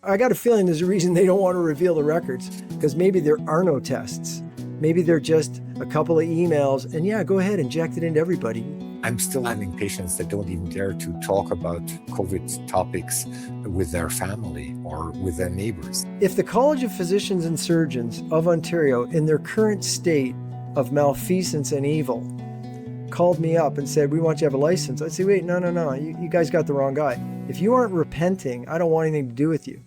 I got a feeling there's a reason they don't want to reveal the records, because maybe there are no tests. Maybe they're just a couple of emails and yeah, go ahead, inject it into everybody. I'm still having patients that don't even dare to talk about COVID topics with their family or with their neighbors. If the College of Physicians and Surgeons of Ontario, in their current state of malfeasance and evil, called me up and said, we want you to have a license, I'd say, wait, no, you guys got the wrong guy. If you aren't repenting, I don't want anything to do with you.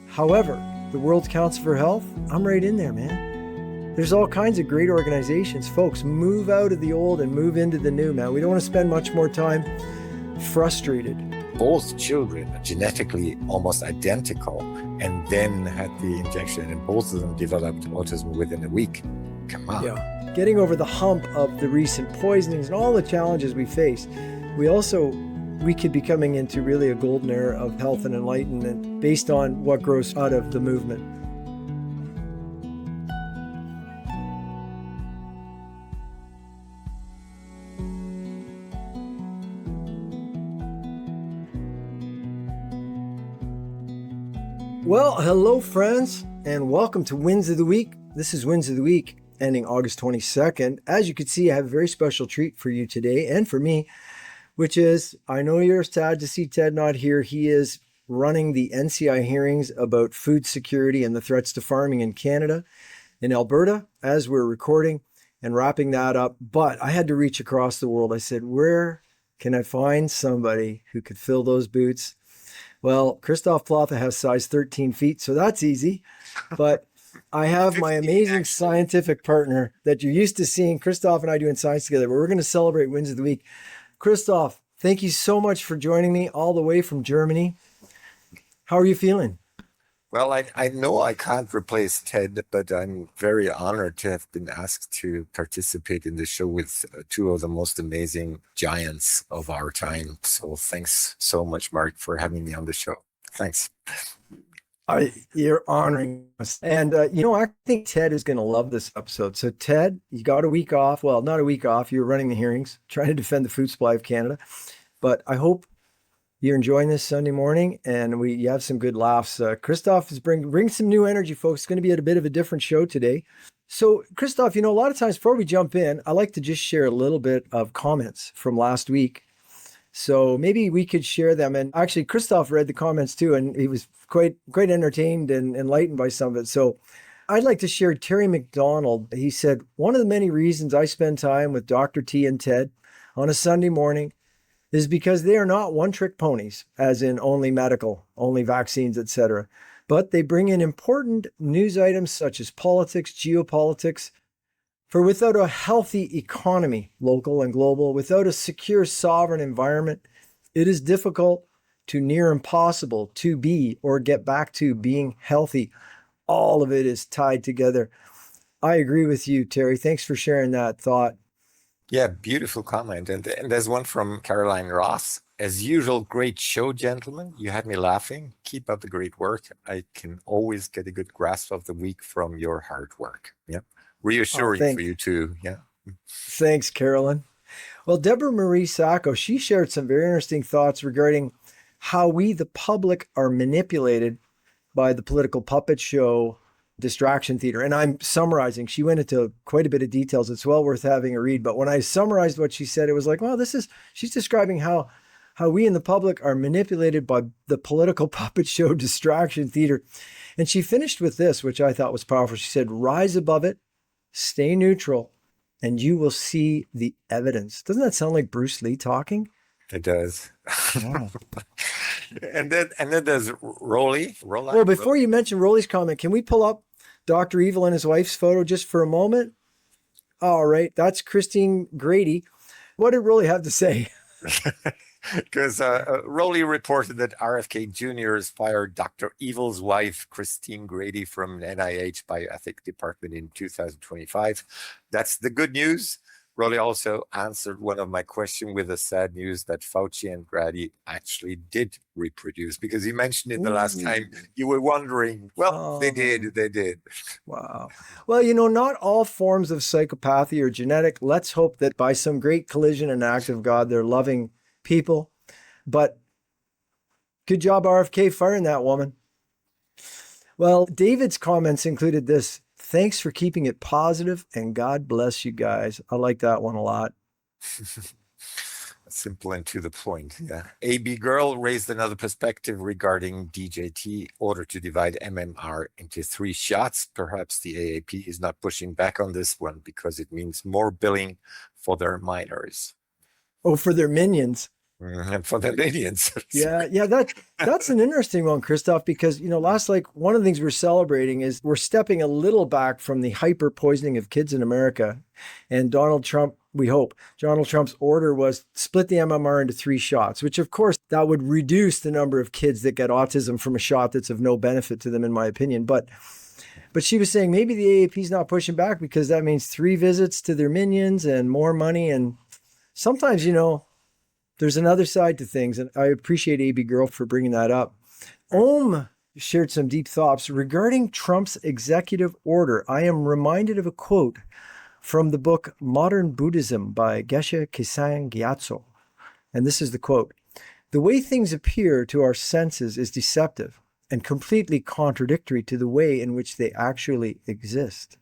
However, the World Council for Health, I'm right in there, man. There's all kinds of great organizations. Folks, move out of the old and move into the new, man. We don't want to spend much more time frustrated. Both children are genetically almost identical and then had the injection, and both of them developed autism within a week. Come on. Yeah. Getting over the hump of the recent poisonings and all the challenges we face, we could be coming into really a golden era of health and enlightenment based on what grows out of the movement. Well, hello friends, and welcome to Wins of the Week. This is Wins of the Week, ending August 22nd. As you can see, I have a very special treat for you today and for me, which is, I know you're sad to see Ted not here. He is running the NCI hearings about food security and the threats to farming in Canada, in Alberta, as we're recording and wrapping that up. But I had to reach across the world. I said, where can I find somebody who could fill those boots? Well, Christof Plothe has size 13 feet, so that's easy. But I have my amazing scientific partner that you're used to seeing Christof and I doing science together, but we're going to celebrate Wins of the Week. Christof, thank you so much for joining me all the way from Germany. How are you feeling? Well, I know I can't replace Ted, but I'm very honored to have been asked to participate in the show with two of the most amazing giants of our time. So thanks so much, Mark, for having me on the show. Thanks. You're honoring us. And, I think Ted is going to love this episode. So Ted, you got a week off. Well, not a week off. You were running the hearings, trying to defend the food supply of Canada. But I hope you're enjoying this Sunday morning and you have some good laughs. Christof is bring some new energy, folks. It's going to be a bit of a different show today. So Christof, a lot of times before we jump in, I like to just share a little bit of comments from last week. So maybe we could share them. And actually, Christof read the comments too, and he was quite entertained and enlightened by some of it. So I'd like to share Terry McDonald. He said, one of the many reasons I spend time with Dr. T and Ted on a Sunday morning is because they are not one-trick ponies, as in only medical, only vaccines, etc. But they bring in important news items such as politics, geopolitics. For without a healthy economy, local and global, without a secure sovereign environment, it is difficult to near impossible to be or get back to being healthy. All of it is tied together. I agree with you, Terry. Thanks for sharing that thought. Yeah, beautiful comment. And there's one from Caroline Proulx. As usual, great show, gentlemen. You had me laughing. Keep up the great work. I can always get a good grasp of the week from your hard work. Yep. Reassuring for you too. Yeah. Thanks, Carolyn. Well, Deborah Marie Sacco, she shared some very interesting thoughts regarding how we, the public, are manipulated by the political puppet show distraction theater. And I'm summarizing. She went into quite a bit of details. It's well worth having a read. But when I summarized what she said, it was like, well, she's describing how we in the public are manipulated by the political puppet show distraction theater. And she finished with this, which I thought was powerful. She said, rise above it, stay neutral, and you will see the evidence. Doesn't that sound like Bruce Lee talking? It does. Wow. and then there's Rolly. Well, before you mention Rolly's comment, can we pull up Dr. Evil and his wife's photo just for a moment? All right. That's Christine Grady. What did Rolly have to say? Because Rowley reported that RFK Jr. has fired Dr. Evil's wife, Christine Grady, from NIH Bioethics Department in 2025. That's the good news. Rowley also answered one of my questions with the sad news that Fauci and Grady actually did reproduce, because you mentioned it the last time you were wondering. Well, they did. Wow. Well, not all forms of psychopathy are genetic. Let's hope that by some great collision and act of God, they're loving people. But good job, RFK, firing that woman. Well, David's comments included this. Thanks for keeping it positive and God bless you guys. I like that one a lot. Simple and to the point. Yeah. AB Girl raised another perspective regarding DJT order to divide MMR into 3 shots. Perhaps the AAP is not pushing back on this one because it means more billing for their minors. Oh, for their minions. And for the Indians. Yeah, that's an interesting one, Christof, because one of the things we're celebrating is we're stepping a little back from the hyper poisoning of kids in America. And Donald Trump's order was split the MMR into 3 shots, which of course that would reduce the number of kids that get autism from a shot that's of no benefit to them, in my opinion. But she was saying maybe the AAP is not pushing back because that means 3 visits to their minions and more money. And sometimes, there's another side to things, and I appreciate AB Girl for bringing that up. Ohm shared some deep thoughts regarding Trump's executive order. I am reminded of a quote from the book Modern Buddhism by Geshe Kisang Gyatso. And this is the quote: "The way things appear to our senses is deceptive and completely contradictory to the way in which they actually exist."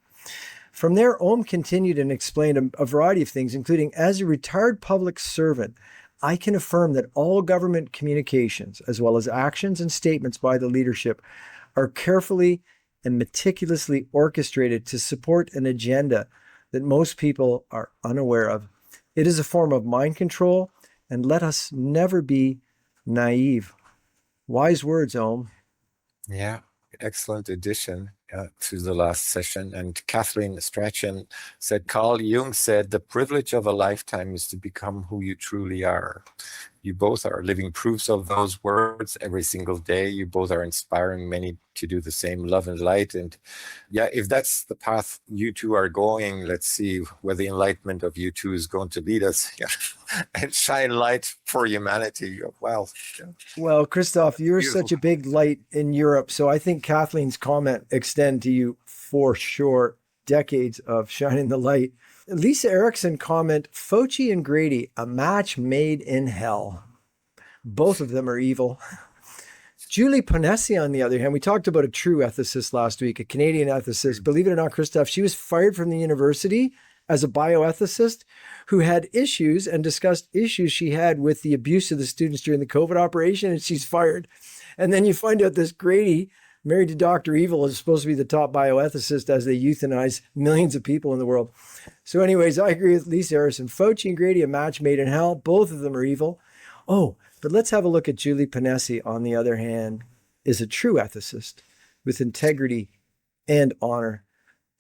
From there, Ohm continued and explained a variety of things, including, as a retired public servant, I can affirm that all government communications, as well as actions and statements by the leadership, are carefully and meticulously orchestrated to support an agenda that most people are unaware of. It is a form of mind control, and let us never be naive. Wise words, Ohm. Yeah, excellent addition to the last session. And Kathleen Strachan said, Carl Jung said, the privilege of a lifetime is to become who you truly are. You both are living proofs of those words every single day. You both are inspiring many to do the same, love and light. And yeah, if that's the path you two are going, let's see where the enlightenment of you two is going to lead us. Yeah. And shine light for humanity. Well, yeah. Well, Christof, you're such a big light in Europe. So I think Kathleen's comment extend to you for sure. Decades of shining the light. Lisa Erickson comment, Fauci and Grady, a match made in hell. Both of them are evil. Julie Ponesi, on the other hand, we talked about a true ethicist last week, a Canadian ethicist. Believe it or not, Christof, she was fired from the university as a bioethicist who had issues and discussed issues she had with the abuse of the students during the COVID operation, and she's fired. And then you find out this Grady, married to Dr. Evil, is supposed to be the top bioethicist as they euthanize millions of people in the world. So anyways, I agree with Lisa Harrison. Fauci and Grady, a match made in hell. Both of them are evil. Oh, but let's have a look at Julie Ponesi, on the other hand, is a true ethicist with integrity and honor.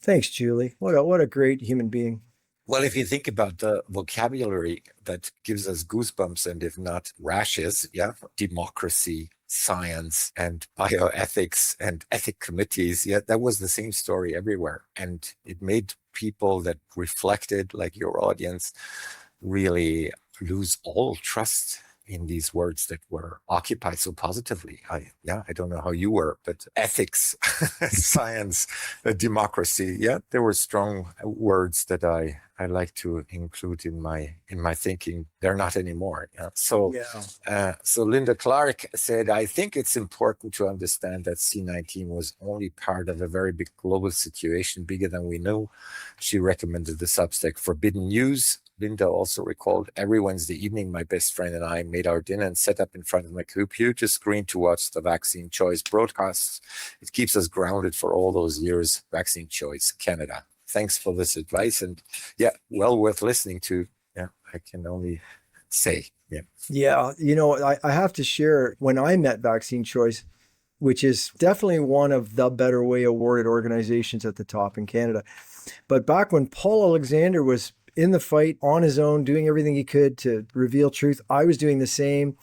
Thanks, Julie. What a great human being. Well, if you think about the vocabulary that gives us goosebumps, and if not rashes, yeah, democracy, science, and bioethics and ethic committees, yeah, that was the same story everywhere. And it made people that reflected, like your audience, really lose all trust in these words that were occupied so positively. I don't know how you were, but ethics, science, democracy, yeah, there were strong words that I like to include in my thinking. They're not anymore. Yeah? So Linda Clark said, I think it's important to understand that C-19 was only part of a very big global situation, bigger than we knew. She recommended the Substack Forbidden News. Linda also recalled, every Wednesday evening, my best friend and I made our dinner and sat up in front of my computer screen to watch the Vaccine Choice broadcasts. It keeps us grounded for all those years. Vaccine Choice Canada. Thanks for this advice. And yeah, well worth listening to. Yeah, I can only say. Yeah, I have to share, when I met Vaccine Choice, which is definitely one of the Better Way awarded organizations at the top in Canada. But back when Paul Alexander was in the fight on his own, doing everything he could to reveal truth, I was doing the same.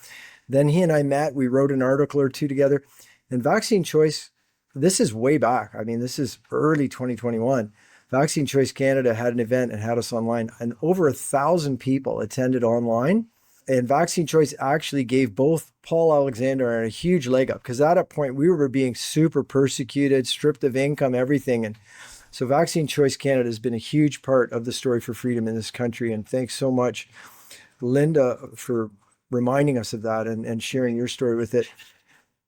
Then he and I met, we wrote an article or two together. And Vaccine Choice, this is way back. I mean, this is early 2021. Vaccine Choice Canada had an event and had us online, and over 1,000 people attended online. And Vaccine Choice actually gave both Paul Alexander a huge leg up, because at that point we were being super persecuted, stripped of income, everything. And so Vaccine Choice Canada has been a huge part of the story for freedom in this country. And thanks so much, Linda, for reminding us of that and sharing your story with it.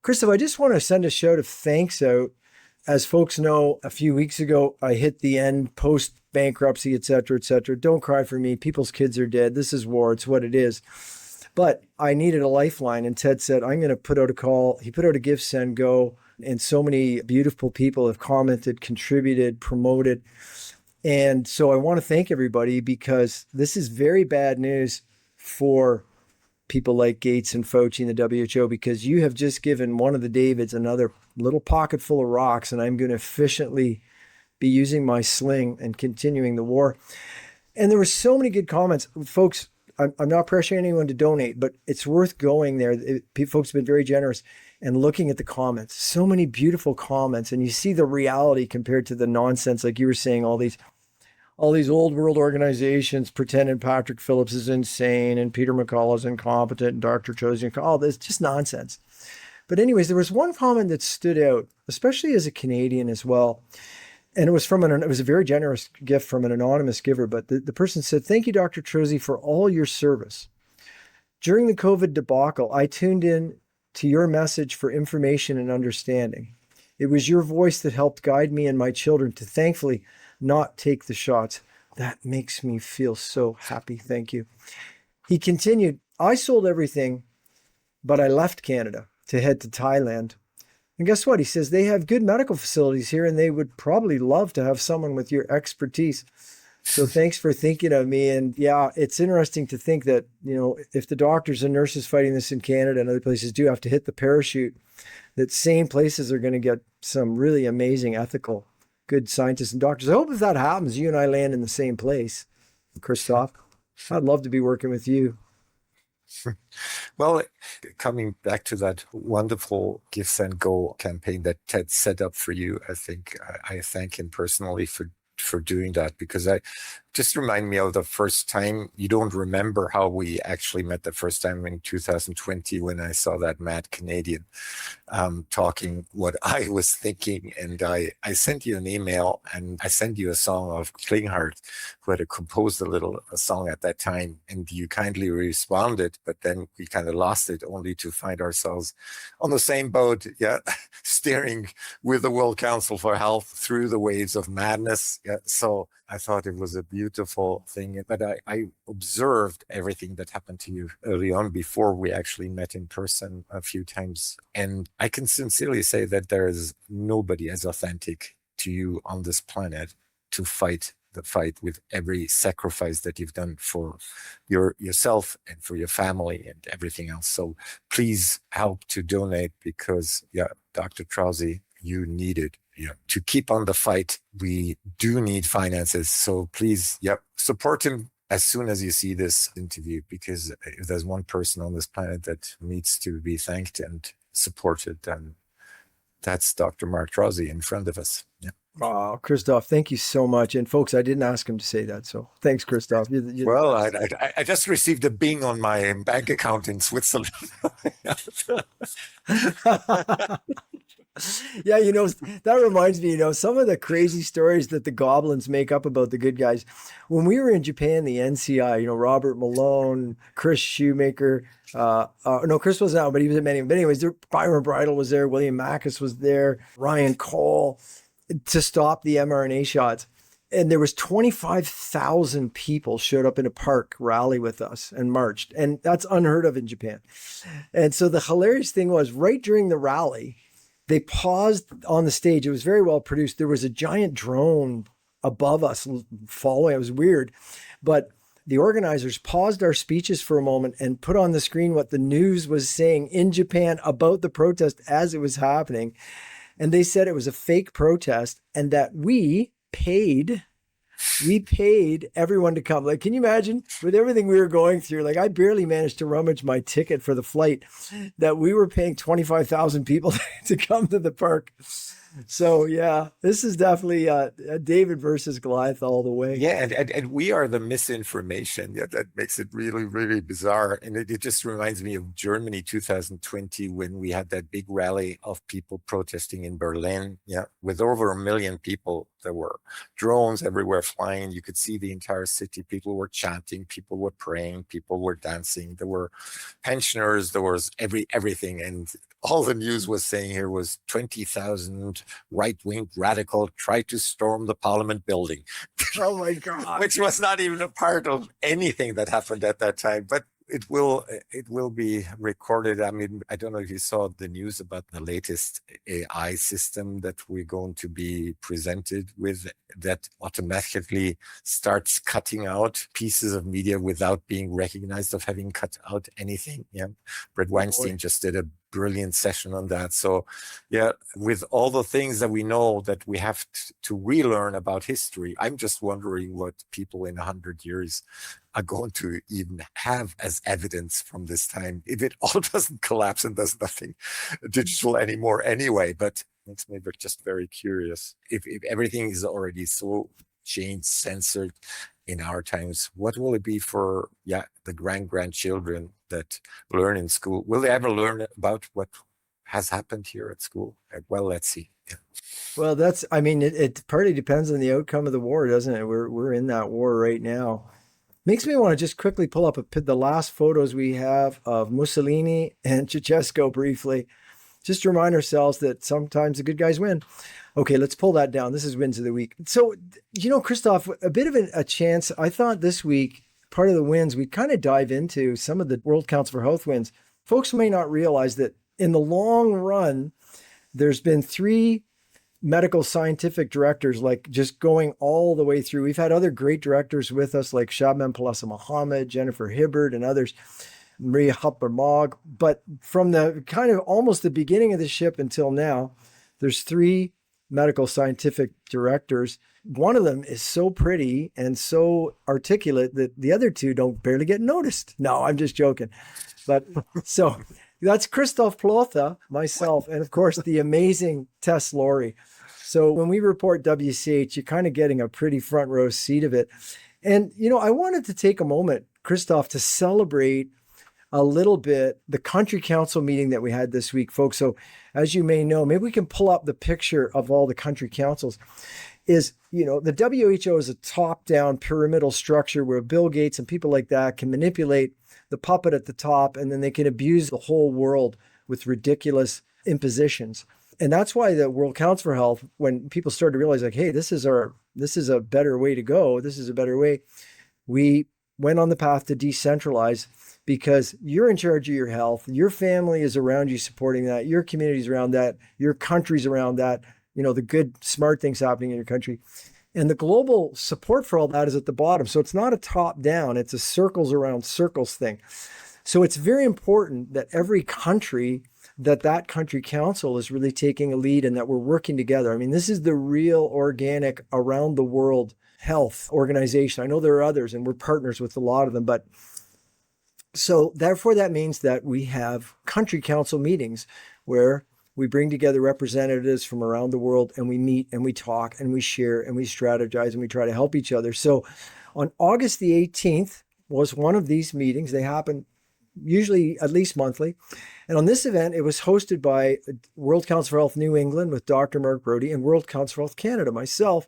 Christof, I just want to send a shout of thanks out as folks know, a few weeks ago, I hit the end post bankruptcy, et cetera, et cetera. Don't cry for me. People's kids are dead. This is war. It's what it is. But I needed a lifeline. And Ted said, I'm going to put out a call. He put out a Give, Send, Go. And so many beautiful people have commented, contributed, promoted. And so I want to thank everybody, because this is very bad news for people like Gates and Fauci and the WHO, because you have just given one of the Davids another little pocket full of rocks, and I'm going to efficiently be using my sling and continuing the war. And there were so many good comments. Folks, I'm not pressuring anyone to donate, but it's worth going there. Folks have been very generous and looking at the comments. So many beautiful comments, and you see the reality compared to the nonsense, like you were saying, all these old world organizations pretending Patrick Phillips is insane and Peter McCullough is incompetent and Dr. Chosen, all this just nonsense. But anyways, there was one comment that stood out, especially as a Canadian as well. And it was it was a very generous gift from an anonymous giver. But the person said, "Thank you, Dr. Trozy, for all your service. During the COVID debacle, I tuned in to your message for information and understanding. It was your voice that helped guide me and my children to thankfully not take the shots. That makes me feel so happy. Thank you." He continued, "I sold everything, but I left Canada to head to Thailand. And guess what?" He says, "They have good medical facilities here, and they would probably love to have someone with your expertise. So thanks for thinking of me." And yeah, it's interesting to think that, if the doctors and nurses fighting this in Canada and other places do have to hit the parachute, that same places are going to get some really amazing, ethical, good scientists and doctors. I hope if that happens, you and I land in the same place. Christof, I'd love to be working with you. Well, coming back to that wonderful Give, Send, Go campaign that Ted set up for you, I think I thank him personally for doing that, because I just remind me of the first time. You don't remember how we actually met the first time in 2020 when I saw that mad Canadian talking what I was thinking. And I sent you an email, and I sent you a song of Klinghardt, who had composed a song at that time. And you kindly responded, but then we kind of lost it, only to find ourselves on the same boat, steering with the World Council for Health through the waves of madness. Yeah, so I thought it was a beautiful thing. But I observed everything that happened to you early on before we actually met in person a few times. And I can sincerely say that there is nobody as authentic to you on this planet to fight the fight with every sacrifice that you've done for yourself and for your family and everything else. So please help to donate, because Dr. Trozy, you need it. To keep on the fight, we do need finances. So please, support him as soon as you see this interview, because if there's one person on this planet that needs to be thanked and supported, then that's Dr. Mark Trozy in front of us. Yeah. Oh, Christof, thank you so much. And folks, I didn't ask him to say that. So thanks, Christof. Well, I just received a bing on my bank account in Switzerland. Yeah, that reminds me, some of the crazy stories that the goblins make up about the good guys. When we were in Japan, the NCI, Robert Malone, Chris Shoemaker, no, Chris wasn't out, but he was at many. But anyways, Byron Bridle was there, William Mackus was there, Ryan Cole, to stop the mRNA shots. And there was 25,000 people showed up in a park rally with us and marched. And that's unheard of in Japan. And so the hilarious thing was, right during the rally, they paused on the stage. It was very well produced. There was a giant drone above us following. It was weird. But the organizers paused our speeches for a moment and put on the screen what the news was saying in Japan about the protest as it was happening. And they said it was a fake protest and that we paid everyone to come. Like, can you imagine, with everything we were going through? Like, I barely managed to rummage my ticket for the flight, that we were paying 25,000 people to come to the park. So yeah, this is definitely a David versus Goliath all the way. Yeah, and we are the misinformation. Yeah, that makes it really, really bizarre. And it just reminds me of Germany 2020, when we had that big rally of people protesting in Berlin. Yeah, with over 1 million people. There were drones everywhere flying. You could see the entire city. People were chanting, people were praying, people were dancing. There were pensioners, there was everything. And all the news was saying here was 20,000 right-wing radical tried to storm the Parliament building. Oh my God. Which was not even a part of anything that happened at that time. But it will be recorded. I mean, I don't know if you saw the news about the latest AI system that we're going to be presented with that automatically starts cutting out pieces of media without being recognized of having cut out anything. Yeah. Brett Weinstein just did a brilliant session on that. So yeah, with all the things that we know that we have to relearn about history, I'm just wondering what people in 100 years are going to even have as evidence from this time, if it all doesn't collapse and there's nothing digital anymore anyway. But makes me just very curious. If everything is already so changed, censored in our times, what will it be for the grandchildren that learn in school? Will they ever learn about what has happened here at school? Well, let's see. Yeah. Well, it partly depends on the outcome of the war, doesn't it? We're in that war right now. Makes me want to just quickly pull up the last photos we have of Mussolini and Ceausescu briefly, just to remind ourselves that sometimes the good guys win. Okay, let's pull that down. This is wins of the week. So, Christof, a bit of a chance. I thought this week, part of the wins, we'd kind of dive into some of the World Council for Health wins. Folks may not realize that in the long run, there's been 3 medical scientific directors, like just going all the way through. We've had other great directors with us, like Shabnam Palasa Muhammad, Jennifer Hibbard, and others, Maria Hupper-Mogg. But from the kind of almost the beginning of the ship until now, there's 3 medical scientific directors. One of them is so pretty and so articulate that the other 2 don't barely get noticed. No, I'm just joking. But so that's Christof Plothe, myself, and of course the amazing Tess Laurie. So when we report WCH, you're kind of getting a pretty front row seat of it. And, I wanted to take a moment, Christof, to celebrate a little bit the country council meeting that we had this week, folks. So as you may know, maybe we can pull up the picture of all the country councils. The WHO is a top-down pyramidal structure where Bill Gates and people like that can manipulate the puppet at the top, and then they can abuse the whole world with ridiculous impositions. And that's why the World Council for Health, when people started to realize, like, hey, this is a better way to go. This is a better way. We went on the path to decentralize, because you're in charge of your health. Your family is around you supporting that. Your community's around that. Your country's around that. The good, smart things happening in your country. And the global support for all that is at the bottom. So it's not a top down, it's a circles around circles thing. So it's very important that every country, that country council is really taking a lead and that we're working together. I mean, this is the real organic around the world health organization. I know there are others and we're partners with a lot of them, but so therefore that means that we have country council meetings where we bring together representatives from around the world and we meet and we talk and we share and we strategize and we try to help each other. So on August the 18th was one of these meetings. They happen usually at least monthly. And on this event, it was hosted by World Council for Health New England with Dr. Mark Brody and World Council for Health Canada, myself,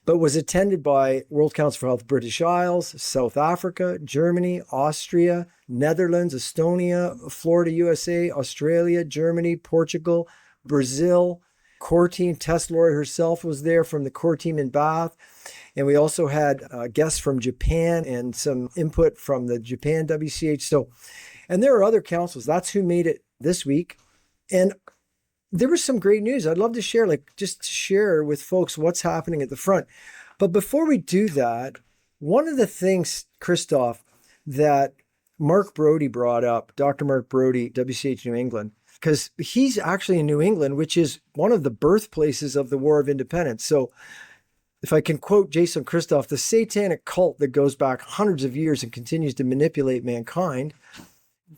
but was attended by World Council for Health British Isles, South Africa, Germany, Austria, Netherlands, Estonia, Florida, USA, Australia, Germany, Portugal, Brazil. Core team, Tess Laurie herself was there from the core team in Bath. And we also had guests from Japan and some input from the Japan WCH. So, and there are other councils. That's who made it this week. And there was some great news. I'd love to share, just to share with folks what's happening at the front. But before we do that, one of the things, Christof, that Mark Brody brought up, Dr. Mark Brody, WCH New England, because he's actually in New England, which is one of the birthplaces of the War of Independence. So if I can quote Jason Christof, the satanic cult that goes back hundreds of years and continues to manipulate mankind,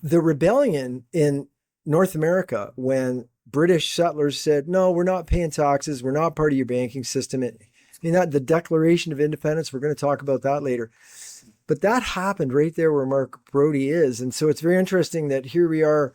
the rebellion in North America when British settlers said, no, we're not paying taxes, we're not part of your banking system. The Declaration of Independence, we're going to talk about that later. But that happened right there where Mark Brody is. And so it's very interesting that here we are.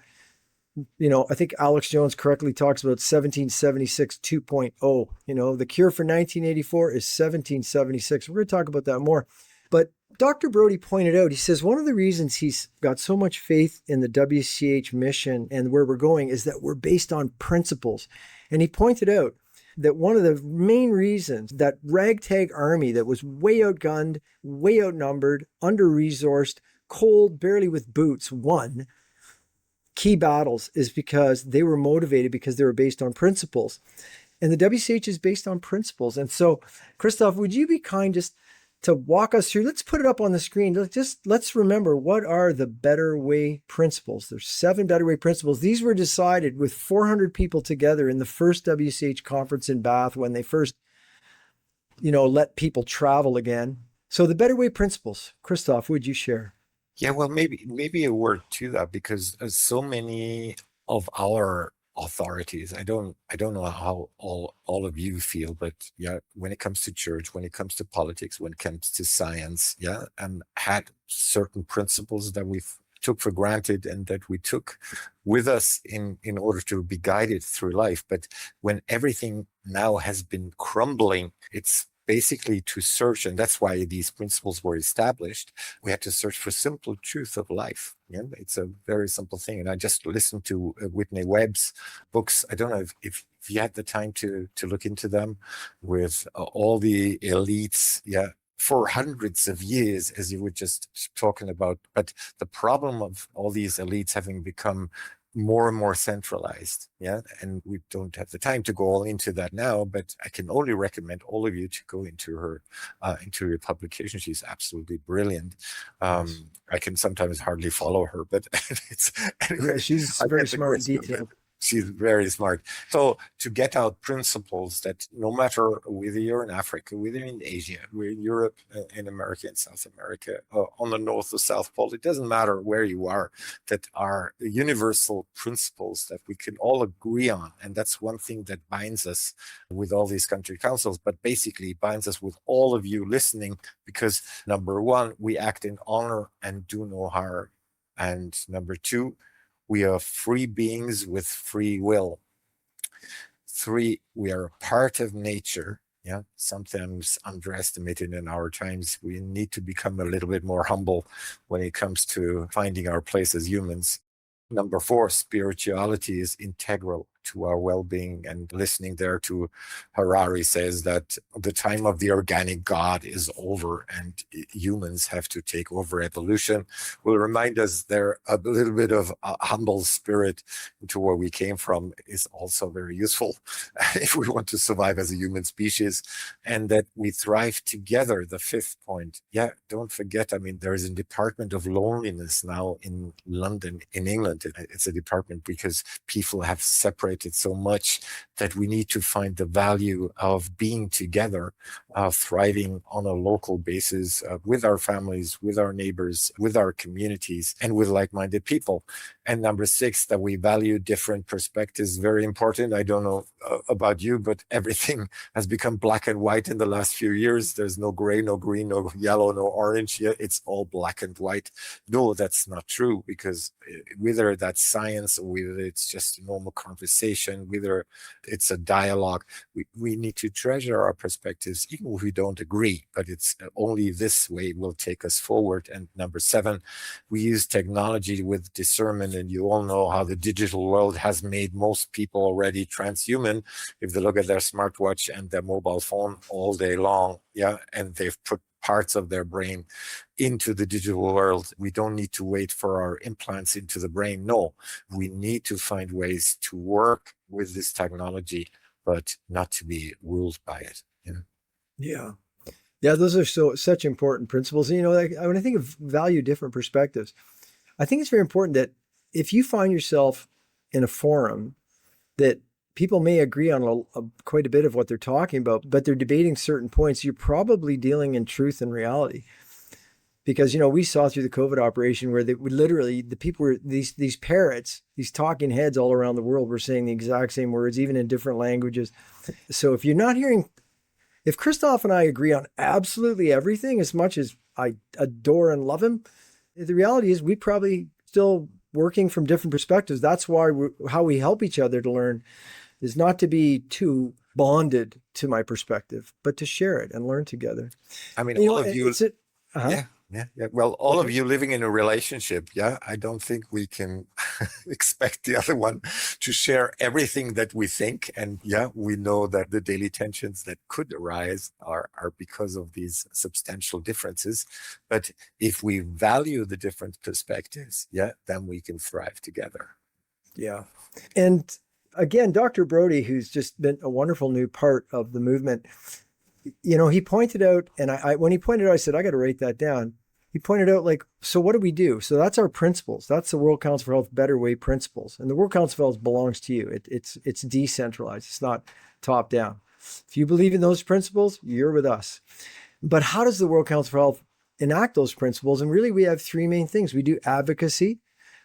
I think Alex Jones correctly talks about 1776 2.0. The cure for 1984 is 1776. We're going to talk about that more. But Dr. Brody pointed out, he says, one of the reasons he's got so much faith in the WCH mission and where we're going is that we're based on principles. And he pointed out that one of the main reasons that ragtag army that was way outgunned, way outnumbered, under-resourced, cold, barely with boots, won key battles is because they were motivated because they were based on principles. And the WCH is based on principles. And so, Christof, would you be kind just to walk us through? Let's put it up on the screen. Let's remember, what are the Better Way principles? There's 7 Better Way principles. These were decided with 400 people together in the first WCH conference in Bath when they first, let people travel again. So the Better Way principles, Christof, would you share? Yeah, well, maybe a word to that, because so many of our authorities, I don't know how all of you feel, but yeah, when it comes to church, when it comes to politics, when it comes to science, yeah, and had certain principles that we took for granted and that we took with us in order to be guided through life. But when everything now has been crumbling, it's basically to search, and that's why these principles were established. We had to search for simple truth of life. Yeah, it's a very simple thing. And I just listened to Whitney Webb's books. I don't know if you had the time to look into them, with all the elites, yeah, for hundreds of years, as you were just talking about. But the problem of all these elites having become more and more centralized, yeah, and we don't have the time to go all into that now, but I can only recommend all of you to go into her publication. She's absolutely brilliant. I can sometimes hardly follow her, but it's anyway, yeah, she's very smart and detailed. She's very smart. So to get out principles that no matter whether you're in Africa, whether in Asia, we're in Europe, in America, in South America, on the North or South Pole, it doesn't matter where you are, that are universal principles that we can all agree on. And that's one thing that binds us with all these country councils, but basically binds us with all of you listening, because number one, we act in honor and do no harm. And number two, we are free beings with free will. 3, we are a part of nature. Yeah, sometimes underestimated in our times. We need to become a little bit more humble when it comes to finding our place as humans. Number 4, spirituality is integral to our well-being. And listening there to Harari says that the time of the organic God is over and humans have to take over evolution. Will remind us there a little bit of a humble spirit into where we came from is also very useful if we want to survive as a human species, and that we thrive together. The 5th point, yeah, don't forget, I mean, there is a department of loneliness now in London, in England. It's a department because people have separated so much that we need to find the value of being together, thriving on a local basis, with our families, with our neighbors, with our communities, and with like-minded people. And number 6, that we value different perspectives, very important. I don't know about you, but everything has become black and white in the last few years. There's no gray, no green, no yellow, no orange. Yeah, it's all black and white. No, that's not true, because whether that's science or whether it's just a normal conversation, whether it's a dialogue, we need to treasure our perspectives, even if we don't agree, but it's only this way will take us forward. And number 7, we use technology with discernment, and you all know how the digital world has made most people already transhuman if they look at their smartwatch and their mobile phone all day long, yeah, and they've put parts of their brain into the digital world. We don't need to wait for our implants into the brain. No, we need to find ways to work with this technology, but not to be ruled by it. Yeah. Yeah, those are such important principles. Like, when I think of value different perspectives, I think it's very important that if you find yourself in a forum that people may agree on quite a bit of what they're talking about, but they're debating certain points, you're probably dealing in truth and reality. Because, we saw through the COVID operation where the people were, these parrots, these talking heads all around the world were saying the exact same words, even in different languages. So if Christof and I agree on absolutely everything, as much as I adore and love him, the reality is we probably still working from different perspectives. That's why how we help each other to learn is not to be too bonded to my perspective, but to share it and learn together. I mean, all of you. Yeah. Yeah, yeah. Well, all of Okay. you living in a relationship, yeah, I don't think we can expect the other one to share everything that we think. And yeah, we know that the daily tensions that could arise are because of these substantial differences. But if we value the different perspectives, yeah, then we can thrive together. Yeah. And again, Dr. Brody, who's just been a wonderful new part of the movement, he pointed out, and I when he pointed out, I said, I got to write that down. He pointed out, like, so what do we do? So that's our principles. That's the World Council for Health Better Way principles. And the World Council for Health belongs to you. It's decentralized. It's not top down. If you believe in those principles, you're with us. But how does the World Council for Health enact those principles? And really, we have three main things. We do advocacy,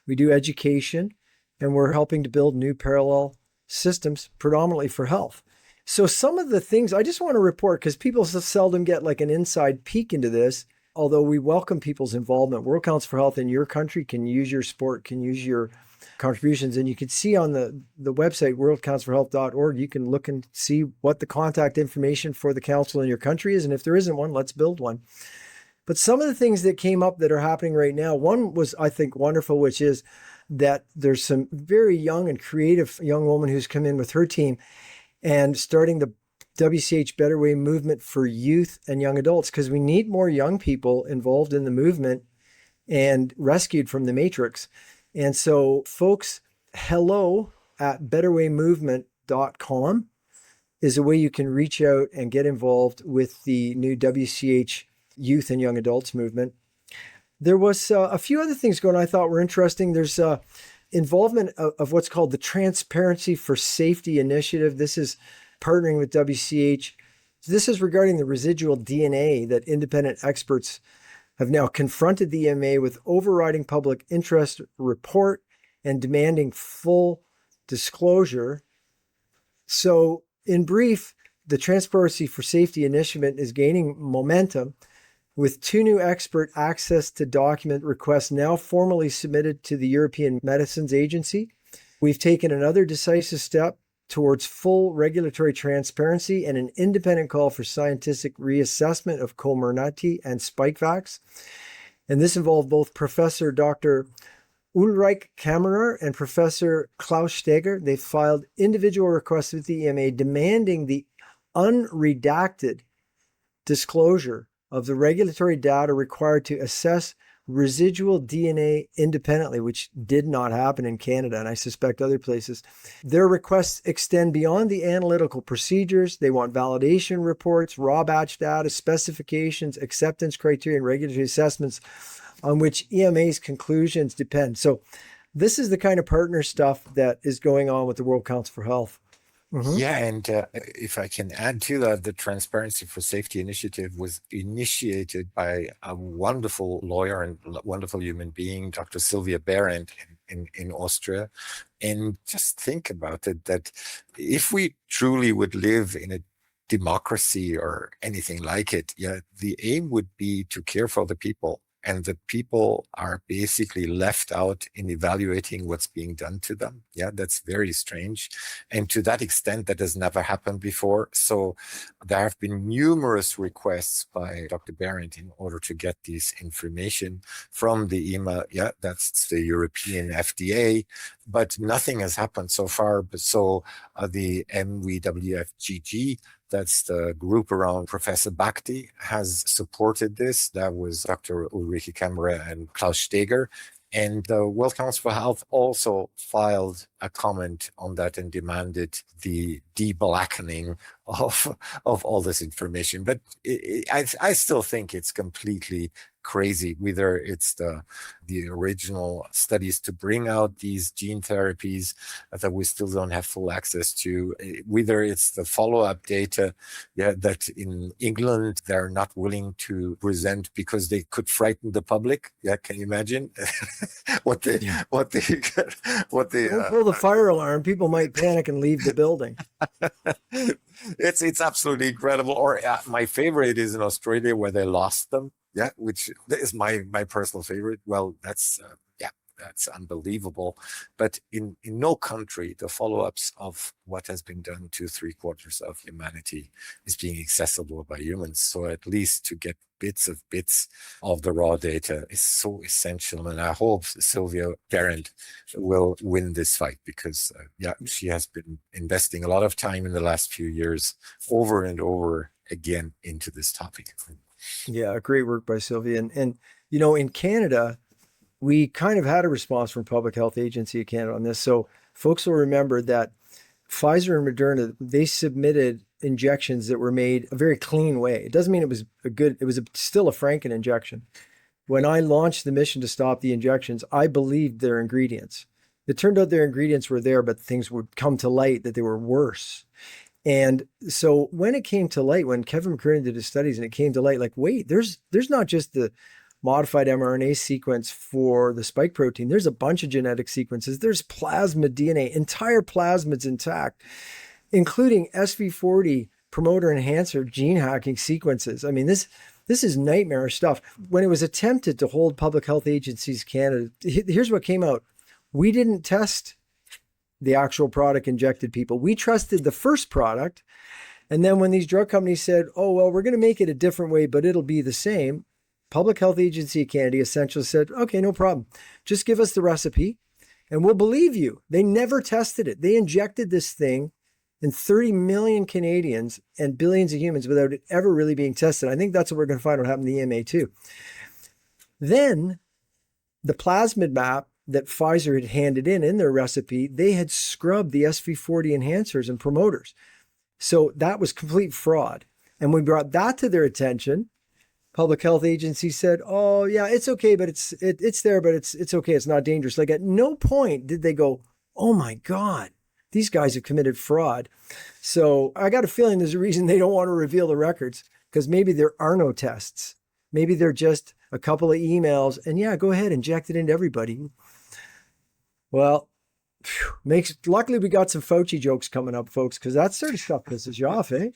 we do education, and we're helping to build new parallel systems, predominantly for health. So some of the things I just want to report, because people seldom get like an inside peek into this, although we welcome people's involvement. World Council for Health in your country can use your support, can use your contributions. And you can see on the website, worldcouncilforhealth.org, you can look and see what the contact information for the council in your country is. And if there isn't one, let's build one. But some of the things that came up that are happening right now, one was, I think, wonderful, which is that there's some very young and creative young woman who's come in with her team and starting the WCH Better Way movement for youth and young adults, because we need more young people involved in the movement and rescued from the matrix. And so folks, hello@betterwaymovement.com is a way you can reach out and get involved with the new WCH youth and young adults movement. There was a few other things going on I thought were interesting. There's involvement of what's called the Transparency for Safety Initiative. This is partnering with WCH. This is regarding the residual DNA that independent experts have now confronted the EMA with overriding public interest report and demanding full disclosure. So in brief, the Transparency for Safety Initiative is gaining momentum with two new expert access to document requests now formally submitted to the European Medicines Agency. We've taken another decisive step towards full regulatory transparency and an independent call for scientific reassessment of Comirnaty and Spikevax. And this involved both Professor Dr. Ulrich Kammerer and Professor Klaus Steger. They filed individual requests with the EMA demanding the unredacted disclosure of the regulatory data required to assess residual DNA independently, which did not happen in Canada, and I suspect other places. Their requests extend beyond the analytical procedures. They want validation reports, raw batch data, specifications, acceptance criteria, and regulatory assessments on which EMA's conclusions depend. So this is the kind of partner stuff that is going on with the World Council for Health. Mm-hmm. Yeah, and if I can add to that, the Transparency for Safety Initiative was initiated by a wonderful lawyer and wonderful human being, Dr. Sylvia Behrendt in Austria. And just think about it, that if we truly would live in a democracy or anything like it, yeah, the aim would be to care for the people. And the people are basically left out in evaluating what's being done to them. Yeah, that's very strange. And to that extent, that has never happened before. So there have been numerous requests by Dr. Behrendt in order to get this information from the EMA. Yeah, that's the European FDA, but nothing has happened so far. So the MWFGG, that's the group around Professor Bhakti, has supported this. That was Dr. Ulrike Kammerer and Klaus Steger. And the World Council for Health also filed a comment on that and demanded the de-blackening of all this information. But I still think it's completely crazy, whether it's the original studies to bring out these gene therapies that we still don't have full access to, whether it's the follow-up data that in England they're not willing to present because they could frighten the public. Yeah, can you imagine what they Don't pull the fire alarm. People might panic and leave the building. It's absolutely incredible. Or my favorite is in Australia where they lost them. Yeah, which is my personal favorite. Well, that's that's unbelievable. But in no country, the follow-ups of what has been done to 3/4 of humanity is being accessible by humans. So at least to get bits of the raw data is so essential. And I hope Sylvia Parent will win this fight, because she has been investing a lot of time in the last few years over and over again into this topic. Yeah, great work by Sylvia. And in Canada, we kind of had a response from Public Health Agency of Canada on this. So folks will remember that Pfizer and Moderna, they submitted injections that were made a very clean way. It doesn't mean it was still a Franken injection. When I launched the mission to stop the injections, I believed their ingredients. It turned out their ingredients were there, but things would come to light that they were worse. And so when it came to light, when Kevin McCurdy did his studies and it came to light, like, wait, there's not just the modified mRNA sequence for the spike protein. There's a bunch of genetic sequences. There's plasmid DNA, entire plasmids intact, including SV40 promoter enhancer gene hacking sequences. I mean, this is nightmare stuff. When it was attempted to hold Public Health Agencies Canada, here's what came out. We didn't test the actual product injected people. We trusted the first product. And then when these drug companies said, oh, well, we're going to make it a different way, but it'll be the same, Public Health Agency of Canada essentially said, okay, no problem. Just give us the recipe and we'll believe you. They never tested it. They injected this thing in 30 million Canadians and billions of humans without it ever really being tested. I think that's what we're going to find out happen in the EMA too. Then the plasmid map that Pfizer had handed in their recipe, they had scrubbed the SV40 enhancers and promoters. So that was complete fraud. And we brought that to their attention. Public Health Agency said, oh yeah, it's okay, but it's there, but it's okay. It's not dangerous. Like at no point did they go, oh my God, these guys have committed fraud. So I got a feeling there's a reason they don't want to reveal the records, because maybe there are no tests. Maybe they're just a couple of emails and yeah, go ahead, inject it into everybody. Well, luckily we got some Fauci jokes coming up, folks, because that sort of stuff pisses you off, eh?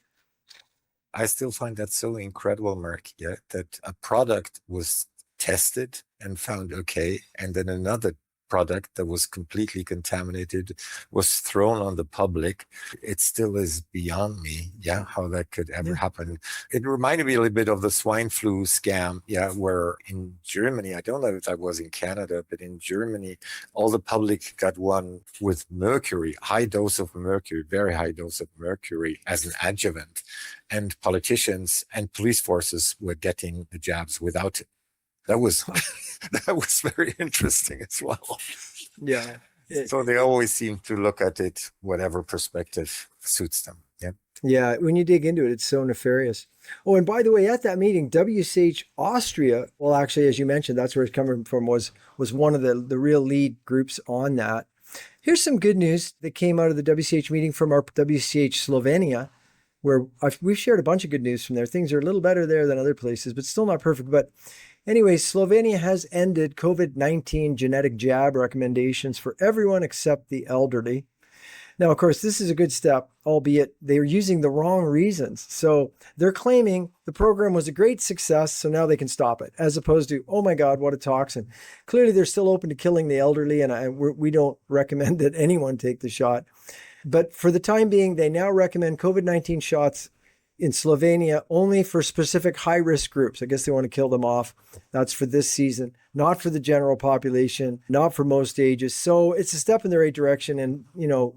I still find that so incredible, Mark, that a product was tested and found okay, and then another product that was completely contaminated was thrown on the public. It still is beyond me, how that could ever happen. It reminded me a little bit of the swine flu scam, where in Germany, I don't know if that was in Canada, but in Germany, all the public got one with mercury, high dose of mercury, very high dose of mercury as an adjuvant. And politicians and police forces were getting the jabs without it. That was very interesting as well. Yeah. So they always seem to look at it, whatever perspective suits them. Yeah. Yeah. When you dig into it, it's so nefarious. Oh, and by the way, at that meeting, WCH Austria, well, actually, as you mentioned, that's where it's coming from, was one of the real lead groups on that. Here's some good news that came out of the WCH meeting from our WCH Slovenia, where we've shared a bunch of good news from there. Things are a little better there than other places, but still not perfect. But anyway, Slovenia has ended COVID-19 genetic jab recommendations for everyone except the elderly. Now, of course, this is a good step, albeit they're using the wrong reasons. So they're claiming the program was a great success, so now they can stop it, as opposed to, oh my God, what a toxin. Clearly, they're still open to killing the elderly, and we don't recommend that anyone take the shot. But for the time being, they now recommend COVID-19 shots in Slovenia only for specific high-risk groups. I guess they want to kill them off. That's for this season, not for the general population, not for most ages. So it's a step in the right direction. And,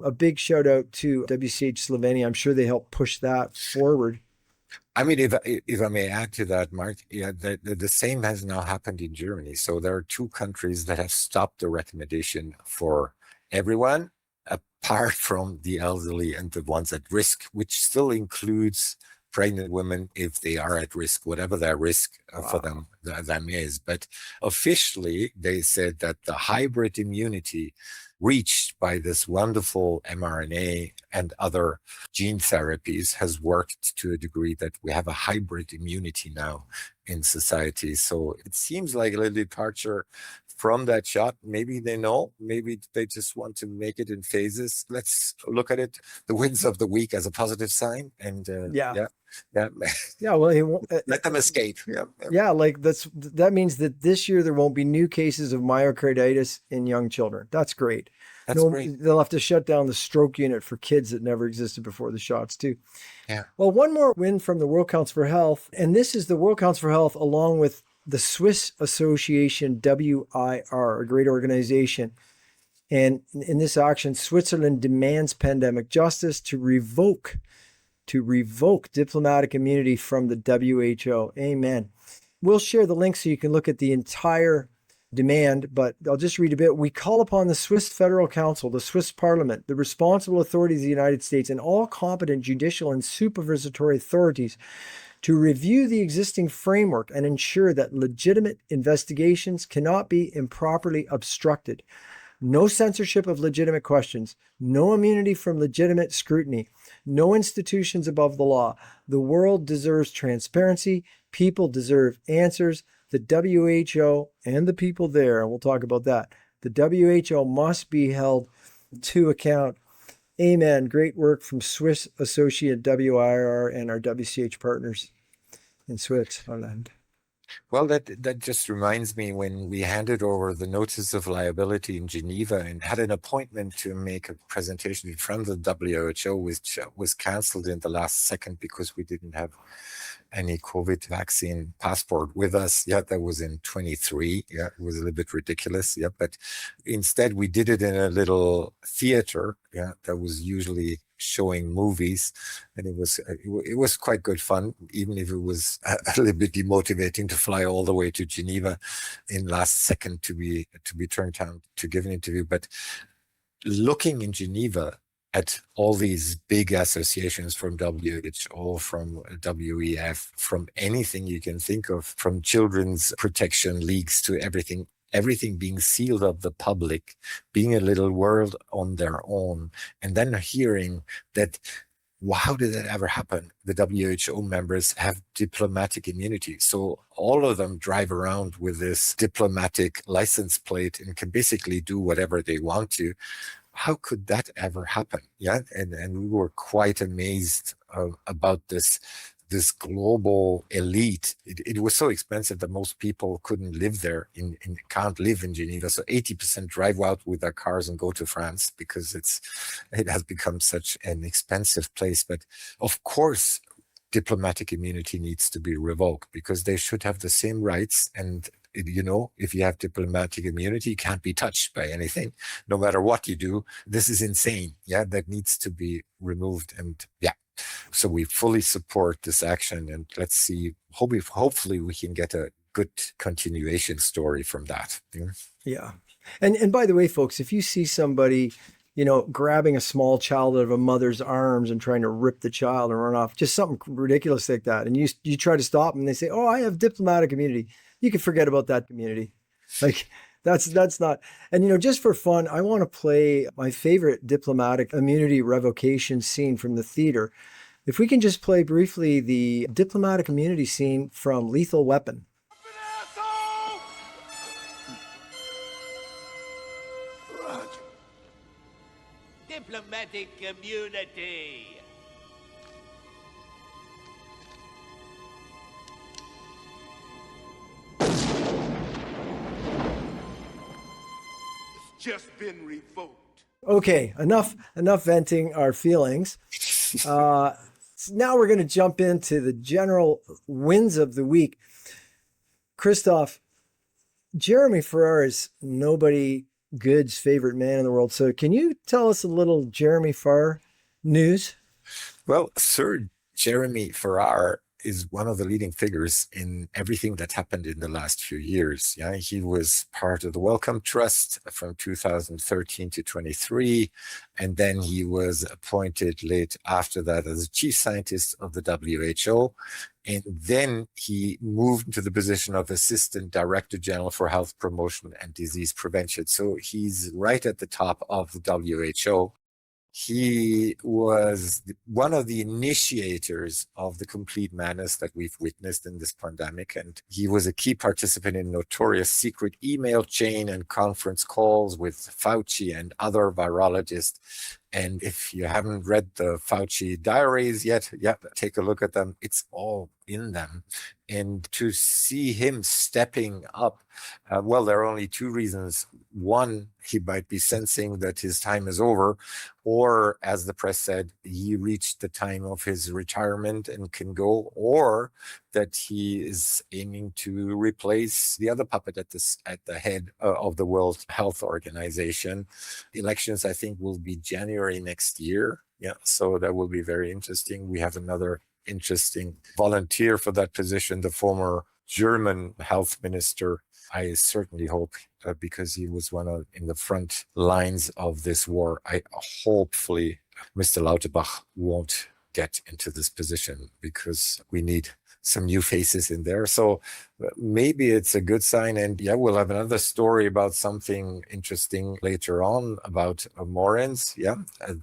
a big shout out to WCH Slovenia. I'm sure they helped push that forward. I mean, if I may add to that, Mark, the same has now happened in Germany. So there are two countries that have stopped the recommendation for everyone, apart from the elderly and the ones at risk, which still includes pregnant women if they are at risk, whatever their risk for them is. But officially, they said that the hybrid immunity reached by this wonderful mRNA and other gene therapies has worked to a degree that we have a hybrid immunity now in society. So it seems like a little departure from that shot. Maybe they know, maybe they just want to make it in phases. Let's look at it, the wins of the week, as a positive sign. And Yeah, Yeah, well, he won't, let them escape. Yeah, yeah, like that means that this year there won't be new cases of myocarditis in young children. That's great. that's No, great. they'll have to shut down the stroke unit for kids that never existed before the shots too. Yeah. Well, one more win from the World Council for Health, and this is the World Council for Health along with the Swiss Association WIR, a great organization. And in this action, Switzerland demands pandemic justice to revoke diplomatic immunity from the WHO. Amen. We'll share the link so you can look at the entire demand, but I'll just read a bit. We call upon the Swiss Federal Council, the Swiss Parliament, the responsible authorities of the United States, and all competent judicial and supervisory authorities to review the existing framework and ensure that legitimate investigations cannot be improperly obstructed. No censorship of legitimate questions, no immunity from legitimate scrutiny, no institutions above the law. The world deserves transparency. People deserve answers. The WHO and the people there, and we'll talk about that, the WHO must be held to account. Amen. Great work from Swiss Associate WIR and our WCH partners in Switzerland. Well, that just reminds me when we handed over the notice of liability in Geneva and had an appointment to make a presentation in front of the WHO, which was canceled in the last second because we didn't have any COVID vaccine passport with us. Yeah, that was in 23. Yeah, it was a little bit ridiculous. Yeah, but instead we did it in a little theater. Yeah, that was usually showing movies, and it was quite good fun, even if it was a little bit demotivating to fly all the way to Geneva in last second to be turned down to give an interview. But looking in Geneva at all these big associations from WHO, from WEF, from anything you can think of, from children's protection leagues to everything being sealed of the public, being a little world on their own, and then hearing that, well, how did that ever happen? The WHO members have diplomatic immunity. So all of them drive around with this diplomatic license plate and can basically do whatever they want to. How could that ever happen? Yeah, and we were quite amazed about this global elite. It was so expensive that most people couldn't live there, can't live in Geneva. So 80% drive out with their cars and go to France because it has become such an expensive place. But of course, diplomatic immunity needs to be revoked because they should have the same rights. And if you have diplomatic immunity, you can't be touched by anything, no matter what you do. This is insane. Yeah, that needs to be removed. And yeah, so we fully support this action. And let's see, hopefully we can get a good continuation story from that. Yeah. And by the way, folks, if you see somebody, grabbing a small child out of a mother's arms and trying to rip the child and run off, just something ridiculous like that, and you try to stop them and they say, oh, I have diplomatic immunity, you can forget about that community. Like that's not, and just for fun, I want to play my favorite diplomatic immunity revocation scene from the theater. If we can just play briefly the diplomatic immunity scene from Lethal Weapon. Roger. Diplomatic immunity. Just been revoked. Okay, enough venting our feelings. Now we're going to jump into the general wins of the week. Christof, Jeremy Farrar is nobody good's favorite man in the world. So can you tell us a little Jeremy Farrar news? Well, Sir Jeremy Farrar is one of the leading figures in everything that happened in the last few years. Yeah, he was part of the Wellcome Trust from 2013 to 23, and then he was appointed late after that as chief scientist of the WHO, and then he moved to the position of Assistant Director General for Health Promotion and Disease Prevention. So he's right at the top of the WHO. He was one of the initiators of the complete madness that we've witnessed in this pandemic. And he was a key participant in notorious secret email chain and conference calls with Fauci and other virologists. And if you haven't read the Fauci diaries yet, take a look at them. It's all in them. And to see him stepping up, well, there are only two reasons. One, he might be sensing that his time is over, or as the press said, he reached the time of his retirement and can go, or that he is aiming to replace the other puppet at the head of the World Health Organization. Elections, I think, will be January next year. Yeah, so that will be very interesting. We have another interesting volunteer for that position, the former German health minister. I certainly hope, because he was in the front lines of this war, hopefully Mr. Lauterbach won't get into this position, because we need some new faces in there. So maybe it's a good sign. And we'll have another story about something interesting later on about Morens.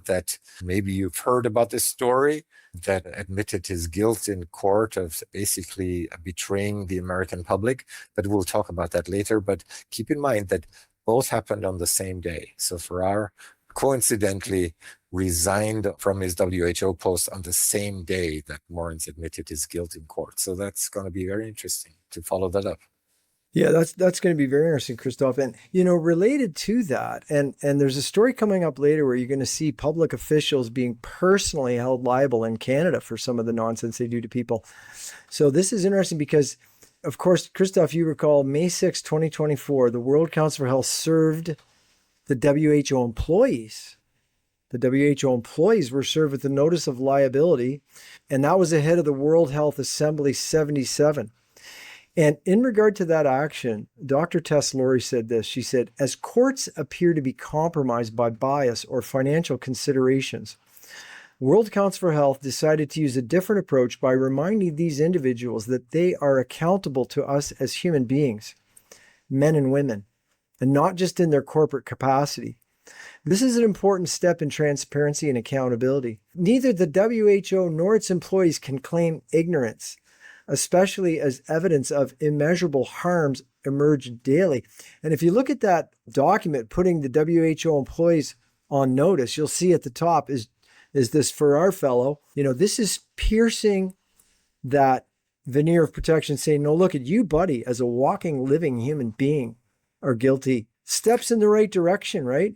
That maybe you've heard about this story, that admitted his guilt in court of basically betraying the American public. But we'll talk about that later. But keep in mind that both happened on the same day. So Farrar coincidentally resigned from his WHO post on the same day that Morens admitted his guilt in court. So that's going to be very interesting to follow that up. Yeah, that's going to be very interesting, Christof. And, related to that, and there's a story coming up later where you're going to see public officials being personally held liable in Canada for some of the nonsense they do to people. So this is interesting because, of course, Christof, you recall May 6, 2024, the World Council for Health served the WHO employees. The WHO employees were served with a notice of liability, and that was ahead of the World Health Assembly 77. And in regard to that action, Dr. Tess Laurie said this. She said, as courts appear to be compromised by bias or financial considerations, World Council for Health decided to use a different approach by reminding these individuals that they are accountable to us as human beings, men and women, and not just in their corporate capacity. This is an important step in transparency and accountability. Neither the WHO nor its employees can claim ignorance, especially as evidence of immeasurable harms emerge daily. And if you look at that document putting the WHO employees on notice, you'll see at the top is this Farrar fellow. This is piercing that veneer of protection, saying, no, look at you, buddy, as a walking, living human being are guilty. Steps in the right direction, right?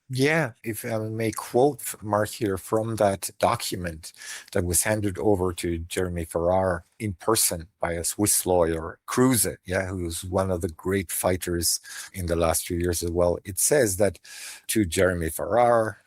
Yeah, if I may quote, Mark, here from that document that was handed over to Jeremy Farrar in person by a Swiss lawyer, Kruse, who's one of the great fighters in the last few years as well. It says that to Jeremy Farrar,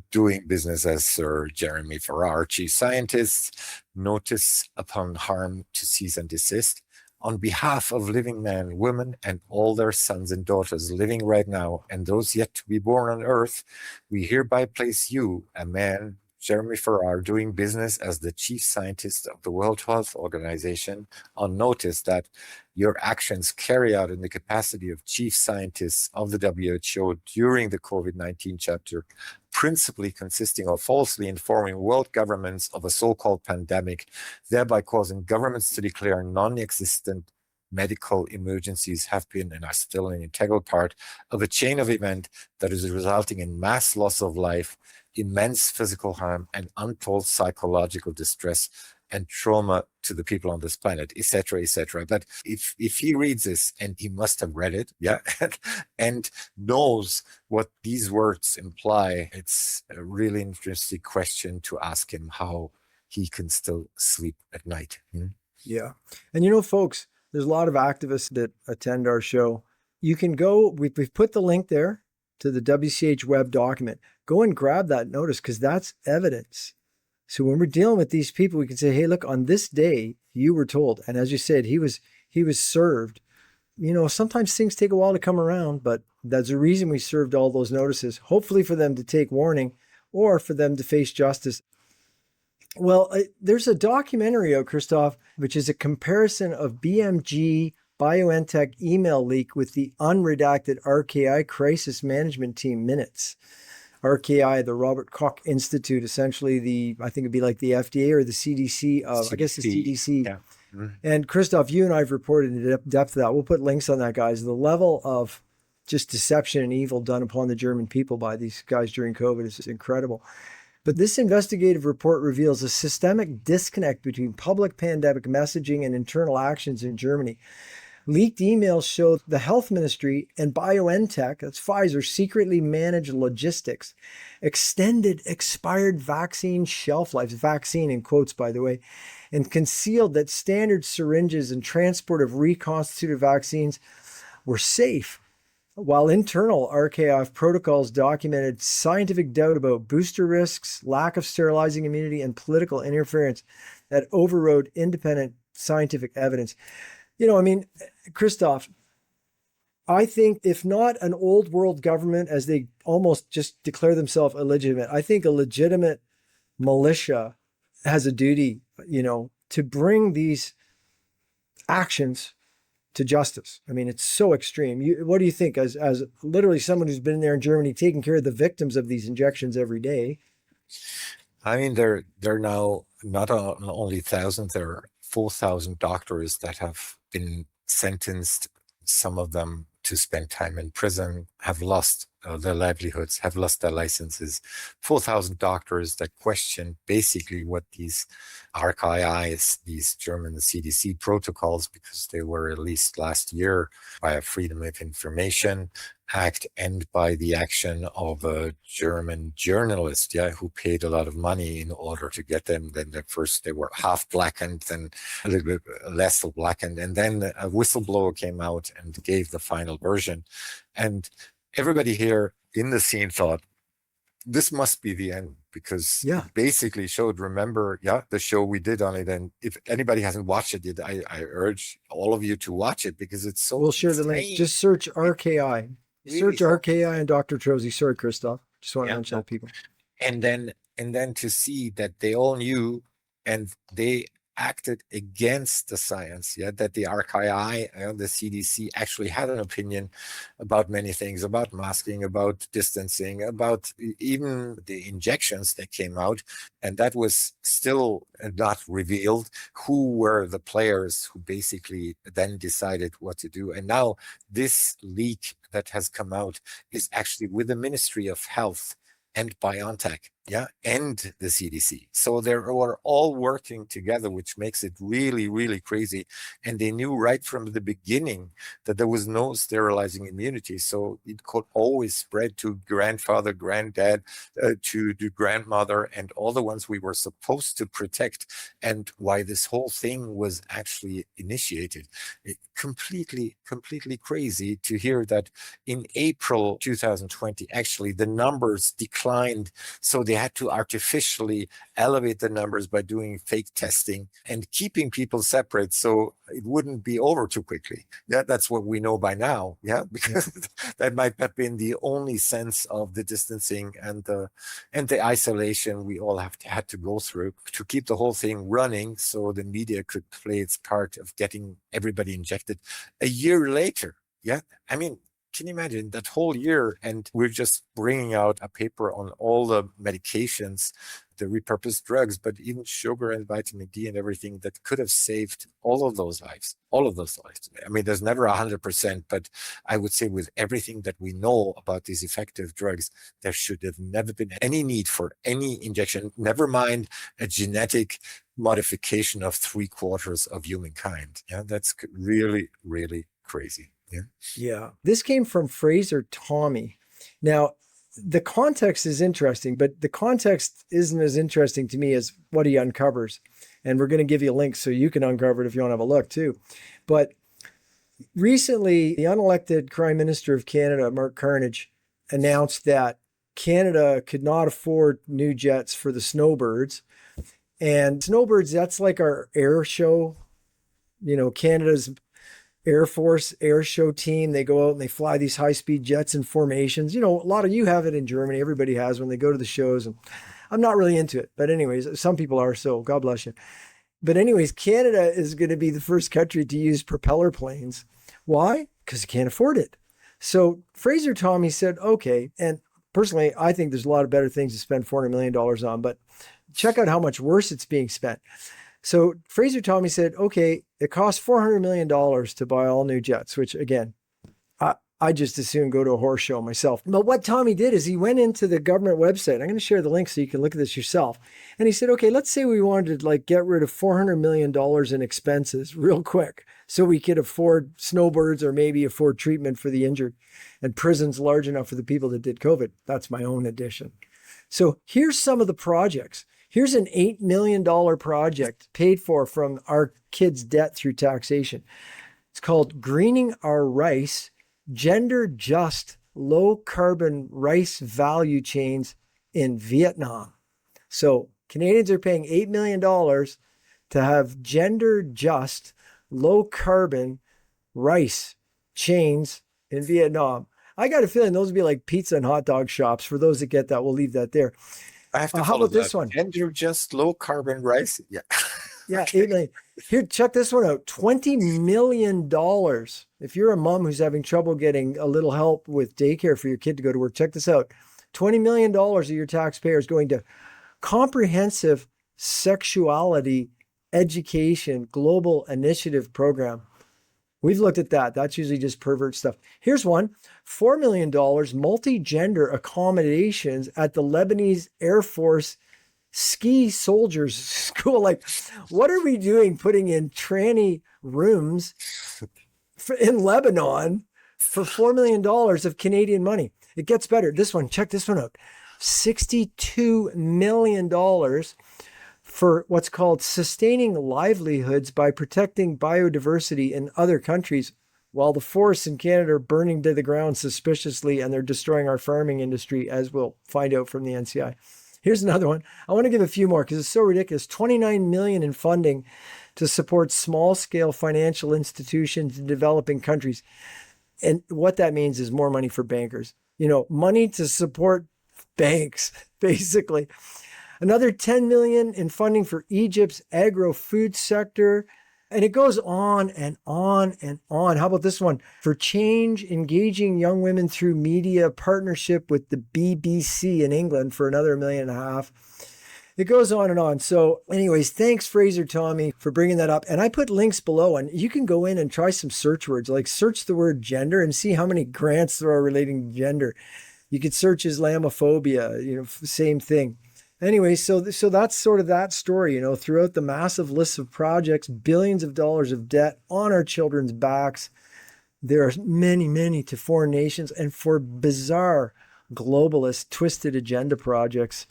doing business as Sir Jeremy Farrar, chief scientist, notice upon harm to cease and desist. On behalf of living men, women, and all their sons and daughters living right now, and those yet to be born on earth, we hereby place you, a man, Jeremy Farrar, doing business as the chief scientist of the World Health Organization, on notice that your actions carried out in the capacity of chief scientists of the WHO during the COVID-19 chapter, principally consisting of falsely informing world governments of a so-called pandemic, thereby causing governments to declare non-existent medical emergencies, have been and are still an integral part of a chain of events that is resulting in mass loss of life, immense physical harm, and untold psychological distress and trauma to the people on this planet, etc., etc. But if he reads this, and he must have read it, and knows what these words imply, it's a really interesting question to ask him how he can still sleep at night. Yeah. And folks, there's a lot of activists that attend our show. You can go, we've put the link there to the WCH web document. Go and grab that notice, because that's evidence. So when we're dealing with these people, we can say, hey, look, on this day, you were told. And as you said, he was served. Sometimes things take a while to come around, but that's the reason we served all those notices, hopefully for them to take warning or for them to face justice. Well, there's a documentary out, Christof, which is a comparison of BMG BioNTech email leak with the unredacted RKI crisis management team minutes. RKI, the Robert Koch Institute, essentially I think it'd be like the FDA or the CDC of, I guess the CDC. Yeah. Mm-hmm. And Christof, you and I have reported in depth of that. We'll put links on that, guys. The level of just deception and evil done upon the German people by these guys during COVID is incredible. But this investigative report reveals a systemic disconnect between public pandemic messaging and internal actions in Germany. Leaked emails show the health ministry and BioNTech, that's Pfizer, secretly managed logistics, extended expired vaccine shelf lives, vaccine in quotes, by the way, and concealed that standard syringes and transport of reconstituted vaccines were safe, while internal RKF protocols documented scientific doubt about booster risks, lack of sterilizing immunity, and political interference that overrode independent scientific evidence. Christof, I think if not an old world government, as they almost just declare themselves illegitimate, I think a legitimate militia has a duty, to bring these actions to justice. I mean, it's so extreme. What do you think, as literally someone who's been there in Germany, taking care of the victims of these injections every day? I mean, they're now not only thousands, there are 4,000 doctors that have been sentenced, some of them to spend time in prison, have lost their livelihoods, have lost their licenses. 4,000 doctors that question basically what these RKIs, these German CDC protocols, because they were released last year by a Freedom of Information Act and by the action of a German journalist, who paid a lot of money in order to get them. Then at first they were half blackened, then a little bit less blackened, and then a whistleblower came out and gave the final version. And everybody here in the scene thought, this must be the end, because it basically showed, remember, the show we did on it. And if anybody hasn't watched it, I urge all of you to watch it, because it's so We'll share the link. Just search RKI. Search RKI and Dr. Trozy. Sorry, Christof. Just want to mention that, people. And then to see that they all knew and they acted against the science, that the RKI and the CDC actually had an opinion about many things, about masking, about distancing, about even the injections that came out. And that was still not revealed who were the players who basically then decided what to do. And now this leak that has come out is actually with the Ministry of Health and BioNTech, and the CDC. So they were all working together, which makes it really, really crazy. And they knew right from the beginning that there was no sterilizing immunity. So it could always spread to grandfather, granddad, to the grandmother, and all the ones we were supposed to protect. And why this whole thing was actually initiated. Completely crazy to hear that in April 2020, actually the numbers declined. So they had to artificially elevate the numbers by doing fake testing and keeping people separate so it wouldn't be over too quickly. That's what we know by now. Because that might have been the only sense of the distancing and the isolation we all had to go through to keep the whole thing running, so the media could play its part of getting everybody injected. A year later, I mean, can you imagine that whole year? And we're just bringing out a paper on all the medications, the repurposed drugs, but even sugar and vitamin D and everything that could have saved all of those lives. I mean, there's never 100%, but I would say with everything that we know about these effective drugs, there should have never been any need for any injection, never mind a genetic modification of 3/4 of humankind. That's really, really crazy. Yeah. This came from Fraser Tommy. Now, the context is interesting, but the context isn't as interesting to me as what he uncovers. And we're going to give you a link so you can uncover it if you want to have a look too. But recently, the unelected Prime Minister of Canada, Mark Carnage, announced that Canada could not afford new jets for the snowbirds. And snowbirds, that's like our air show. Canada's Air Force air show team. They go out and they fly these high-speed jets in formations. A lot of you have it in Germany. Everybody has when they go to the shows. And I'm not really into it. But anyways, some people are, so God bless you. But anyways, Canada is going to be the first country to use propeller planes. Why? Because you can't afford it. So Fraser Tommy said, okay. And personally, I think there's a lot of better things to spend $400 million on. But check out how much worse it's being spent. So Fraser Tommy said, okay, it costs $400 million to buy all new jets, which again, I just as soon go to a horse show myself. But what Tommy did is he went into the government website. I'm going to share the link so you can look at this yourself. And he said, okay, let's say we wanted to like get rid of $400 million in expenses real quick so we could afford snowbirds or maybe afford treatment for the injured and prisons large enough for the people that did COVID. That's my own addition. So here's some of the projects. Here's an $8 million project paid for from our kids' debt through taxation. It's called Greening Our Rice, Gender Just Low Carbon Rice Value Chains in Vietnam. So Canadians are paying $8 million to have gender just low carbon rice chains in Vietnam. I got a feeling those would be like pizza and hot dog shops. For those that get that, we'll leave that there. I have to how follow about this that. one? Gender just low carbon rice. Yeah. Yeah, $8 million. Here, check this one out. $20 million. If you're a mom who's having trouble getting a little help with daycare for your kid to go to work, check this out. $20 million of your taxpayers going to comprehensive sexuality education global initiative program. We've looked at that. That's usually just pervert stuff. Here's one, $4 million multi-gender accommodations at the Lebanese Air Force Ski Soldiers School. Like, what are we doing putting in tranny rooms in Lebanon for $4 million of Canadian money? It gets better. This one, check this one out. $62 million for what's called sustaining livelihoods by protecting biodiversity in other countries while the forests in Canada are burning to the ground suspiciously and they're destroying our farming industry, as we'll find out from the NCI. Here's another one. I want to give a few more because it's so ridiculous. $29 million in funding to support small-scale financial institutions in developing countries. And what that means is more money for bankers. You know, money to support banks, basically. Another $10 million in funding for Egypt's agro-food sector. And it goes on and on and on. How about this one? For change, engaging young women through media partnership with the BBC in England for another $1.5 million. It goes on and on. So anyways, thanks, Fraser Tommy, for bringing that up. And I put links below, and you can go in and try some search words, like search the word gender and see how many grants there are relating to gender. You could search Islamophobia, you know, same thing. Anyway, so that's sort of that story, you know, throughout the massive list of projects, billions of dollars of debt on our children's backs. There are many, many to foreign nations and for bizarre globalist twisted agenda projects.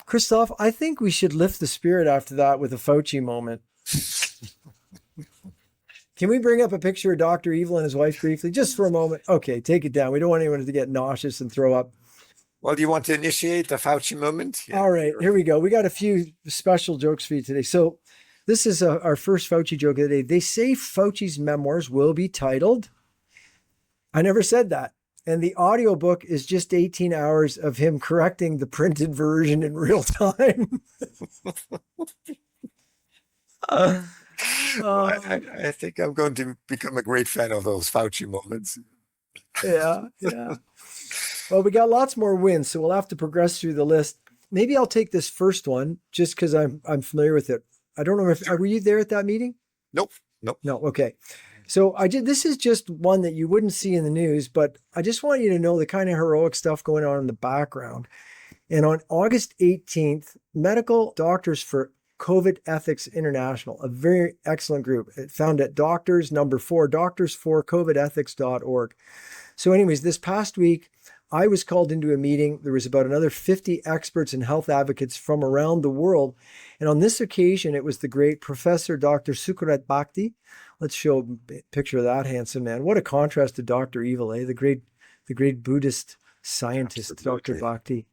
Christof, I think we should lift the spirit after that with a Fauci moment. Can we bring up a picture of Dr. Evil and his wife briefly, just for a moment? Okay, take it down. We don't want anyone to get nauseous and throw up. Well, do you want to initiate the Fauci moment? Yeah, all right, here we go. We got a few special jokes for you today. So this is our first Fauci joke of the day. They say Fauci's memoirs will be titled, I never said that. And the audiobook is just 18 hours of him correcting the printed version in real time. I think I'm going to become a great fan of those Fauci moments. Yeah. Well, we got lots more wins, so we'll have to progress through the list. Maybe I'll take this first one just because I'm familiar with it. I don't know if were you there at that meeting? Nope. No. Okay. So this is just one that you wouldn't see in the news, but I just want you to know the kind of heroic stuff going on in the background. And on August 18th, Medical Doctors for COVID Ethics International, a very excellent group, found at doctorsforcovidethics.org. So anyways, this past week, I was called into a meeting. There was about another 50 experts and health advocates from around the world. And on this occasion, it was the great Professor Dr. Sukarat Bhakti. Let's show a picture of that handsome man. What a contrast to Dr. Evil, eh? The great Buddhist scientist, Absolutely. Dr. Bhakti.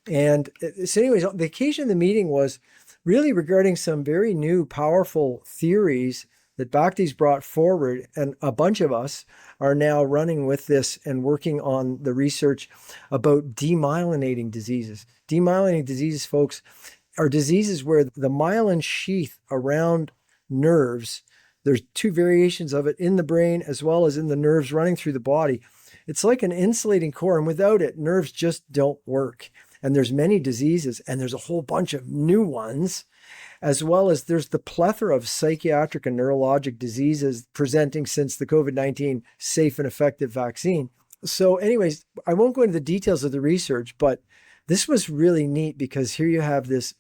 And so anyways, the occasion of the meeting was really regarding some very new, powerful theories that Bhakti's brought forward, and a bunch of us are now running with this and working on the research about demyelinating diseases. Demyelinating diseases, folks, are diseases where the myelin sheath around nerves, there's two variations of it in the brain as well as in the nerves running through the body. It's like an insulating core, and without it, nerves just don't work. And there's many diseases, and there's a whole bunch of new ones, as well as there's the plethora of psychiatric and neurologic diseases presenting since the COVID-19 safe and effective vaccine. So anyways, I won't go into the details of the research, but this was really neat because here you have this,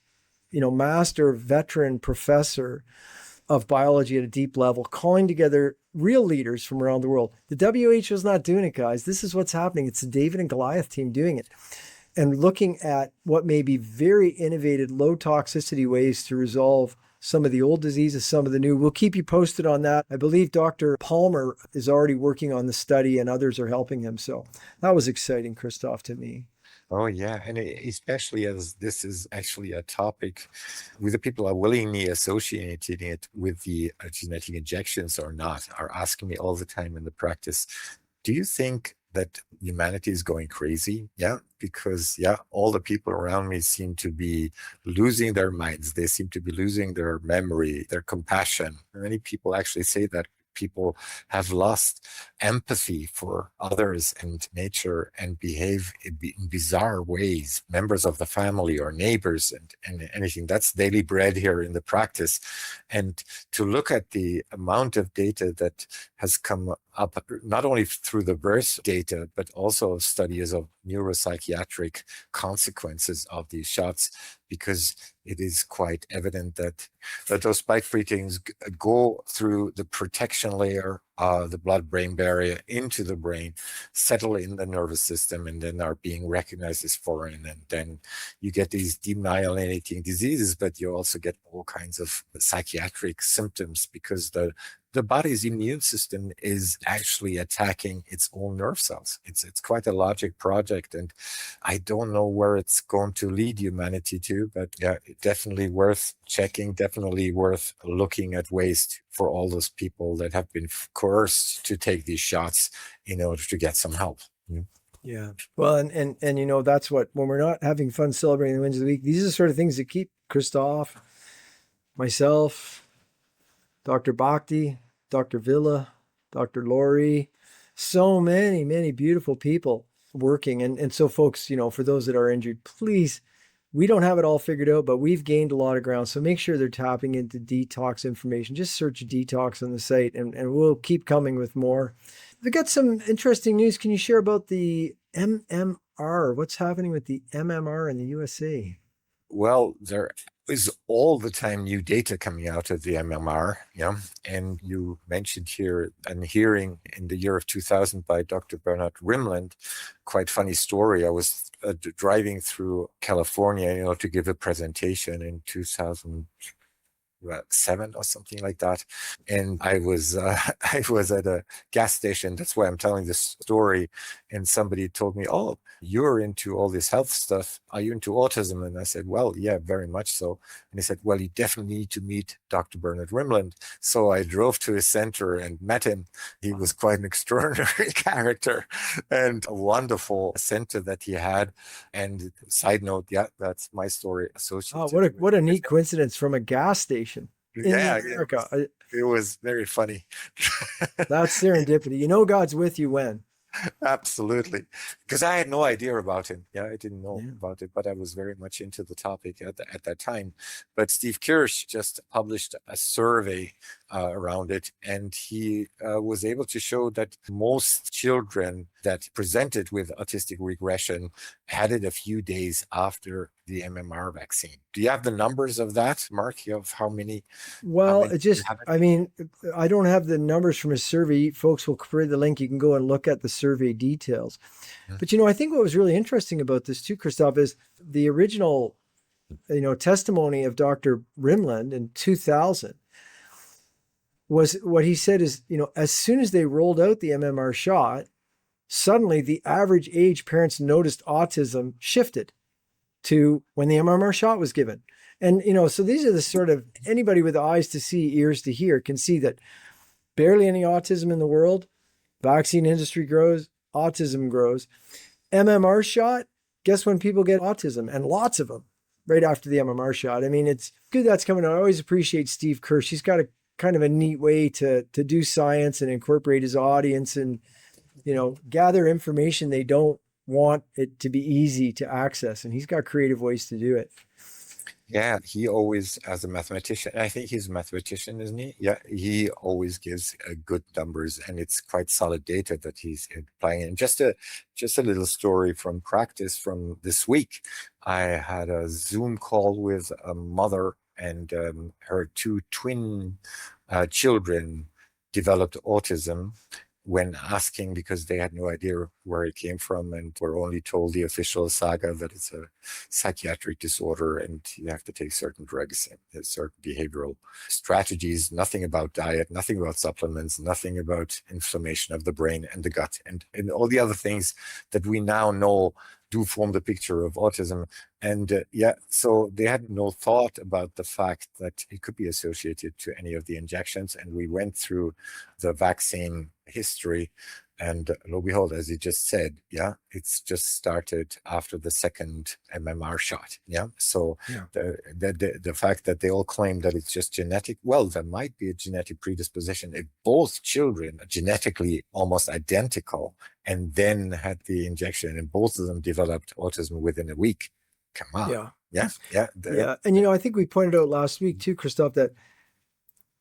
master veteran professor of biology at a deep level, calling together real leaders from around the world. The WHO is not doing it, guys. This is what's happening. It's the David and Goliath team doing it and looking at what may be very innovative, low toxicity ways to resolve some of the old diseases, some of the new. We'll keep you posted on that. I believe Dr. Palmer is already working on the study and others are helping him. So that was exciting, Christof, to me. Oh, yeah. And especially as this is actually a topic with the people are willingly associating it with the genetic injections or not, are asking me all the time in the practice, do you think that humanity is going crazy? Yeah, because all the people around me seem to be losing their minds. They seem to be losing their memory, their compassion. Many people actually say that people have lost empathy for others and nature and behave in bizarre ways, members of the family or neighbors and anything. That's daily bread here in the practice. And to look at the amount of data that has come up, not only through the birth data, but also studies of neuropsychiatric consequences of these shots, because it is quite evident that those spike proteins go through the protection layer, the blood-brain barrier into the brain, settle in the nervous system, and then are being recognized as foreign. And then you get these demyelinating diseases, but you also get all kinds of psychiatric symptoms because the body's immune system is actually attacking its own nerve cells. It's quite a logic project, and I don't know where it's going to lead humanity to, but definitely worth checking, definitely worth looking at ways for all those people that have been coerced to take these shots in order to get some help. Yeah. Well, and that's what, when we're not having fun celebrating the wins of the week, these are the sort of things that keep Christof, myself, Dr. Bhakti, Dr. Villa, Dr. Laurie, so many beautiful people working. And so folks, for those that are injured, please, we don't have it all figured out, but we've gained a lot of ground. So make sure they're tapping into detox information. Just search detox on the site and we'll keep coming with more. We got some interesting news. Can you share about the MMR? What's happening with the MMR in the USA? Well, there is all the time new data coming out of the MMR, and you mentioned here a hearing in the year of 2000 by Dr. Bernard Rimland. Quite funny story. I was driving through California, to give a presentation in 2007 or something like that, and I was at a gas station. That's why I'm telling this story. And somebody told me, "Oh, you're into all this health stuff. Are you into autism?" And I said, "Well, yeah, very much so." And he said, "Well, you definitely need to meet Dr. Bernard Rimland." So I drove to his center and met him. He was quite an extraordinary character and a wonderful center that he had. And side note, that's my story associated. Oh, what a neat coincidence from a gas station in America. It was very funny. That's serendipity. God's with you when. Absolutely. Because I had no idea about him. I didn't know about it, but I was very much into the topic at that time. But Steve Kirsch just published a survey around it, and he was able to show that most children that presented with autistic regression had it a few days after the MMR vaccine. Do you have the numbers of that, Mark? You have how many? Well, I don't have the numbers from his survey. Folks will create the link. You can go and look at the survey details. But, I think what was really interesting about this too, Christof, is the original, testimony of Dr. Rimland in 2000 was what he said is, as soon as they rolled out the MMR shot, suddenly the average age parents noticed autism shifted to when the MMR shot was given. And, so these are the sort of, anybody with eyes to see, ears to hear can see that barely any autism in the world, vaccine industry grows, autism grows. MMR shot, guess when people get autism? And lots of them right after the MMR shot. I mean, it's good that's coming out. I always appreciate Steve Kirsch. He's got a kind of a neat way to do science and incorporate his audience and, gather information they don't want it to be easy to access, and he's got creative ways to do it. Yeah, he always, as a mathematician, I think he's a mathematician, isn't he? Yeah, he always gives good numbers, and it's quite solid data that he's applying. And just a little story from practice from this week. I had a Zoom call with a mother, and her two twin children developed autism. When asking, because they had no idea where it came from, and were only told the official saga that it's a psychiatric disorder and you have to take certain drugs and certain behavioral strategies, nothing about diet, nothing about supplements, nothing about inflammation of the brain and the gut, and all the other things that we now know do form the picture of autism. And so they had no thought about the fact that it could be associated to any of the injections. And we went through the vaccine history, and lo and behold, as you just said, it's just started after the second MMR shot. So the fact that they all claim that it's just genetic, well, there might be a genetic predisposition if both children are genetically almost identical and then had the injection and both of them developed autism within a week. Come on. Yeah. And I think we pointed out last week too, Christof, that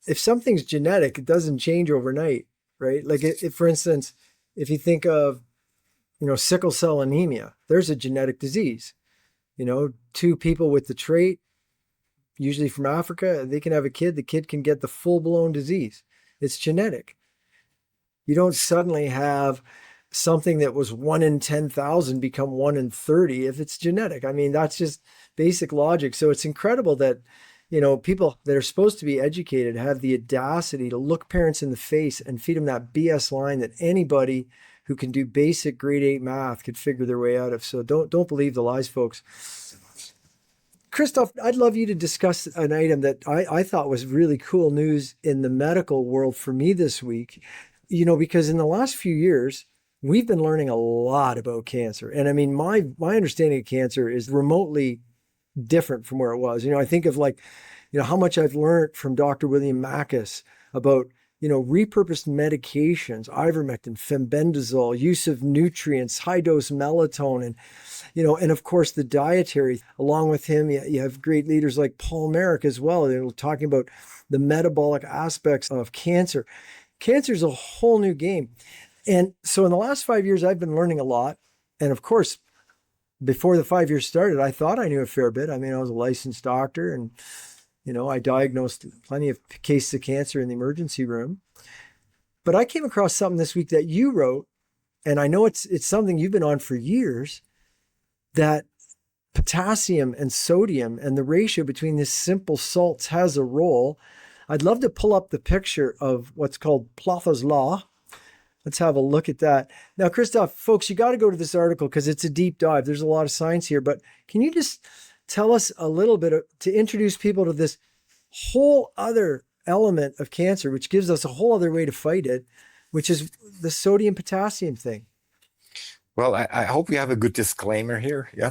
if something's genetic, it doesn't change overnight, right? Like if for instance, if you think of, sickle cell anemia, there's a genetic disease. Two people with the trait, usually from Africa, they can have a kid, the kid can get the full-blown disease. It's genetic. You don't suddenly have something that was 1 in 10,000 become 1 in 30 if it's genetic. I mean, that's just basic logic. So it's incredible that, people that are supposed to be educated have the audacity to look parents in the face and feed them that BS line that anybody who can do basic grade 8 math could figure their way out of. So don't believe the lies, folks. Christof, I'd love you to discuss an item that I thought was really cool news in the medical world for me this week, because in the last few years, we've been learning a lot about cancer. And I mean, my understanding of cancer is remotely different from where it was. I think of how much I've learned from Dr. William Makis about, repurposed medications, ivermectin, fenbendazole, use of nutrients, high dose melatonin, and of course the dietary. Along with him, you have great leaders like Paul Merrick as well. They're talking about the metabolic aspects of cancer. Cancer is a whole new game. And so in the last 5 years, I've been learning a lot. And of course, before the 5 years started, I thought I knew a fair bit. I mean, I was a licensed doctor and, I diagnosed plenty of cases of cancer in the emergency room. But I came across something this week that you wrote, and I know it's something you've been on for years, that potassium and sodium and the ratio between these simple salts has a role. I'd love to pull up the picture of what's called Plothe's Law. Let's have a look at that. Now, Christof, folks, you got to go to this article because it's a deep dive. There's a lot of science here, but can you just tell us a little bit to introduce people to this whole other element of cancer, which gives us a whole other way to fight it, which is the sodium potassium thing? Well, I hope we have a good disclaimer here. Yeah.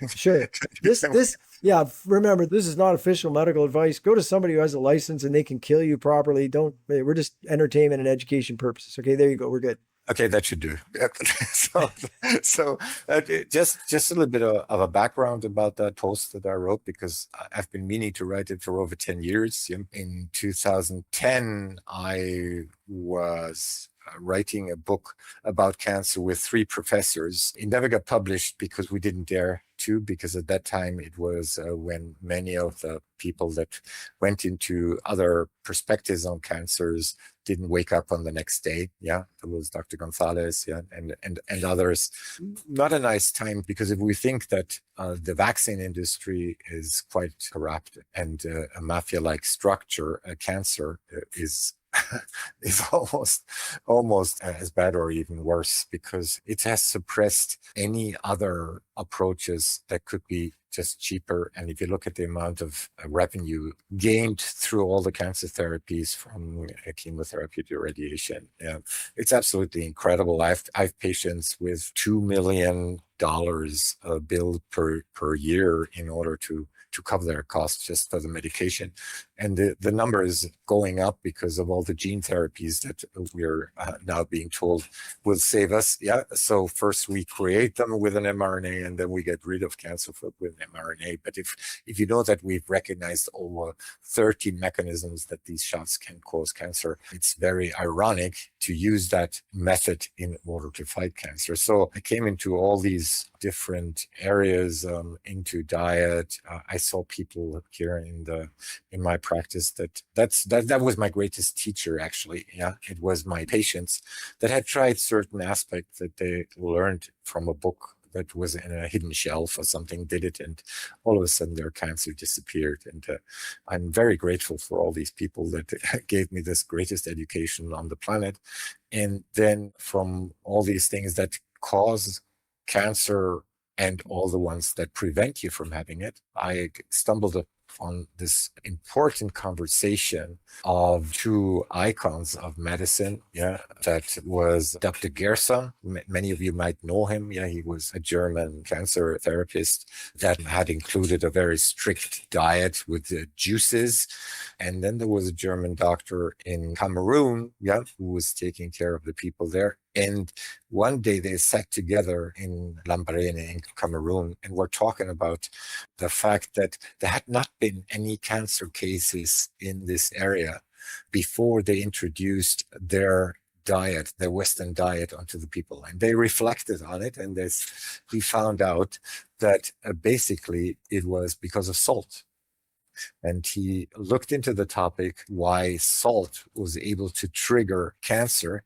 Sure. Remember, this is not official medical advice. Go to somebody who has a license and they can kill you properly. We're just entertainment and education purposes. Okay, there you go. We're good. Okay, that should do. So just a little bit of a background about that post that I wrote, because I've been meaning to write it for over 10 years. In 2010, I was writing a book about cancer with 3 professors. It never got published because we didn't dare to, because at that time it was when many of the people that went into other perspectives on cancers didn't wake up on the next day. Yeah, it was Dr. Gonzalez, and others. Not a nice time, because if we think that the vaccine industry is quite corrupt and a mafia-like structure, cancer is almost as bad or even worse, because it has suppressed any other approaches that could be just cheaper. And if you look at the amount of revenue gained through all the cancer therapies, from chemotherapy to radiation, it's absolutely incredible. I have patients with 2 million bill per year in order to cover their costs just for the medication. And the number is going up because of all the gene therapies that we're now being told will save us. Yeah. So first we create them with an mRNA and then we get rid of cancer with mRNA. But if you know that we've recognized over 13 mechanisms that these shots can cause cancer, it's very ironic to use that method in order to fight cancer. So I came into all these different areas, into diet. I saw people here in my practice that was my greatest teacher, actually. Yeah, it was my patients that had tried certain aspects that they learned from a book that was in a hidden shelf or something, did it, and all of a sudden their cancer disappeared. And I'm very grateful for all these people that gave me this greatest education on the planet. And then from all these things that cause cancer and all the ones that prevent you from having it, I stumbled on this important conversation of two icons of medicine. Yeah, that was Dr. Gerson. Many of you might know him. Yeah, he was a German cancer therapist that had included a very strict diet with juices. And then there was a German doctor in Cameroon, yeah, who was taking care of the people there. And one day they sat together in Lambaréné in Cameroon and were talking about the fact that there had not been any cancer cases in this area before they introduced their diet, their Western diet, onto the people. And they reflected on it, and we found out that basically it was because of salt. And he looked into the topic, why salt was able to trigger cancer.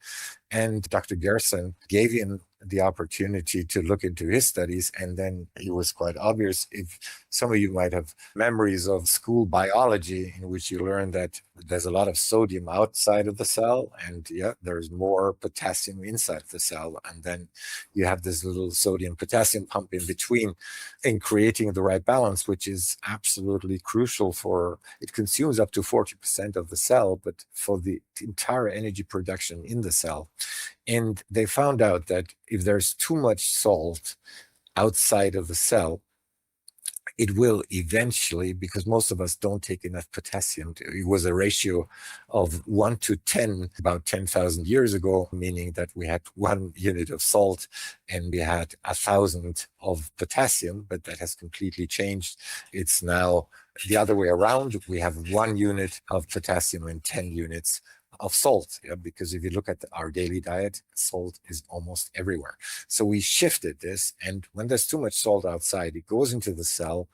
And Dr. Gerson gave him the opportunity to look into his studies. And then it was quite obvious. If some of you might have memories of school biology, in which you learn that there's a lot of sodium outside of the cell, and yeah, there's more potassium inside the cell. And then you have this little sodium potassium pump in between in creating the right balance, which is absolutely crucial for it. Consumes up to 40% of the cell, but for the entire energy production in the cell. And they found out that if there's too much salt outside of the cell, it will eventually, because most of us don't take enough potassium. It was a ratio of 1 to 10 about 10,000 years ago, meaning that we had 1 unit of salt and we had 1,000 of potassium, but that has completely changed. It's now the other way around. We have 1 unit of potassium and 10 units of salt, because if you look at our daily diet, salt is almost everywhere. So we shifted this, and when there's too much salt outside, it goes into the cell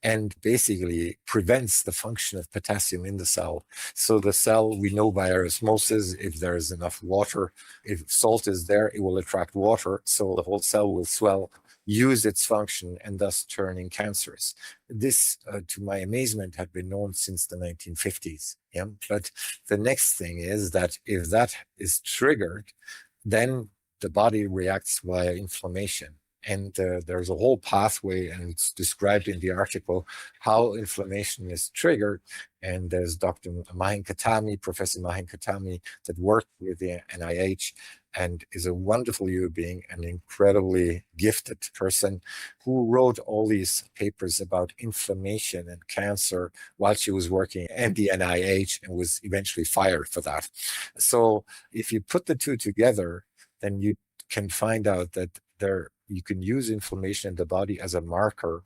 and basically prevents the function of potassium in the cell. So the cell, we know by osmosis, if there is enough water, if salt is there, it will attract water, so the whole cell will swell, use its function, and thus turning cancerous. This, to my amazement, had been known since the 1950s. Yeah? But the next thing is that if that is triggered, then the body reacts via inflammation. And there's a whole pathway, and it's described in the article, how inflammation is triggered. And there's Dr. Mahin Khatami, Professor Mahin Khatami, that worked with the NIH and is a wonderful human being, an incredibly gifted person who wrote all these papers about inflammation and cancer while she was working at the NIH and was eventually fired for that. So if you put the two together, then you can find out that you can use inflammation in the body as a marker,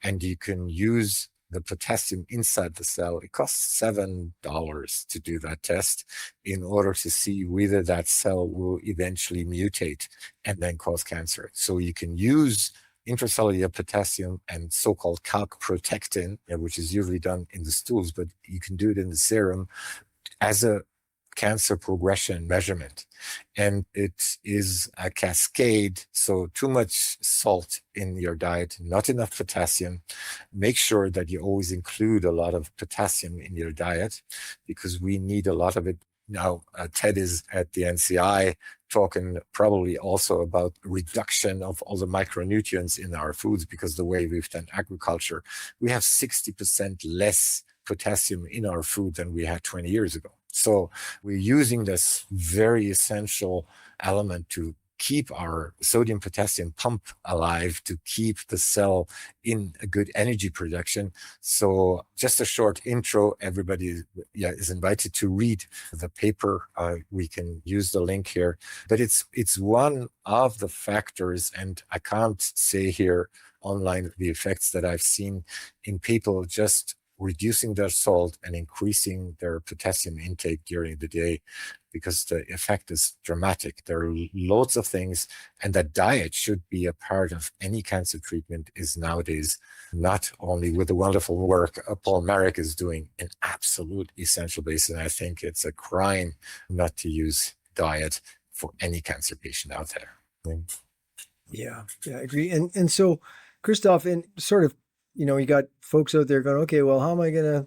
and you can use the potassium inside the cell. It costs $7 to do that test in order to see whether that cell will eventually mutate and then cause cancer. So you can use intracellular potassium and so-called calprotectin, which is usually done in the stools, but you can do it in the serum as a cancer progression measurement. And it is a cascade. So too much salt in your diet, not enough potassium. Make sure that you always include a lot of potassium in your diet, because we need a lot of it. Now, Ted is at the NCI talking probably also about reduction of all the micronutrients in our foods, because the way we've done agriculture, we have 60% less potassium in our food than we had 20 years ago. So we're using this very essential element to keep our sodium potassium pump alive, to keep the cell in a good energy production. So just a short intro, everybody is invited to read the paper. We can use the link here, but it's one of the factors, and I can't say here online the effects that I've seen in people just reducing their salt and increasing their potassium intake during the day, because the effect is dramatic. There are loads of things, and that diet should be a part of any cancer treatment is nowadays, not only with the wonderful work Paul Marek is doing, an absolute essential basis. And I think it's a crime not to use diet for any cancer patient out there. Yeah, I agree. And so, Christof, and sort of, you got folks out there going, okay, well, how am I going to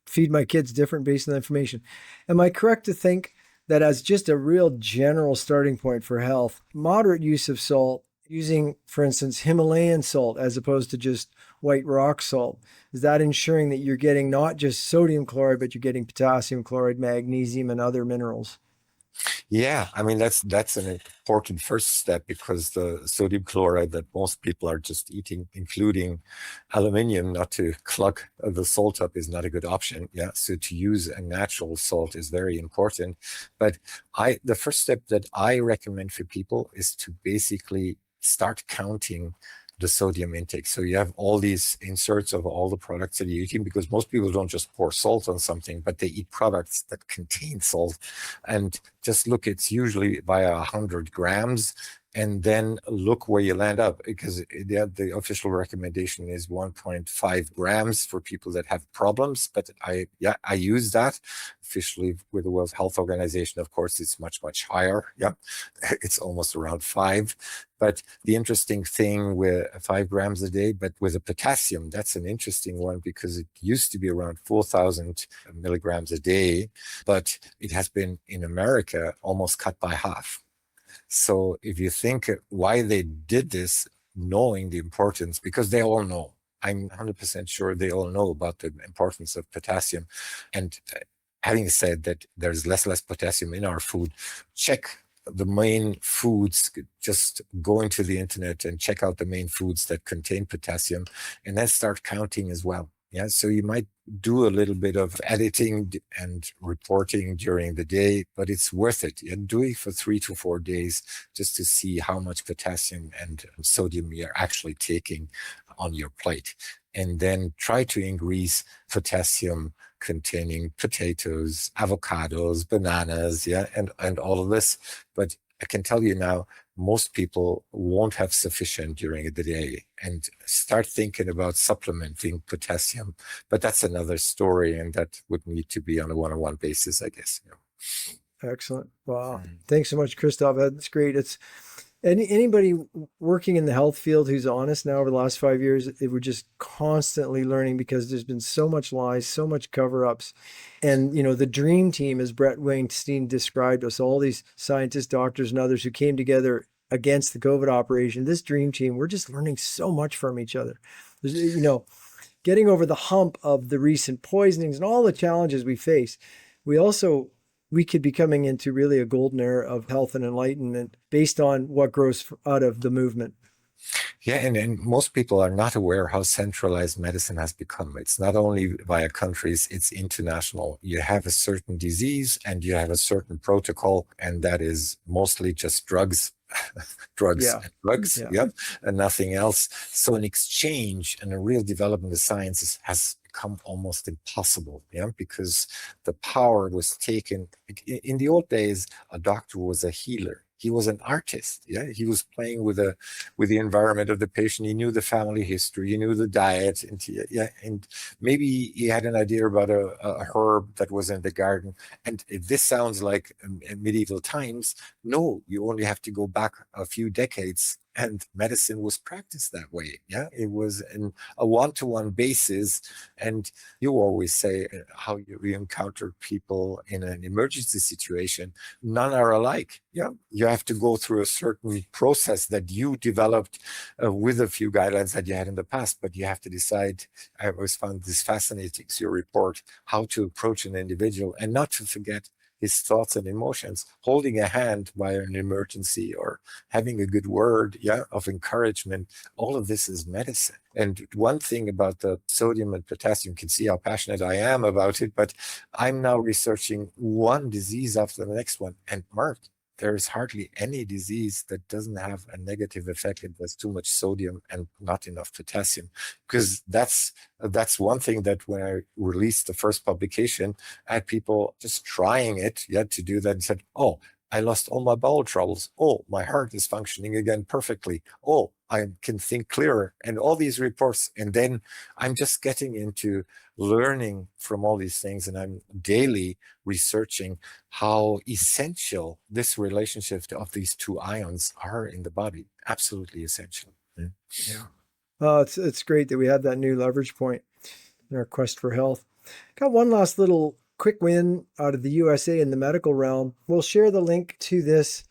feed my kids different based on the information? Am I correct to think that as just a real general starting point for health, moderate use of salt, using, for instance, Himalayan salt as opposed to just white rock salt, is that ensuring that you're getting not just sodium chloride, but you're getting potassium chloride, magnesium, and other minerals? Yeah, I mean, that's an important first step, because the sodium chloride that most people are just eating, including aluminium, not to clog the salt up, is not a good option. Yeah, so to use a natural salt is very important. But the first step that I recommend for people is to basically start counting the sodium intake. So you have all these inserts of all the products that you're eating, because most people don't just pour salt on something, but they eat products that contain salt. And just look, it's usually by 100 grams, and then look where you land up, because the official recommendation is 1.5 grams for people that have problems. But I use that officially with the World Health Organization. Of course, it's much, much higher. Yeah, it's almost around 5. But the interesting thing with 5 grams a day, but with the potassium, that's an interesting one, because it used to be around 4,000 milligrams a day, but it has been in America almost cut by half. So if you think why they did this, knowing the importance, because they all know, I'm 100% sure they all know about the importance of potassium. And having said that, there's less potassium in our food, check the main foods. Just go into the internet and check out the main foods that contain potassium, and then start counting as well. Yeah, so you might do a little bit of editing and reporting during the day, but it's worth it. And do it for 3 to 4 days just to see how much potassium and sodium you're actually taking on your plate. And then try to increase potassium containing potatoes, avocados, bananas, and all of this. But I can tell you now, most people won't have sufficient during the day, and start thinking about supplementing potassium. But that's another story, and that would need to be on a one-on-one basis, I guess. Excellent. Wow. Thanks so much, Christof. That's great. It's anybody working in the health field who's honest now over the last 5 years, we're just constantly learning, because there's been so much lies, so much cover-ups. And, the dream team, as Brett Weinstein described us, all these scientists, doctors, and others who came together against the COVID operation, this dream team, we're just learning so much from each other. There's, getting over the hump of the recent poisonings and all the challenges we face. We could be coming into really a golden era of health and enlightenment based on what grows out of the movement. Yeah, and most people are not aware how centralized medicine has become. It's not only via countries, it's international. You have a certain disease and you have a certain protocol, and that is mostly just drugs. And nothing else. So an exchange and a real development of science has become almost impossible, because the power was taken. In the old days, a doctor was a healer. He was an artist. Yeah, he was playing with the environment of the patient. He knew the family history. He knew the diet, and maybe he had an idea about a herb that was in the garden. And if this sounds like medieval times, no, you only have to go back a few decades, and medicine was practiced that way. Yeah, it was in a one-to-one basis. And you always say how you encounter people in an emergency situation. None are alike. Yeah, you have to go through a certain process that you developed with a few guidelines that you had in the past, but you have to decide. I always found this fascinating, your report, how to approach an individual, and not to forget his thoughts and emotions. Holding a hand by an emergency or having a good word, of encouragement, all of this is medicine. And one thing about the sodium and potassium, you can see how passionate I am about it, but I'm now researching one disease after the next one. And Mark, there is hardly any disease that doesn't have a negative effect if there's too much sodium and not enough potassium. Because that's one thing that when I released the first publication, I had people just trying it, to do that and said, oh, I lost all my bowel troubles. Oh, my heart is functioning again perfectly. Oh, I can think clearer, and all these reports. And then I'm just getting into learning from all these things, and I'm daily researching how essential this relationship of these two ions are in the body. Absolutely essential. Yeah. Well, it's great that we have that new leverage point in our quest for health. Got one last little quick win out of the USA in the medical realm. We'll share the link to this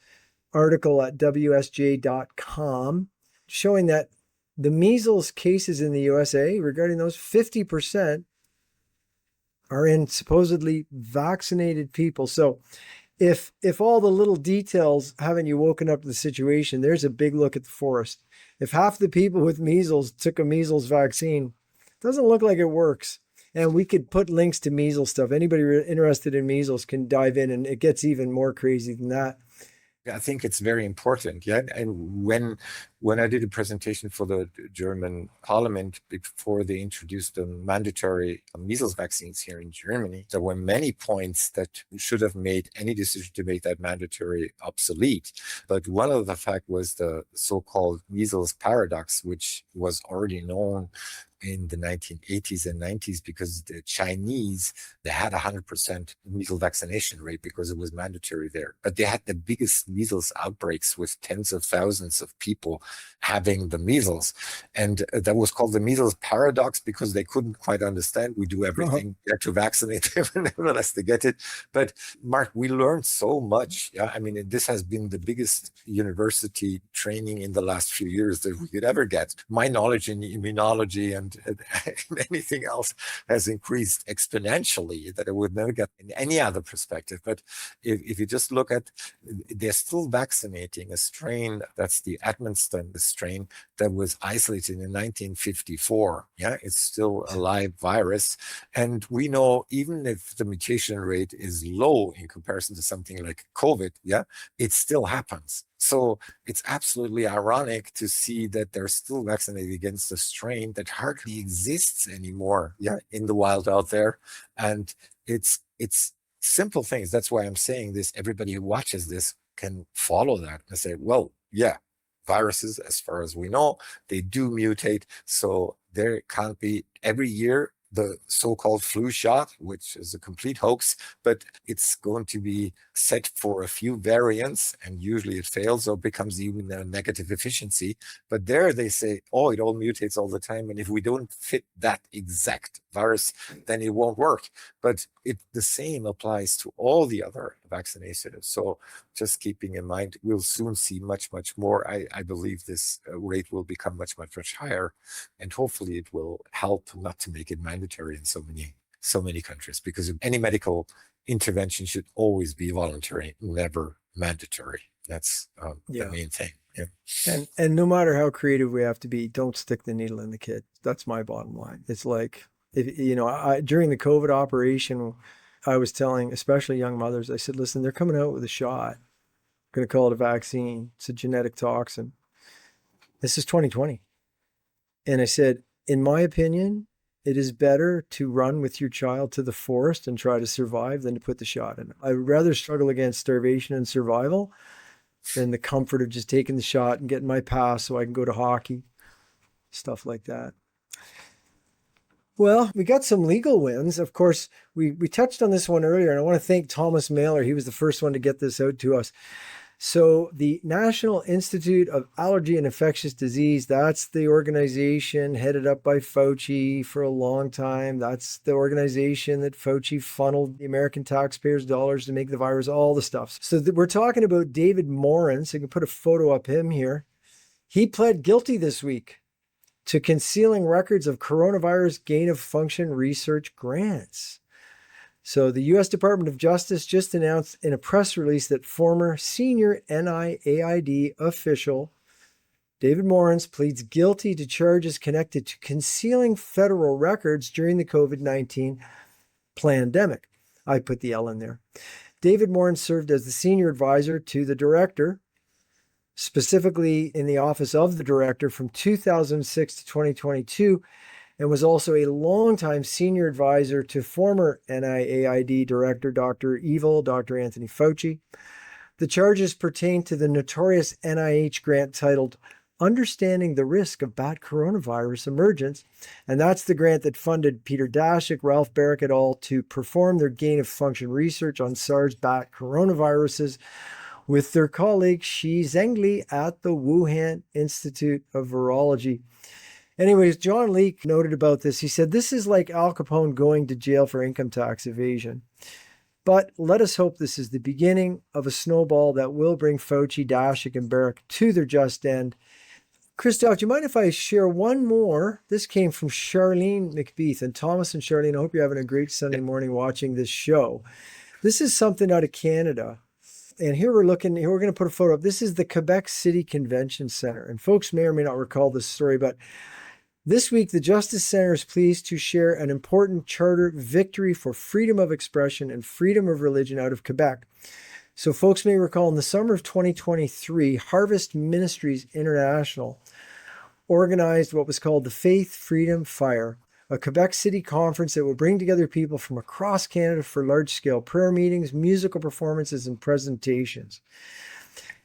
article at wsj.com showing that the measles cases in the USA, regarding those, 50% are in supposedly vaccinated people. So if all the little details haven't you woken up to the situation, there's a big look at the forest. If half the people with measles took a measles vaccine, it doesn't look like it works. And we could put links to measles stuff. Anybody interested in measles can dive in, and it gets even more crazy than that. I think it's very important. And when I did a presentation for the German parliament before they introduced the mandatory measles vaccines here in Germany, there were many points that should have made any decision to make that mandatory obsolete. But one of the fact was the so-called measles paradox, which was already known in the 1980s and 90s, because the Chinese, they had 100% measles vaccination rate because it was mandatory there. But they had the biggest measles outbreaks with tens of thousands of people having the measles. And that was called the measles paradox because they couldn't quite understand. We do everything to vaccinate them, and nevertheless they get it. But Mark, we learned so much. I mean, this has been the biggest university training in the last few years that we could ever get. My knowledge in immunology and anything else has increased exponentially that I would never get in any other perspective. But if you just look at, they're still vaccinating a strain, that's the Edmundston strain, that was isolated in 1954. It's still a live virus. And we know even if the mutation rate is low in comparison to something like COVID, it still happens. So it's absolutely ironic to see that they're still vaccinated against a strain that hardly exists anymore, in the wild out there. And it's simple things. That's why I'm saying this. Everybody who watches this can follow that and say, well, viruses, as far as we know, they do mutate. So there can't be every year the so-called flu shot, which is a complete hoax, but it's going to be set for a few variants, and usually it fails or becomes even a negative efficiency. But there they say, oh, it all mutates all the time, and if we don't fit that exact virus, then it won't work. But the same applies to all the other vaccinations. So just keeping in mind, we'll soon see much, much more. I believe this rate will become much, much, much higher, and hopefully it will help not to make it mandatory in so many countries, because any medical intervention should always be voluntary, never mandatory. That's the main thing. And no matter how creative we have to be, don't stick the needle in the kid. That's my bottom line. It's like, during the COVID operation, I was telling especially young mothers, I said, listen, they're coming out with a shot. I'm going to call it a vaccine. It's a genetic toxin. This is 2020. And I said, in my opinion, it is better to run with your child to the forest and try to survive than to put the shot in. I would rather struggle against starvation and survival than the comfort of just taking the shot and getting my pass so I can go to hockey, stuff like that. Well, we got some legal wins. Of course, we touched on this one earlier, and I want to thank Thomas Mailer. He was the first one to get this out to us. So the National Institute of Allergy and Infectious Disease, that's the organization headed up by Fauci for a long time. That's the organization that Fauci funneled the American taxpayers' dollars to make the virus, all the stuff. So we're talking about David Morens. I can put a photo up him here. He pled guilty this week to concealing records of coronavirus gain-of-function research grants. So the U.S. Department of Justice just announced in a press release that former senior NIAID official David Morens pleads guilty to charges connected to concealing federal records during the COVID-19 pandemic. I put the L in there. David Morens served as the senior advisor to the director, specifically in the office of the director from 2006 to 2022, and was also a longtime senior advisor to former NIAID director, Dr. Anthony Fauci. The charges pertain to the notorious NIH grant titled Understanding the Risk of Bat Coronavirus Emergence, and that's the grant that funded Peter Daszak, Ralph Baric et al. To perform their gain-of-function research on SARS bat coronaviruses with their colleague Shi Zhengli at the Wuhan Institute of Virology. Anyways, John Leake noted about this. He said, this is like Al Capone going to jail for income tax evasion. But let us hope this is the beginning of a snowball that will bring Fauci, Daszak, and Baric to their just end. Christof, do you mind if I share one more? This came from Charlene McBeath. And Thomas and Charlene, I hope you're having a great Sunday morning watching this show. This is something out of Canada. And here we're going to put a photo up. This is the Quebec City Convention Center. And folks may or may not recall this story, but this week, the Justice Center is pleased to share an important charter victory for freedom of expression and freedom of religion out of Quebec. So folks may recall in the summer of 2023, Harvest Ministries International organized what was called the Faith Freedom Fire, a Quebec City conference that would bring together people from across Canada for large-scale prayer meetings, musical performances, and presentations.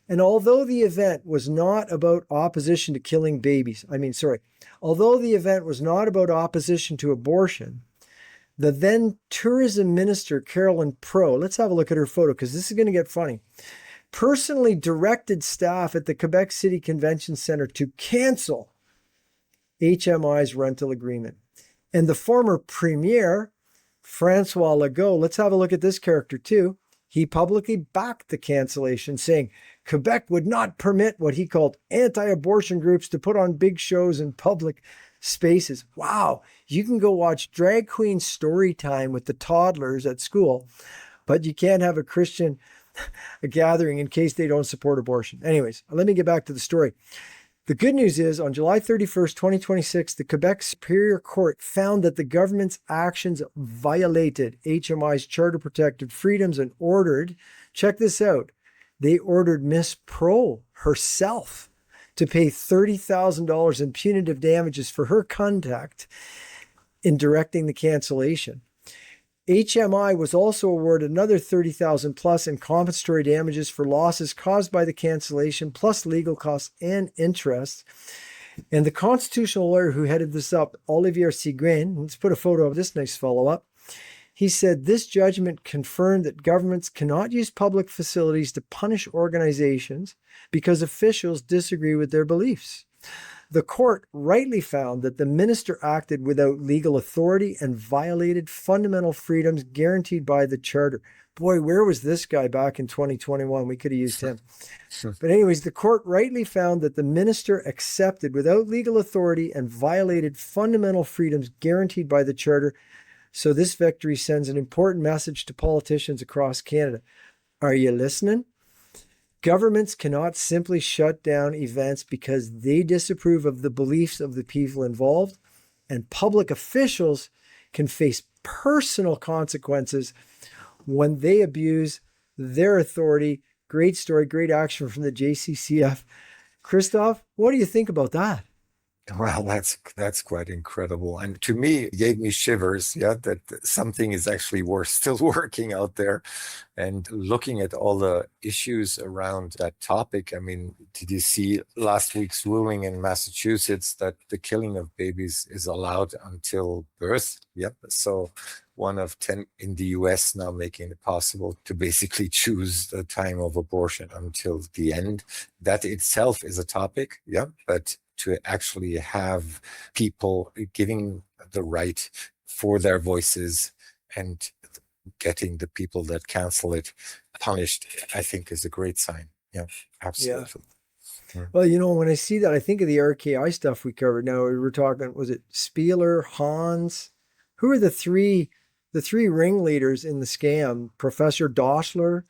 And although the event was not about opposition to killing babies, although the event was not about opposition to abortion, the then Tourism Minister Caroline Proulx, let's have a look at her photo because this is going to get funny, personally directed staff at the Quebec City Convention Center to cancel HMI's rental agreement. And the former premier, Francois Legault, let's have a look at this character too. He publicly backed the cancellation, saying Quebec would not permit what he called anti-abortion groups to put on big shows in public spaces. Wow, you can go watch drag queen story time with the toddlers at school, but you can't have a Christian gathering in case they don't support abortion. Anyways, let me get back to the story. The good news is, on July 31st, 2026, the Quebec Superior Court found that the government's actions violated HMI's charter-protected freedoms and ordered, check this out, they ordered Miss Proulx herself to pay $30,000 in punitive damages for her conduct in directing the cancellation. HMI was also awarded another $30,000 plus in compensatory damages for losses caused by the cancellation, plus legal costs and interest. And the constitutional lawyer who headed this up, Olivier Sigrin, let's put a photo of this nice fellow up. He said this judgment confirmed that governments cannot use public facilities to punish organizations because officials disagree with their beliefs. The court rightly found that the minister acted without legal authority and violated fundamental freedoms guaranteed by the charter. Boy, where was this guy back in 2021? We could have used him. But anyways, the court rightly found that the minister accepted without legal authority and violated fundamental freedoms guaranteed by the charter. So this victory sends an important message to politicians across Canada. Are you listening? Governments cannot simply shut down events because they disapprove of the beliefs of the people involved, and public officials can face personal consequences when they abuse their authority. Great story, great action from the JCCF. Christof, what do you think about that? Well, that's quite incredible. And to me, it gave me shivers, that something is actually still working out there. And looking at all the issues around that topic, did you see last week's ruling in Massachusetts that the killing of babies is allowed until birth? Yep. So 1 of 10 in the US now making it possible to basically choose the time of abortion until the end. That itself is a topic, but to actually have people giving the right for their voices and getting the people that cancel it punished, I think is a great sign. Yeah, absolutely. Yeah. Well, when I see that, I think of the RKI stuff we covered. Now we were talking, was it Spieler, Hans? Who are the three the three ringleaders in the scam, Professor Doschler,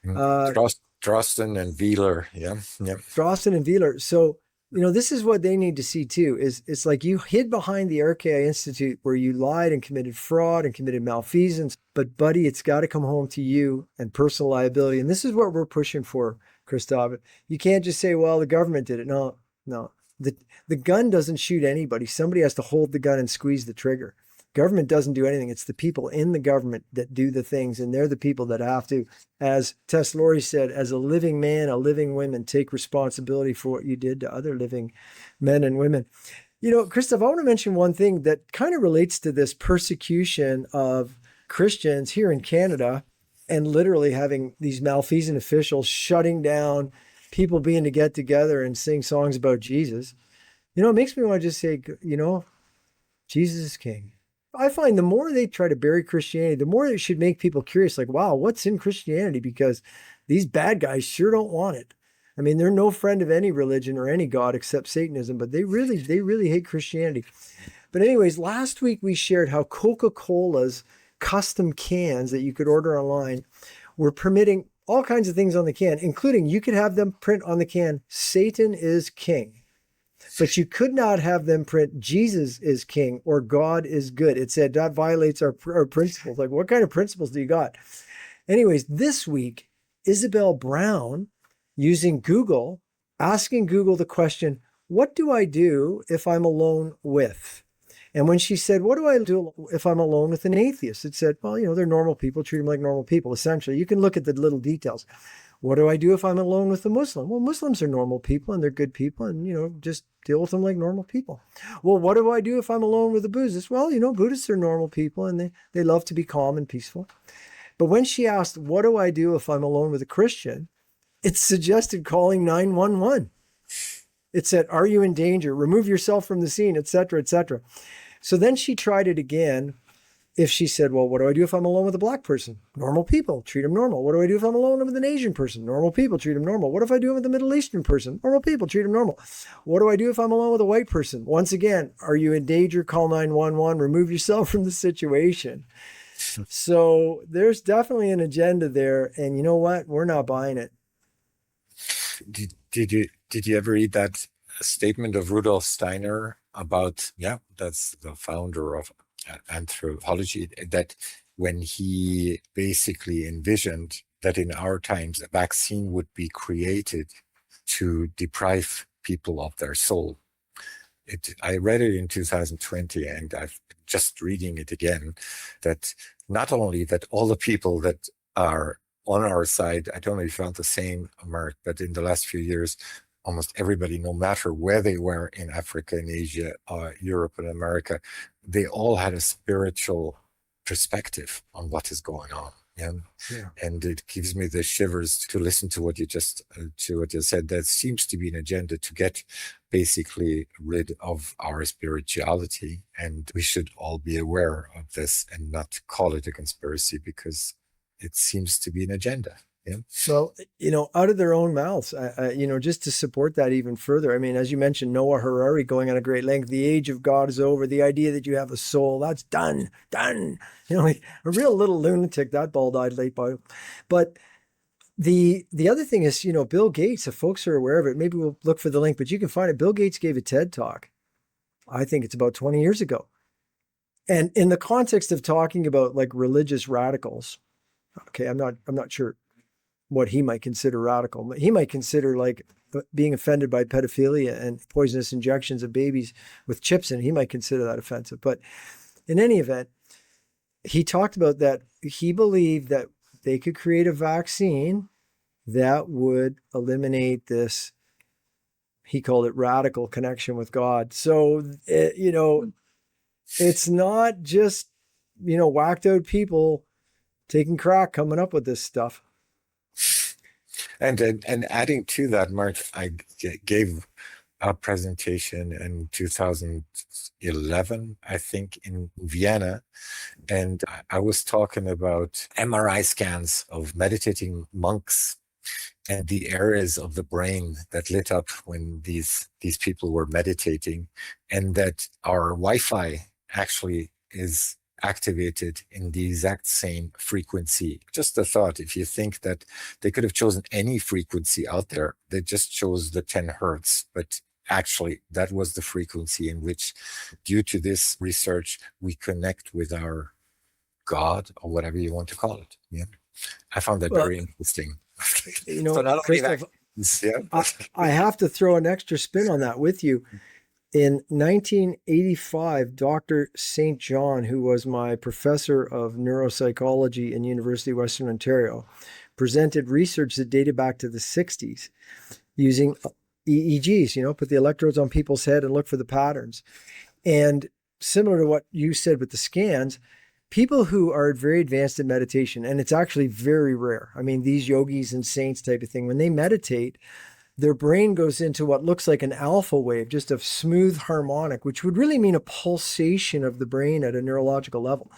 Drosten and Wheeler. Yeah. Drosten and Wheeler. So, this is what they need to see too, is it's like you hid behind the RKI Institute where you lied and committed fraud and committed malfeasance. But buddy, it's got to come home to you and personal liability. And this is what we're pushing for, Christof. You can't just say, well, the government did it. No. The gun doesn't shoot anybody. Somebody has to hold the gun and squeeze the trigger. Government doesn't do anything. It's the people in the government that do the things, and they're the people that have to, as Tess Lori said, as a living man, a living woman, take responsibility for what you did to other living men and women. Christof, I want to mention one thing that kind of relates to this persecution of Christians here in Canada, and literally having these malfeasant officials shutting down people being to get together and sing songs about Jesus. It makes me want to just say, Jesus is king. I find the more they try to bury Christianity, the more it should make people curious, like, wow, what's in Christianity? Because these bad guys sure don't want it. I mean, they're no friend of any religion or any God except Satanism, but they really hate Christianity. But anyways, last week we shared how Coca-Cola's custom cans that you could order online were permitting all kinds of things on the can, including you could have them print on the can, Satan is king. But you could not have them print Jesus is king or God is good. It said that violates our principles. Like, what kind of principles do you got? Anyways, this week, Isabel Brown, using Google, asking Google the question, what do I do if I'm alone with? And when she said, what do I do if I'm alone with an atheist? It said, well, they're normal people, treat them like normal people. Essentially, you can look at the little details. What do I do if I'm alone with a Muslim? Well, Muslims are normal people and they're good people, and, just deal with them like normal people. Well, what do I do if I'm alone with a Buddhist? Well, Buddhists are normal people and they love to be calm and peaceful. But when she asked, what do I do if I'm alone with a Christian? It suggested calling 911. It said, are you in danger? Remove yourself from the scene, etc., etc. So then she tried it again. If she said, well, what do I do if I'm alone with a black person? Normal people, treat them normal. What do I do if I'm alone with an Asian person? Normal people, treat them normal. What if I do it with a Middle Eastern person? Normal people, treat them normal. What do I do if I'm alone with a white person? Once again, are you in danger? Call 911, remove yourself from the situation. So there's definitely an agenda there. And you know what? We're not buying it. Did you ever read that statement of Rudolf Steiner about, that's the founder of anthropology, that when he basically envisioned that in our times a vaccine would be created to deprive people of their soul. I read it in 2020 and I've just reading it again, that not only that all the people that are on our side, I don't know if you found the same, Mark, but in the last few years, almost everybody, no matter where they were in Africa, in Asia, Europe, and America, they all had a spiritual perspective on what is going on. And it gives me the shivers to listen to what you said. There seems to be an agenda to get basically rid of our spirituality, and we should all be aware of this and not call it a conspiracy because it seems to be an agenda. Yeah. Well, out of their own mouths, just to support that even further. I mean, as you mentioned, Noah Harari going on a great length, the age of God is over. The idea that you have a soul, that's done. Like a real little lunatic, that ball died late by. But the other thing is, Bill Gates, if folks are aware of it, maybe we'll look for the link, but you can find it. Bill Gates gave a TED talk. I think it's about 20 years ago. And in the context of talking about like religious radicals, okay, I'm not sure what he might consider radical. He might consider like being offended by pedophilia and poisonous injections of babies with chips in it. He might consider that offensive. But in any event, he talked about that he believed that they could create a vaccine that would eliminate this, he called it radical connection with God. So, it's not just, whacked out people taking crack coming up with this stuff. And adding to that, Mark, I gave a presentation in 2011, I think, in Vienna, and I was talking about MRI scans of meditating monks and the areas of the brain that lit up when these people were meditating, and that our Wi-Fi actually is activated in the exact same frequency. Just a thought, if you think that they could have chosen any frequency out there, they just chose the 10 hertz. But actually, that was the frequency in which, due to this research, we connect with our God, or whatever you want to call it. Yeah, I found that very interesting. You know, So not only Christof, vaccines, yeah. I have to throw an extra spin on that with you. In 1985, Dr. St. John, who was my professor of neuropsychology in University of Western Ontario, presented research that dated back to the 60s using EEGs, you know, put the electrodes on people's head and look for the patterns. And similar to what you said with the scans, people who are very advanced in meditation, and it's actually very rare. I mean, these yogis and saints type of thing, when they meditate, their brain goes into what looks like an alpha wave, just a smooth harmonic, which would really mean a pulsation of the brain at a neurological level.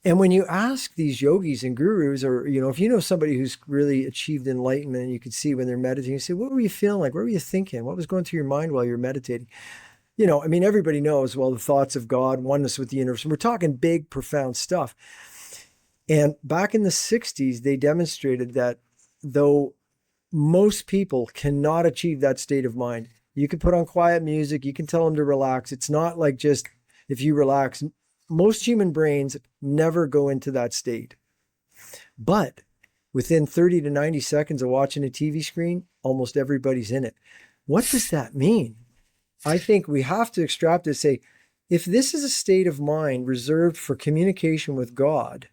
And when you ask these yogis and gurus, or, you know, if you know somebody who's really achieved enlightenment, and you can see when they're meditating, you say, what were you feeling like? What were you thinking? What was going through your mind while you're meditating? You know, I mean, everybody knows, well, the thoughts of God, oneness with the universe. We're talking big, profound stuff. And back in the 60s, they demonstrated that though most people cannot achieve that state of mind, you can put on quiet music, you can tell them to relax. It's not like just if you relax. Most human brains never go into that state. But within 30 to 90 seconds of watching a TV screen, almost everybody's in it. What does that mean? I think we have to extract this, say, if this is a state of mind reserved for communication with God,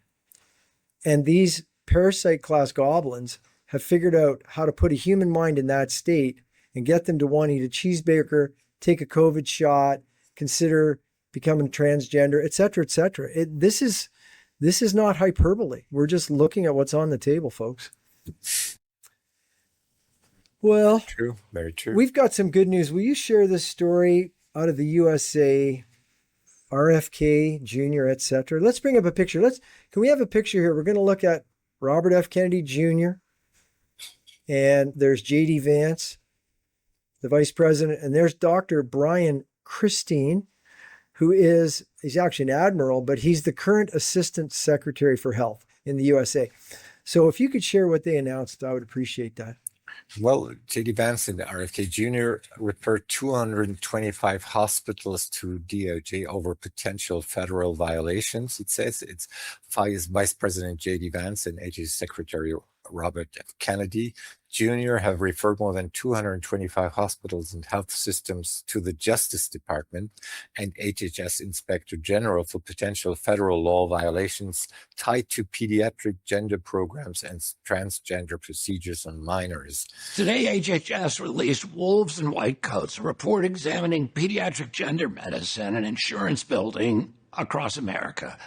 and these parasite class goblins have figured out how to put a human mind in that state and get them to want to eat a cheeseburger, take a COVID shot, consider becoming transgender, et cetera, et cetera. This is not hyperbole. We're just looking at what's on the table, folks. Well, True, very true. We've got some good news. Will you share this story out of the USA, RFK Jr., et cetera? Let's bring up a picture. Can we have a picture here? We're going to look at Robert F. Kennedy Jr., and there's J.D. Vance, the vice president, and there's Dr. Brian Christine, he's actually an admiral, but he's the current assistant secretary for health in the USA. So if you could share what they announced, I would appreciate that. Well, J.D. Vance and RFK Jr. referred 225 hospitals to DOJ over potential federal violations. It says it's Vice President J.D. Vance and HHS Secretary Robert F. Kennedy Jr. have referred more than 225 hospitals and health systems to the Justice Department and HHS Inspector General for potential federal law violations tied to pediatric gender programs and transgender procedures on minors. Today, HHS released Wolves in White Coats, a report examining pediatric gender medicine and insurance building across America.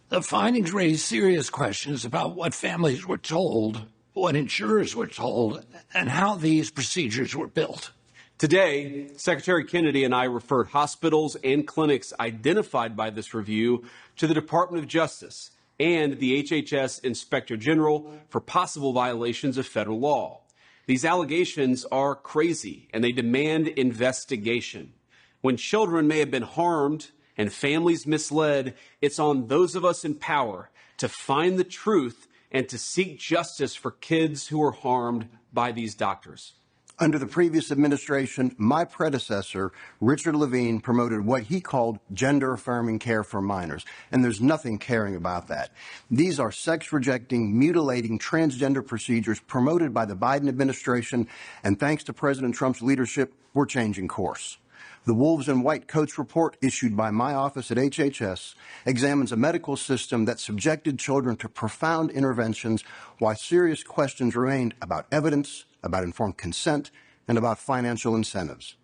The findings raise serious questions about what families were told, what insurers were told, and how these procedures were built. Today, Secretary Kennedy and I referred hospitals and clinics identified by this review to the Department of Justice and the HHS Inspector General for possible violations of federal law. These allegations are crazy, and they demand investigation. When children may have been harmed and families misled, it's on those of us in power to find the truth and to seek justice for kids who were harmed by these doctors. Under the previous administration, my predecessor, Richard Levine, promoted what he called gender-affirming care for minors, and there's nothing caring about that. These are sex-rejecting, mutilating, transgender procedures promoted by the Biden administration, and thanks to President Trump's leadership, we're changing course. The Wolves in White Coats report issued by my office at HHS examines a medical system that subjected children to profound interventions while serious questions remained about evidence, about informed consent, and about financial incentives.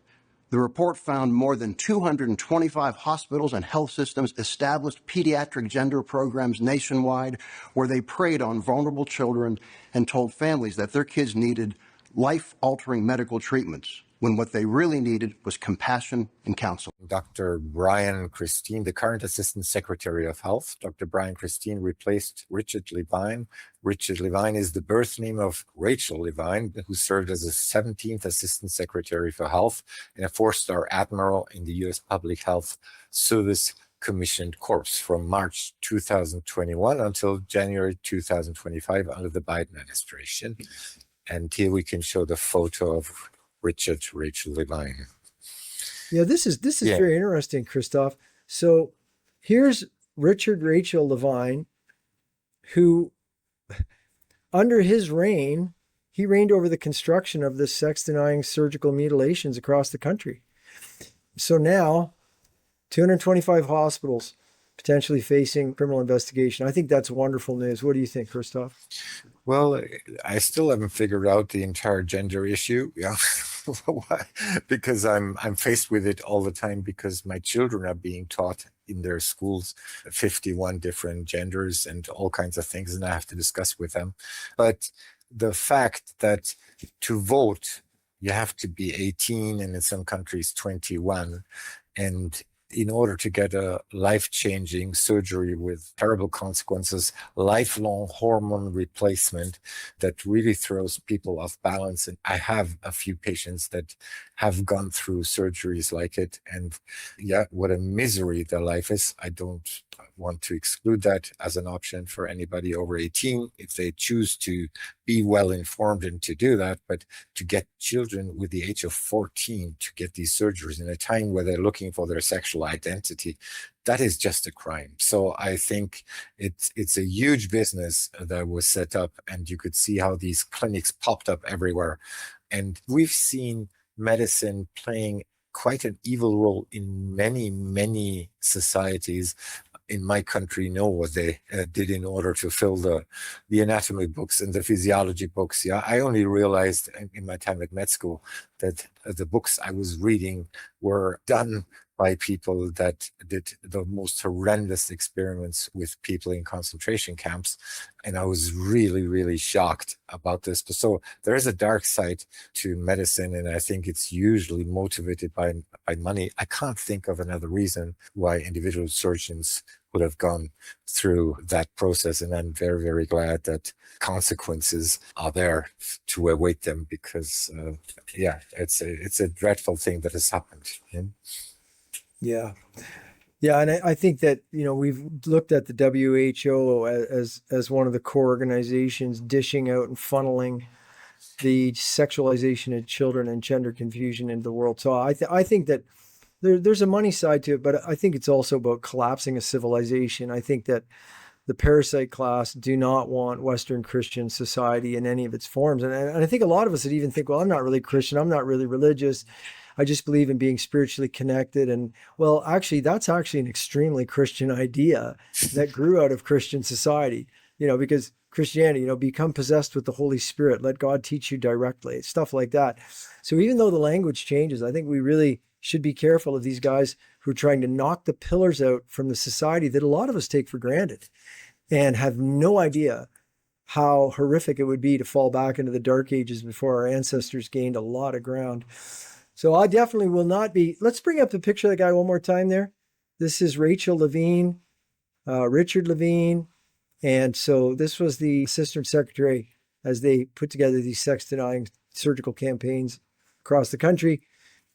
The report found more than 225 hospitals and health systems established pediatric gender programs nationwide where they preyed on vulnerable children and told families that their kids needed life-altering medical treatments, when what they really needed was compassion and counsel. Dr. Brian Christine, the current Assistant Secretary of Health. Dr. Brian Christine replaced Richard Levine. Richard Levine is the birth name of Rachel Levine, who served as the 17th Assistant Secretary for Health and a 4-star Admiral in the U.S. Public Health Service commissioned corpse from March 2021 until January 2025 under the Biden administration. And here we can show the photo of Richard Rachel Levine. Yeah, this is very interesting, Christof. So here's Richard Rachel Levine, who under his reign, he reigned over the construction of the sex-denying surgical mutilations across the country. So now, 225 hospitals potentially facing criminal investigation. I think that's wonderful news. What do you think, Christof? Well, I still haven't figured out the entire gender issue. Yeah. Why? Because I'm faced with it all the time because my children are being taught in their schools 51 different genders and all kinds of things, and I have to discuss with them. But the fact that to vote, you have to be 18 and in some countries 21. And in order to get a life-changing surgery with terrible consequences, lifelong hormone replacement that really throws people off balance. And I have a few patients that have gone through surgeries like it. And yeah, what a misery their life is. I don't want to exclude that as an option for anybody over 18 if they choose to be well informed and to do that. But to get children with the age of 14 to get these surgeries in a time where they're looking for their sexual identity, that is just a crime. So I think it's a huge business that was set up, and you could see how these clinics popped up everywhere. And we've seen medicine playing quite an evil role in many, many societies. In my country, know what they did in order to fill the anatomy books and the physiology books. Yeah, I only realized in my time at med school that the books I was reading were done by people that did the most horrendous experiments with people in concentration camps. And I was really, really shocked about this. So there is a dark side to medicine, and I think it's usually motivated by money. I can't think of another reason why individual surgeons would have gone through that process. And I'm very, very glad that consequences are there to await them, because it's a dreadful thing that has happened. Yeah. Yeah. And I think that, we've looked at the WHO as one of the core organizations dishing out and funneling the sexualization of children and gender confusion into the world. So I think that there's a money side to it, but I think it's also about collapsing a civilization. I think that the parasite class do not want Western Christian society in any of its forms. And I think a lot of us would even think, well, I'm not really Christian. I'm not really religious. I just believe in being spiritually connected. And well, actually, that's actually an extremely Christian idea that grew out of Christian society, because Christianity, become possessed with the Holy Spirit, let God teach you directly, stuff like that. So even though the language changes, I think we really should be careful of these guys who are trying to knock the pillars out from the society that a lot of us take for granted and have no idea how horrific it would be to fall back into the dark ages before our ancestors gained a lot of ground. So I definitely will not be. Let's bring up the picture of the guy one more time there. This is Rachel Levine, Richard Levine. And so this was the assistant secretary as they put together these sex-denying surgical campaigns across the country.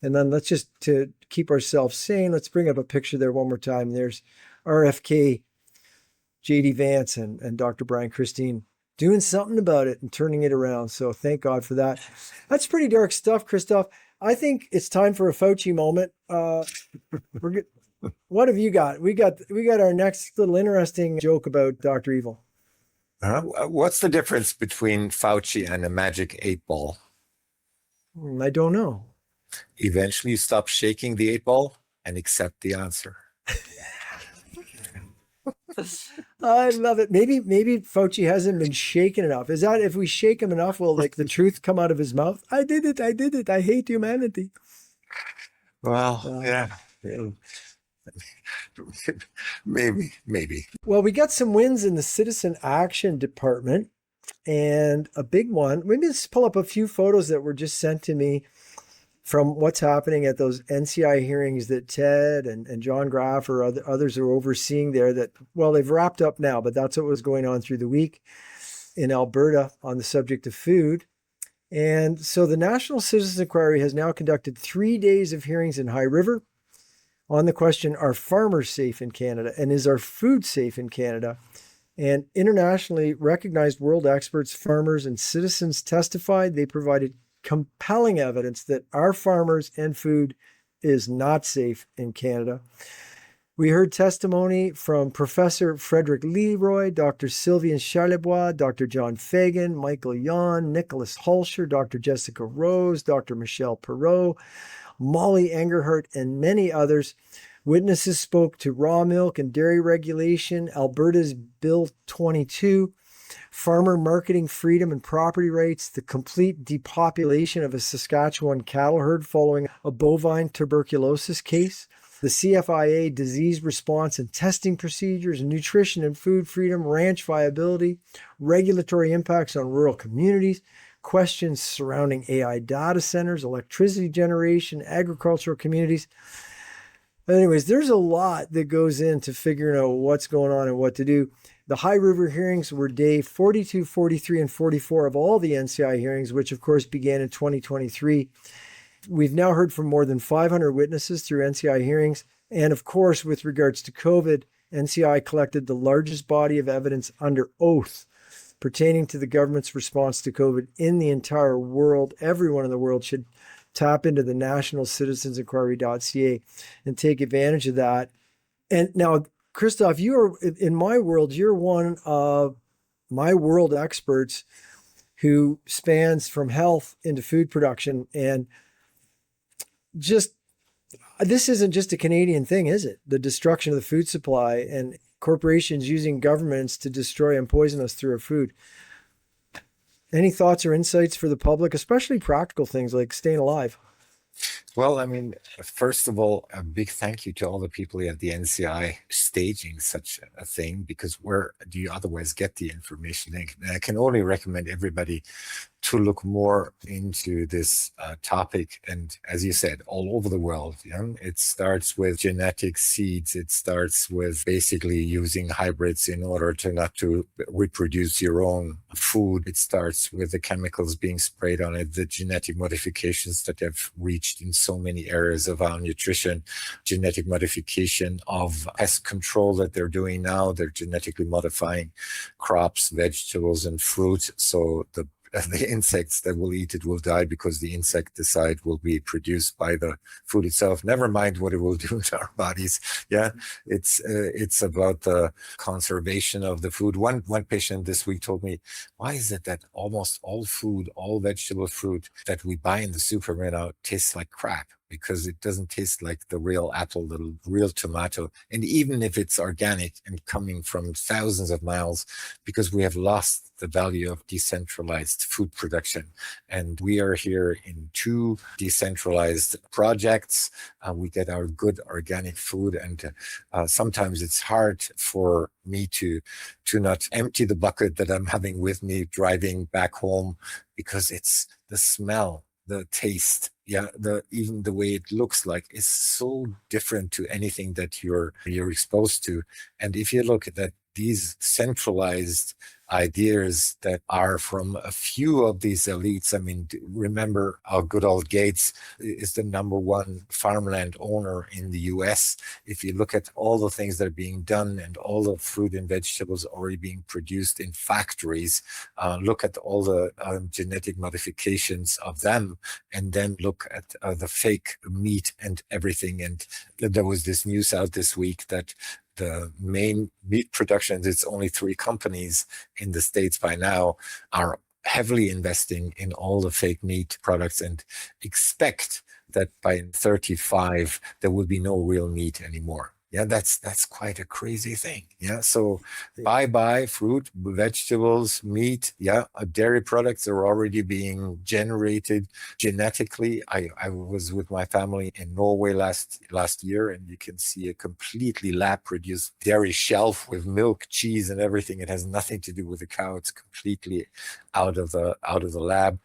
And then let's just, to keep ourselves sane, let's bring up a picture there one more time. There's RFK, J.D. Vance, and Dr. Brian Christine doing something about it and turning it around. So thank God for that. That's pretty dark stuff, Christof. I think it's time for a Fauci moment. We're good. What have you got? We got our next little interesting joke about Dr. Evil. What's the difference between Fauci and a magic 8-ball? I don't know. Eventually you stop shaking the 8-ball and accept the answer. I love it. Maybe Fauci hasn't been shaken enough. Is that if we shake him enough, will the truth come out of his mouth? I did it. I hate humanity. Well, yeah. Maybe. Well, we got some wins in the Citizen Action Department, and a big one. Maybe let's pull up a few photos that were just sent to me from what's happening at those NCI hearings that Ted and John Graff or others are overseeing there that, well, they've wrapped up now, but that's what was going on through the week in Alberta on the subject of food. And so the National Citizens Inquiry has now conducted 3 days of hearings in High River, on the question, are farmers safe in Canada? And is our food safe in Canada? And internationally recognized world experts, farmers, and citizens testified. They provided compelling evidence that our farmers and food is not safe in Canada. We heard testimony from Professor Frederick Leroy, Dr. Sylvian Charlebois, Dr. John Fagan, Michael Yon, Nicholas Hulsher, Dr. Jessica Rose, Dr. Michelle Perot, Molly Engerhart, and many others. Witnesses spoke to raw milk and dairy regulation, Alberta's Bill 22, farmer marketing freedom and property rights, the complete depopulation of a Saskatchewan cattle herd following a bovine tuberculosis case, the CFIA disease response and testing procedures, nutrition and food freedom, ranch viability, regulatory impacts on rural communities, questions surrounding AI data centers, electricity generation, agricultural communities. Anyways, there's a lot that goes into figuring out what's going on and what to do. The High River hearings were day 42, 43, and 44 of all the NCI hearings, which of course began in 2023. We've now heard from more than 500 witnesses through NCI hearings. And of course, with regards to COVID, NCI collected the largest body of evidence under oath pertaining to the government's response to COVID in the entire world. Everyone in the world should tap into the nationalcitizensinquiry.ca and take advantage of that. And now, Christof, you are, in my world, you're one of my world experts who spans from health into food production. And just, this isn't just a Canadian thing, is it? The destruction of the food supply and corporations using governments to destroy and poison us through our food. Any thoughts or insights for the public, especially practical things like staying alive? Well, I mean, first of all, a big thank you to all the people at the NCI staging such a thing, because where do you otherwise get the information? And I can only recommend everybody to look more into this topic. And as you said, all over the world, it starts with genetic seeds. It starts with basically using hybrids in order to not to reproduce your own food. It starts with the chemicals being sprayed on it, the genetic modifications that have reached in so many areas of our nutrition, genetic modification of pest control that they're doing now. They're genetically modifying crops, vegetables, and fruit. So the insects that will eat it will die because the insecticide will be produced by the food itself. Never mind what it will do to our bodies. Yeah, it's about the conservation of the food. One patient this week told me, why is it that almost all food, all vegetable fruit that we buy in the supermarket now tastes like crap? Because it doesn't taste like the real apple, the real tomato. And even if it's organic and coming from thousands of miles, because we have lost the value of decentralized food production. And we are here in 2 decentralized projects. We get our good organic food. And sometimes it's hard for me to not empty the bucket that I'm having with me driving back home, because it's the smell, the taste, even the way it looks like is so different to anything that you're exposed to. And if you look at that, these centralized ideas that are from a few of these elites. I mean, remember our good old Gates is the #1 farmland owner in the US. If you look at all the things that are being done and all the fruit and vegetables already being produced in factories, look at all the genetic modifications of them, and then look at the fake meat and everything. And there was this news out this week that the main meat productions, it's only 3 companies in the States by now, are heavily investing in all the fake meat products and expect that by 35, there will be no real meat anymore. Yeah, that's quite a crazy thing. Yeah, so bye fruit, vegetables, meat. Yeah, dairy products are already being generated genetically. I was with my family in Norway last year, and you can see a completely lab-produced dairy shelf with milk, cheese, and everything. It has nothing to do with the cow. It's completely out of the lab.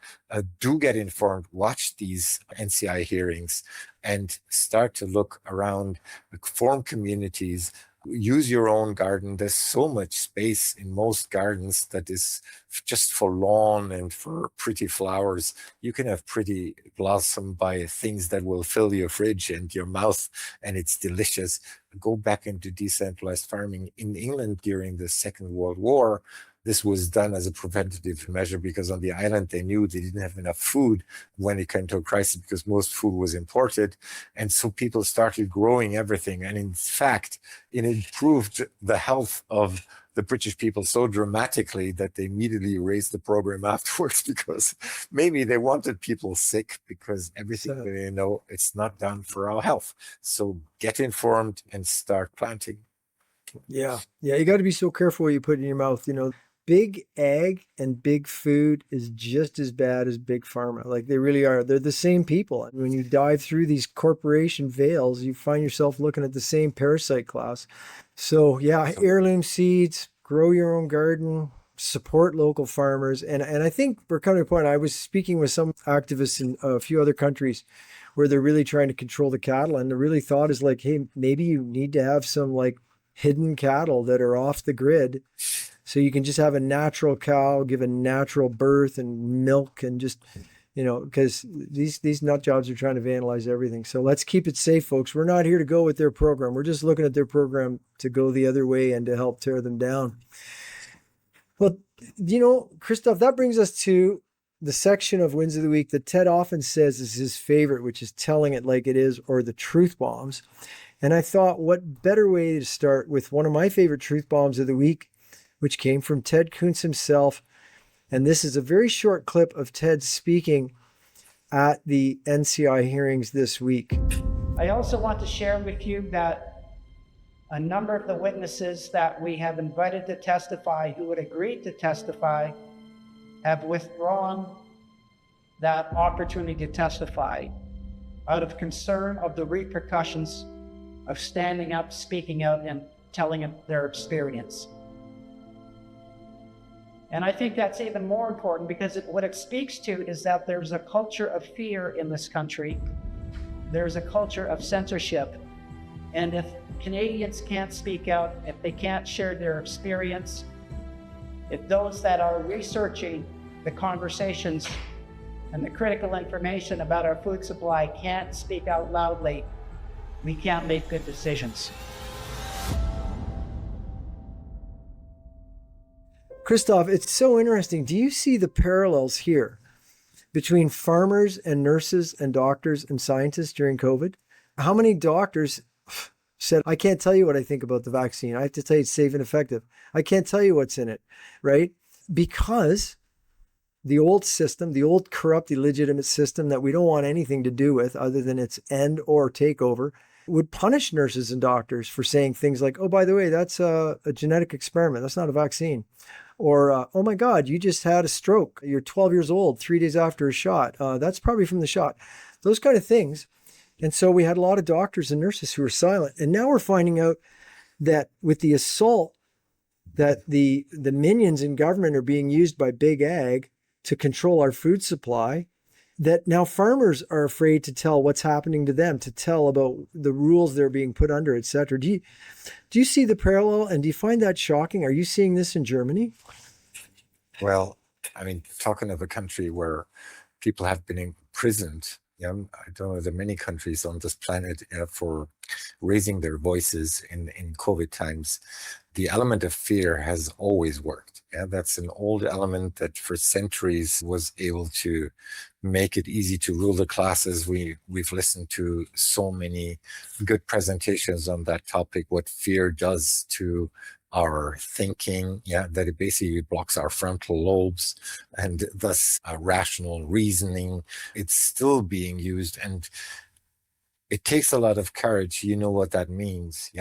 Do get informed. Watch these NCI hearings and start to look around, form communities, use your own garden. There's so much space in most gardens that is just for lawn and for pretty flowers. You can have pretty blossom by things that will fill your fridge and your mouth, and it's delicious. Go back into decentralized farming. In England during the Second World War, this was done as a preventative measure because on the island they knew they didn't have enough food when it came to a crisis because most food was imported. And so people started growing everything. And in fact, it improved the health of the British people so dramatically that they immediately raised the program afterwards because maybe they wanted people sick because everything that they know, it's not done for our health. So get informed and start planting. Yeah. You got to be so careful what you put in your mouth. Big ag and big food is just as bad as big pharma. Like they really are. They're the same people. When you dive through these corporation veils, you find yourself looking at the same parasite class. So yeah, heirloom seeds, grow your own garden, support local farmers. And I think we're coming to a point, I was speaking with some activists in a few other countries where they're really trying to control the cattle. And the really thought is like, hey, maybe you need to have some like hidden cattle that are off the grid. So you can just have a natural cow, give a natural birth and milk and just, because these nut jobs are trying to vandalize everything. So let's keep it safe, folks. We're not here to go with their program. We're just looking at their program to go the other way and to help tear them down. Well, Christof, that brings us to the section of Wins of the Week that Ted often says is his favorite, which is telling it like it is, or the truth bombs. And I thought, what better way to start with one of my favorite truth bombs of the week, which came from Ted Kuntz himself. And this is a very short clip of Ted speaking at the NCI hearings this week. I also want to share with you that a number of the witnesses that we have invited to testify who would agree to testify have withdrawn that opportunity to testify out of concern of the repercussions of standing up, speaking out, and telling their experience. And I think that's even more important because what it speaks to is that there's a culture of fear in this country. There's a culture of censorship. And if Canadians can't speak out, if they can't share their experience, if those that are researching the conversations and the critical information about our food supply can't speak out loudly, we can't make good decisions. Christof, it's so interesting. Do you see the parallels here between farmers and nurses and doctors and scientists during COVID? How many doctors said, I can't tell you what I think about the vaccine. I have to tell you it's safe and effective. I can't tell you what's in it, right? Because the old system, the old corrupt, illegitimate system that we don't want anything to do with other than its end or takeover, would punish nurses and doctors for saying things like, oh, by the way, that's a genetic experiment. That's not a vaccine. Or, oh my God, you just had a stroke. You're 12 years old, 3 days after a shot. That's probably from the shot. Those kind of things. And so we had a lot of doctors and nurses who were silent. And now we're finding out that with the assault that the minions in government are being used by big ag to control our food supply, that now farmers are afraid to tell what's happening to them, to tell about the rules they're being put under, et cetera. Do you see the parallel, and do you find that shocking? Are you seeing this in Germany? Well, I mean, talking of a country where people have been imprisoned, I don't know, there are many countries on this planet for raising their voices in COVID times. The element of fear has always worked. That's an old element that for centuries was able to make it easy to rule the classes. We've listened to so many good presentations on that topic, what fear does to our thinking, that it basically blocks our frontal lobes and thus rational reasoning. It's still being used, and it takes a lot of courage. You know what that means,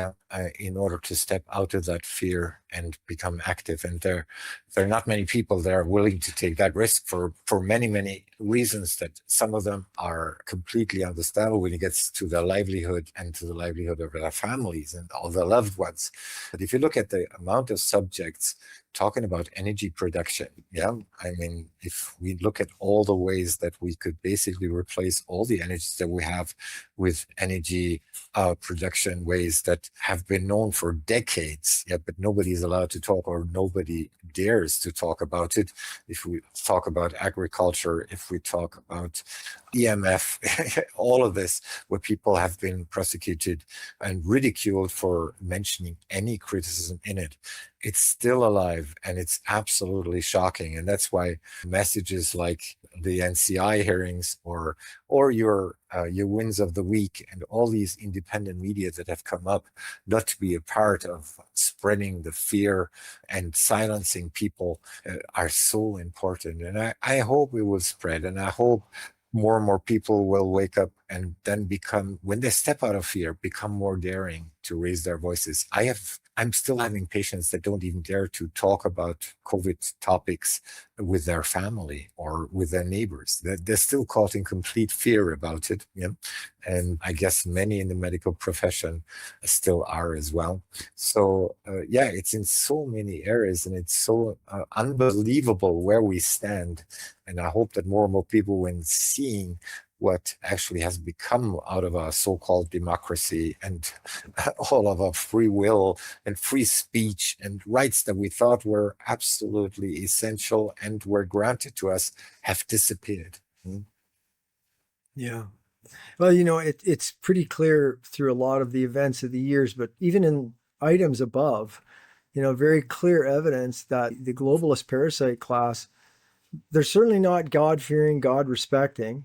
in order to step out of that fear and become active. And there are not many people that are willing to take that risk for many, many reasons, that some of them are completely understandable when it gets to their livelihood and to the livelihood of their families and all their loved ones. But if you look at the amount of subjects talking about energy production, I mean, if we look at all the ways that we could basically replace all the energies that we have with energy production ways that have been known for decades, but nobody is allowed to talk, or nobody dares to talk about it. If we talk about agriculture, if we talk about EMF, all of this, where people have been prosecuted and ridiculed for mentioning any criticism in it, it's still alive, and it's absolutely shocking. And that's why messages like the NCI hearings or your wins of the week and all these independent media that have come up, not to be a part of spreading the fear and silencing people, are so important. And I hope it will spread, and I hope more and more people will wake up and then become, when they step out of fear, become more daring to raise their voices. I'm still having patients that don't even dare to talk about COVID topics with their family or with their neighbors. They're still caught in complete fear about it. Yeah? And I guess many in the medical profession still are as well. So it's in so many areas, and it's so unbelievable where we stand. And I hope that more and more people, when seeing what actually has become out of our so-called democracy and all of our free will and free speech and rights that we thought were absolutely essential and were granted to us, have disappeared. Yeah. Well, it's pretty clear through a lot of the events of the years, but even in items above, very clear evidence that the globalist parasite class, they're certainly not God-fearing, God-respecting.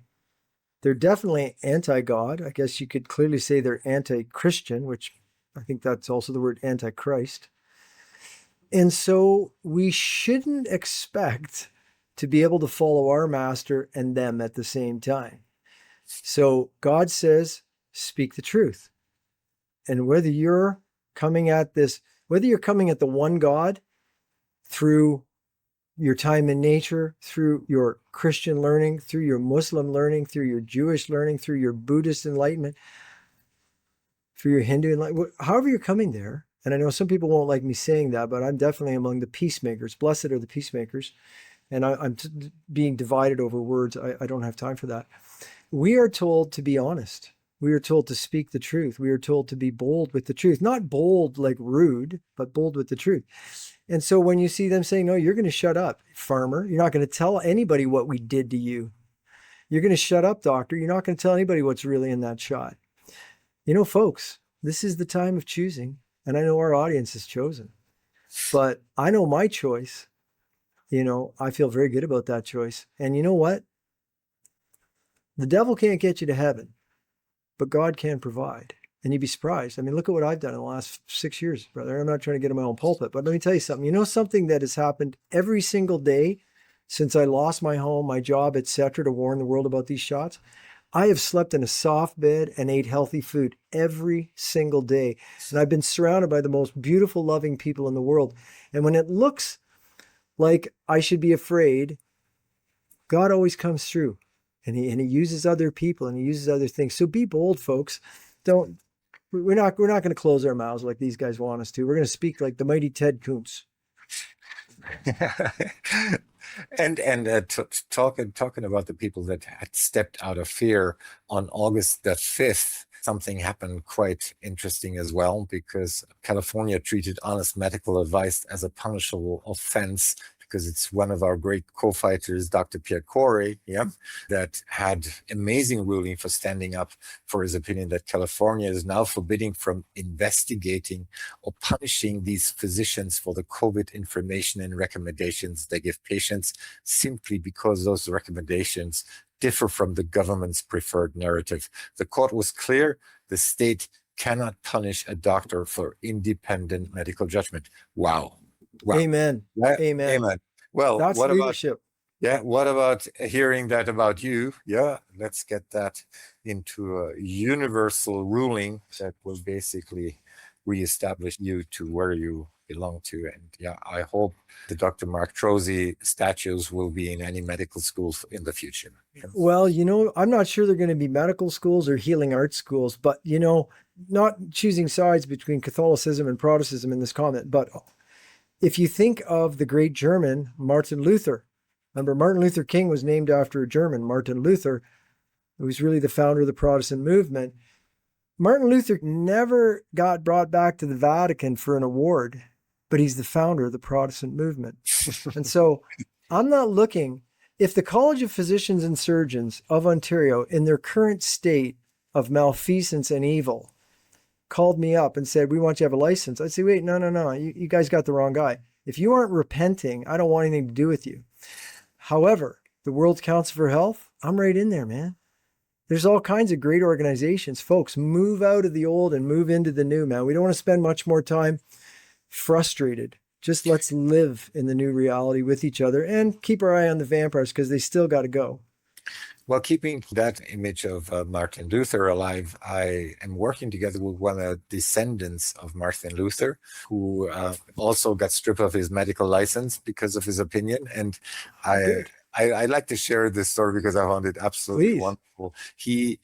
They're definitely anti-God. I guess you could clearly say they're anti-Christian, which I think that's also the word anti-Christ. And so we shouldn't expect to be able to follow our master and them at the same time. So God says, speak the truth. And whether you're coming at the one God through your time in nature, through your Christian learning, through your Muslim learning, through your Jewish learning, through your Buddhist enlightenment, through your Hindu enlightenment, however you're coming there. And I know some people won't like me saying that, but I'm definitely among the peacemakers. Blessed are the peacemakers. And I'm being divided over words. I don't have time for that. We are told to be honest. We are told to speak the truth. We are told to be bold with the truth. Not bold like rude, but bold with the truth. And so when you see them saying, no, you're going to shut up, farmer. You're not going to tell anybody what we did to you. You're going to shut up, doctor. You're not going to tell anybody what's really in that shot. Folks, this is the time of choosing. And I know our audience has chosen. But I know my choice. I feel very good about that choice. And you know what? The devil can't get you to heaven, but God can provide. And you'd be surprised. I mean, look at what I've done in the last 6 years, brother. I'm not trying to get in my own pulpit, but let me tell you something. Something that has happened every single day since I lost my home, my job, etc., to warn the world about these shots? I have slept in a soft bed and ate healthy food every single day. And I've been surrounded by the most beautiful, loving people in the world. And when it looks like I should be afraid, God always comes through. And he uses other people, and he uses other things. So be bold, folks. We're not going to close our mouths like these guys want us to. We're going to speak like the mighty Ted Kuntz. And talking about the people that had stepped out of fear on August the 5th, something happened quite interesting as well, because California treated honest medical advice as a punishable offense, because it's one of our great co-fighters, Dr. Pierre Corey, that had amazing ruling for standing up for his opinion that California is now forbidding from investigating or punishing these physicians for the COVID information and recommendations they give patients, simply because those recommendations differ from the government's preferred narrative. The court was clear. The state cannot punish a doctor for independent medical judgment. Wow. Amen. Amen. Well, that's what leadership. What about hearing that about you? Yeah, let's get that into a universal ruling that will basically reestablish you to where you belong to. And I hope the Dr. Mark Troese statues will be in any medical schools in the future. Well, I'm not sure they're going to be medical schools or healing arts schools, but, not choosing sides between Catholicism and Protestantism in this comment, but if you think of the great German, Martin Luther, remember Martin Luther King was named after a German, Martin Luther, who was really the founder of the Protestant movement. Martin Luther never got brought back to the Vatican for an award, but he's the founder of the Protestant movement. And so I'm not looking, if the College of Physicians and Surgeons of Ontario, in their current state of malfeasance and evil, called me up and said, we want you to have a license, I'd say, wait, no. You guys got the wrong guy. If you aren't repenting, I don't want anything to do with you. However, the World Council for Health, I'm right in there, man. There's all kinds of great organizations. Folks, move out of the old and move into the new, man. We don't want to spend much more time frustrated. Just let's live in the new reality with each other and keep our eye on the vampires because they still got to go. Well, keeping that image of Martin Luther alive, I am working together with one of the descendants of Martin Luther, who also got stripped of his medical license because of his opinion. And I like to share this story because I found it absolutely wonderful. He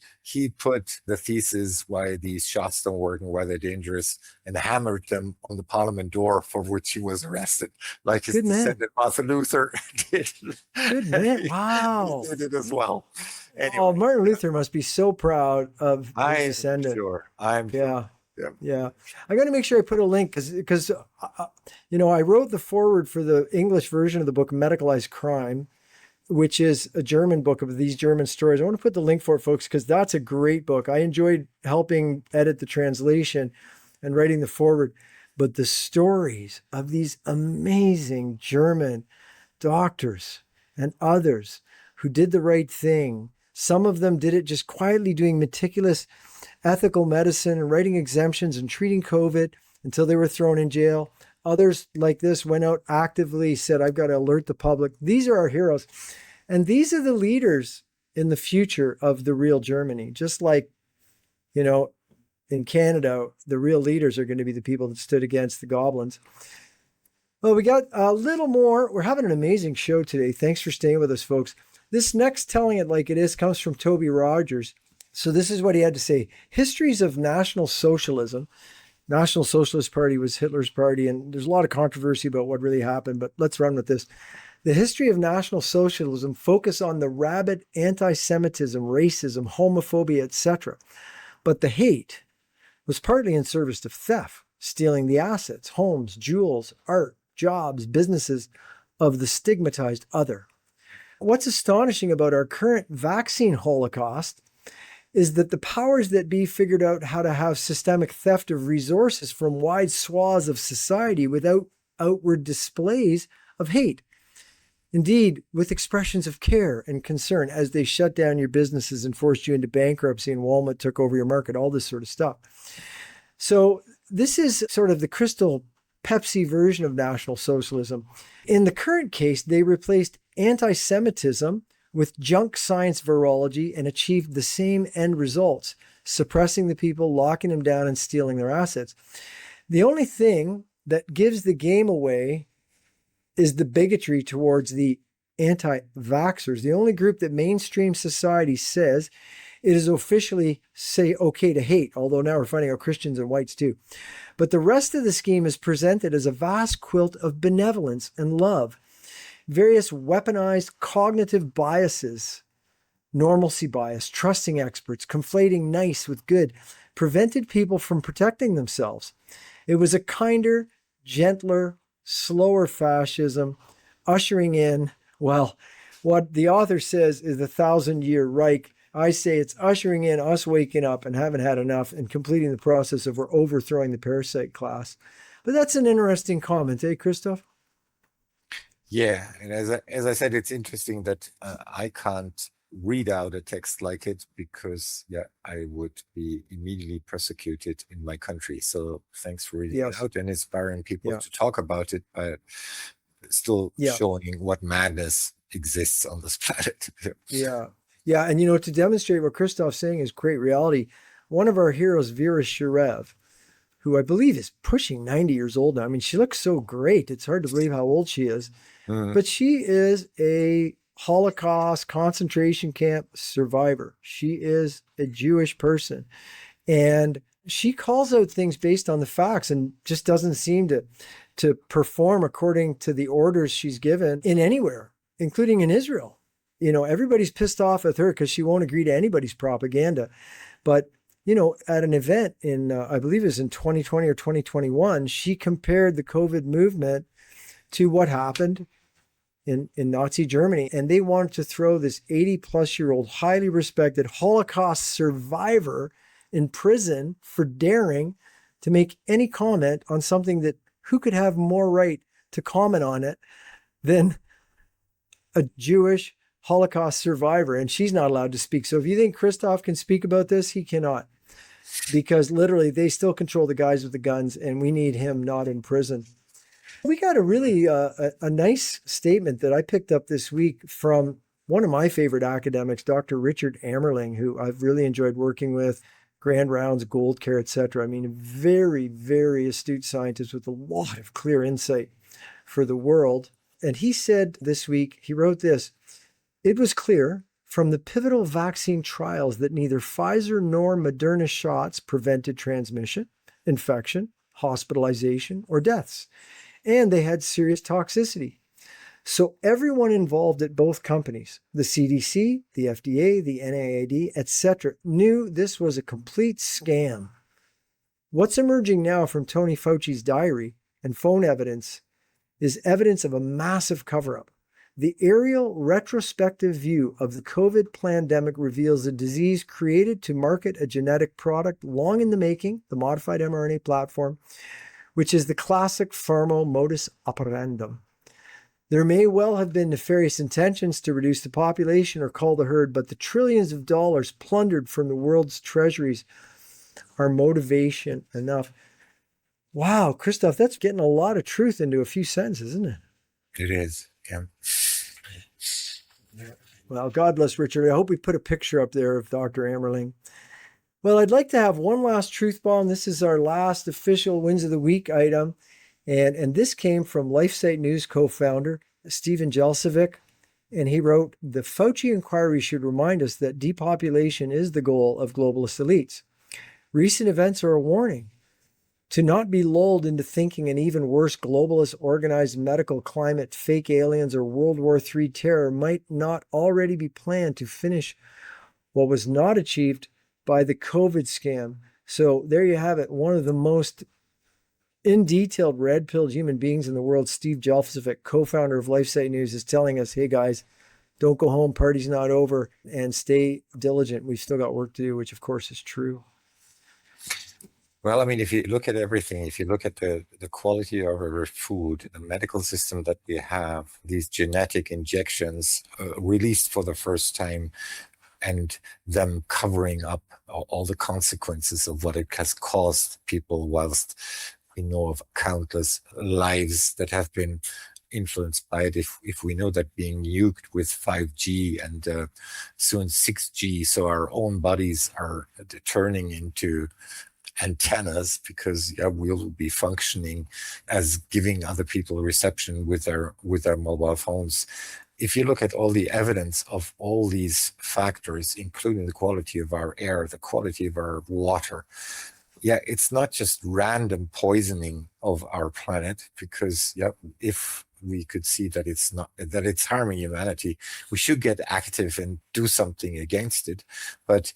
put the thesis why these shots don't work and why they're dangerous and hammered them on the Parliament door, for which he was arrested, like his descendant Martin Luther did. Good man. Wow. He did it as well. Anyway, Oh, Martin Luther must be so proud of his descendant. I'm sure. Yeah. I got to make sure I put a link because I wrote the foreword for the English version of the book Medicalized Crime, which is a German book of these German stories. I want to put the link for it, folks, because that's a great book. I enjoyed helping edit the translation and writing the foreword. But the stories of these amazing German doctors and others who did the right thing, some of them did it just quietly doing meticulous ethical medicine and writing exemptions and treating COVID until they were thrown in jail. Others like this went out actively, said, I've got to alert the public. These are our heroes. And these are the leaders in the future of the real Germany. Just like, in Canada, the real leaders are going to be the people that stood against the goblins. Well, we got a little more. We're having an amazing show today. Thanks for staying with us, folks. This next Telling It Like It Is comes from Toby Rogers. So this is what he had to say. Histories of National Socialism. National Socialist Party was Hitler's party, and there's a lot of controversy about what really happened, but let's run with this. The history of National Socialism focus on the rabid anti-Semitism, racism, homophobia, etc. But the hate was partly in service to theft, stealing the assets, homes, jewels, art, jobs, businesses of the stigmatized other. What's astonishing about our current vaccine holocaust is that the powers that be figured out how to have systemic theft of resources from wide swaths of society without outward displays of hate. Indeed, with expressions of care and concern as they shut down your businesses and forced you into bankruptcy and Walmart took over your market, all this sort of stuff. So this is sort of the crystal Pepsi version of National Socialism. In the current case, they replaced anti-Semitism with junk science virology and achieved the same end results, suppressing the people, locking them down, and stealing their assets. The only thing that gives the game away is the bigotry towards the anti-vaxxers, the only group that mainstream society says it is officially okay to hate, although now we're finding out Christians and whites too. But the rest of the scheme is presented as a vast quilt of benevolence and love. Various weaponized cognitive biases, normalcy bias, trusting experts, conflating nice with good, prevented people from protecting themselves. It was a kinder, gentler, slower fascism, ushering in, well, what the author says is the 1,000-year Reich. I say it's ushering in us waking up and haven't had enough and completing the process of we're overthrowing the parasite class. But that's an interesting comment, eh, Christof? Yeah, and as I said, it's interesting that I can't read out a text like it because, I would be immediately persecuted in my country. So thanks for reading it out and inspiring people to talk about it, but still showing what madness exists on this planet. Yeah, and to demonstrate what Christof's saying is great reality, one of our heroes, Vera Sharev, who I believe is pushing 90 years old now. I mean, she looks so great. It's hard to believe how old she is. But she is a Holocaust concentration camp survivor. She is a Jewish person. And she calls out things based on the facts and just doesn't seem to perform according to the orders she's given in anywhere, including in Israel. Everybody's pissed off with her because she won't agree to anybody's propaganda. But, at an event in, I believe it was in 2020 or 2021, she compared the COVID movement to what happened in Nazi Germany. And they wanted to throw this 80-plus-year-old, highly respected Holocaust survivor in prison for daring to make any comment on something that who could have more right to comment on it than a Jewish Holocaust survivor? And she's not allowed to speak. So if you think Christof can speak about this, he cannot. Because literally they still control the guys with the guns, and we need him not in prison. We got a really a nice statement that I picked up this week from one of my favorite academics, Dr. Richard Amerling, who I've really enjoyed working with, Grand Rounds, Gold Care, etc. I mean, a very, very astute scientist with a lot of clear insight for the world. And he said this week, he wrote this: "It was clear from the pivotal vaccine trials that neither Pfizer nor Moderna shots prevented transmission, infection, hospitalization, or deaths. And they had serious toxicity. So everyone involved at both companies, the CDC, the FDA, the NIAID, etc., knew this was a complete scam. What's emerging now from Tony Fauci's diary and phone evidence is evidence of a massive cover-up. The aerial retrospective view of the COVID pandemic reveals a disease created to market a genetic product long in the making, the modified mRNA platform, which is the classic pharma modus operandum. There may well have been nefarious intentions to reduce the population or cull the herd, but the trillions of dollars plundered from the world's treasuries are motivation enough." Wow, Christof, that's getting a lot of truth into a few sentences, isn't it? It is, yeah. Well, God bless Richard. I hope we put a picture up there of Dr. Amerling. Well, I'd like to have one last truth bomb. This is our last official Wins of the Week item. And this came from LifeSite News co-founder Stephen Jelcevic. And he wrote, "The Fauci inquiry should remind us that depopulation is the goal of globalist elites. Recent events are a warning. To not be lulled into thinking an even worse globalist organized medical climate, fake aliens, or World War III terror might not already be planned to finish what was not achieved by the COVID scam." So there you have it. One of the most in-detailed red-pilled human beings in the world, Steve Jelcevic, co-founder of LifeSite News, is telling us, hey guys, don't go home, party's not over, and stay diligent. We've still got work to do, which of course is true. Well, I mean, if you look at everything, if you look at the quality of our food, the medical system that we have, these genetic injections released for the first time, and them covering up all the consequences of what it has caused people, whilst we know of countless lives that have been influenced by it. If we know that being nuked with 5G and soon 6G, so our own bodies are turning into antennas, because we'll be functioning as giving other people reception with our mobile phones. If you look at all the evidence of all these factors, including the quality of our air, the quality of our water, it's not just random poisoning of our planet, because if we could see that it's harming humanity, we should get active and do something against it. But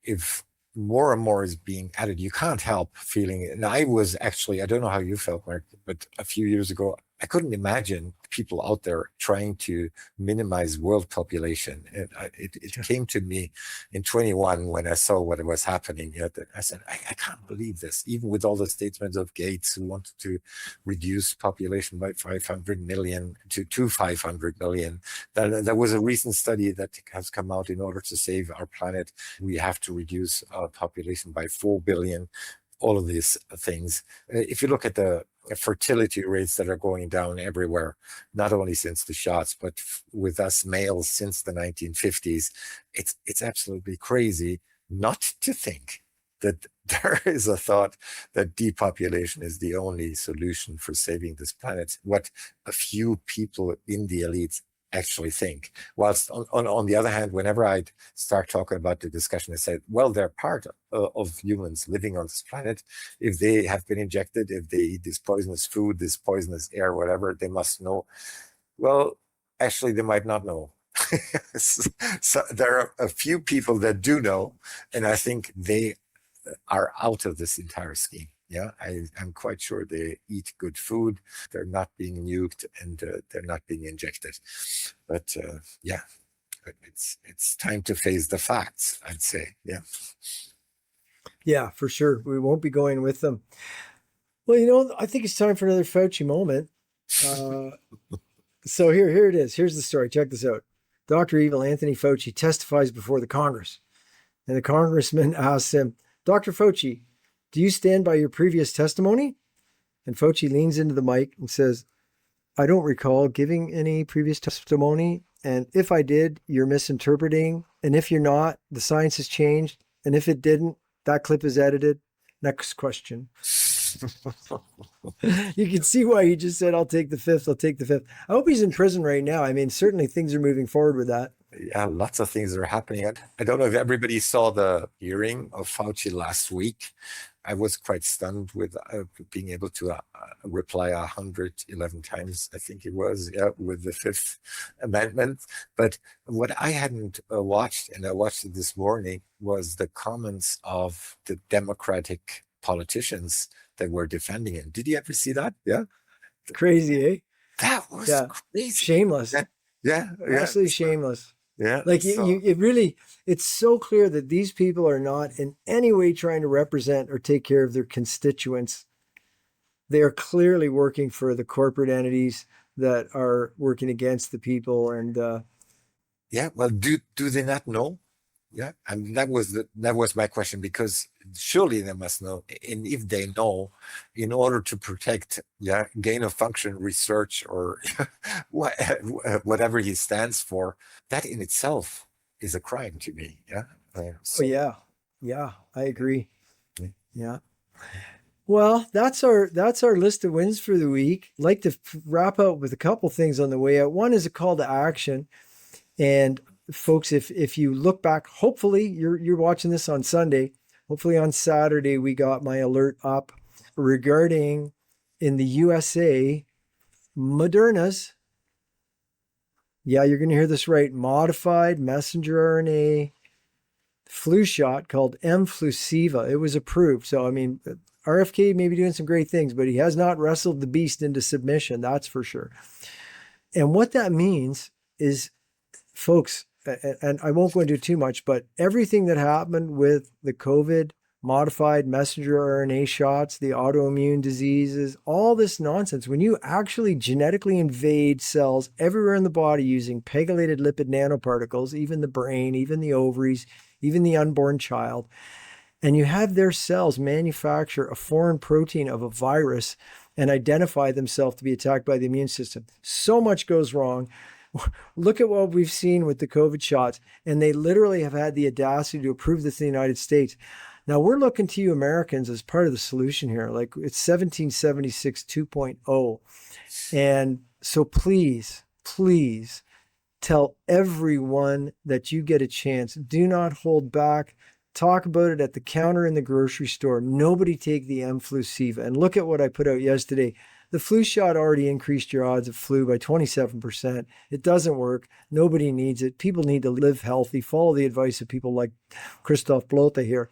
if more and more is being added, you can't help feeling it. And I was actually, I don't know how you felt, Mark, but a few years ago, I couldn't imagine people out there trying to minimize world population. It came to me in 21 when I saw what was happening. I said, I can't believe this. Even with all the statements of Gates, who wanted to reduce population by 500 million to 500 million. There was a recent study that has come out. In order to save our planet, we have to reduce our population by 4 billion. All of these things. If you look at the fertility rates that are going down everywhere, not only since the shots, but with us males since the 1950s, it's absolutely crazy not to think that there is a thought that depopulation is the only solution for saving this planet. What a few people in the elites actually think. Whilst on the other hand, whenever I'd start talking about the discussion, I said, well, they're part of humans living on this planet. If they have been injected, if they eat this poisonous food, this poisonous air, whatever, they must know. Well, actually, they might not know. So there are a few people that do know, and I think they are out of this entire scheme. Yeah, I'm quite sure they eat good food. They're not being nuked and they're not being injected. But yeah, it's time to face the facts, I'd say. Yeah. Yeah, for sure. We won't be going with them. Well, I think it's time for another Fauci moment. So here it is. Here's the story. Check this out. Dr. Evil Anthony Fauci testifies before the Congress. And the congressman asks him, Dr. Fauci, do you stand by your previous testimony? And Fauci leans into the mic and says, I don't recall giving any previous testimony. And if I did, you're misinterpreting. And if you're not, the science has changed. And if it didn't, that clip is edited. Next question. You can see why he just said, I'll take the fifth. I'll take the fifth. I hope he's in prison right now. I mean, certainly things are moving forward with that. Yeah, lots of things are happening. I don't know if everybody saw the hearing of Fauci last week. I was quite stunned with being able to reply 111 times, I think it was, with the Fifth Amendment. But what I hadn't watched, and I watched it this morning, was the comments of the Democratic politicians that were defending it. Did you ever see that? Yeah. Crazy, eh? That was crazy. Shameless. Yeah. Absolutely shameless. Yeah. Like it's so clear that these people are not in any way trying to represent or take care of their constituents. They are clearly working for the corporate entities that are working against the people. And well, do they not know? Yeah, I mean that was my question, because surely they must know, and if they know, in order to protect gain of function research or whatever he stands for, that in itself is a crime to me. Yeah. Yeah, I agree. Yeah. Well, that's our list of wins for the week. I'd like to wrap up with a couple things on the way out. One is a call to action, and folks, if you look back, hopefully you're watching this on Sunday. Hopefully on Saturday we got my alert up regarding, in the USA, Moderna's, yeah, you're going to hear this right, modified messenger RNA flu shot called mFlusiva. It was approved. So, I mean, RFK may be doing some great things, but he has not wrestled the beast into submission, that's for sure. And what that means is, folks, and I won't go into too much, but everything that happened with the COVID modified messenger RNA shots, the autoimmune diseases, all this nonsense, when you actually genetically invade cells everywhere in the body using pegylated lipid nanoparticles, even the brain, even the ovaries, even the unborn child, and you have their cells manufacture a foreign protein of a virus and identify themselves to be attacked by the immune system. So much goes wrong. Look at what we've seen with the COVID shots, and they literally have had the audacity to approve this in the United States. Now, we're looking to you Americans as part of the solution here. Like, it's 1776 2.0. And so please tell everyone that you get a chance. Do not hold back. Talk about it at the counter in the grocery store. Nobody take the mFlusiva. And look at what I put out yesterday. The flu shot already increased your odds of flu by 27%. It doesn't work. Nobody needs it. People need to live healthy, follow the advice of people like Christof Plothe here.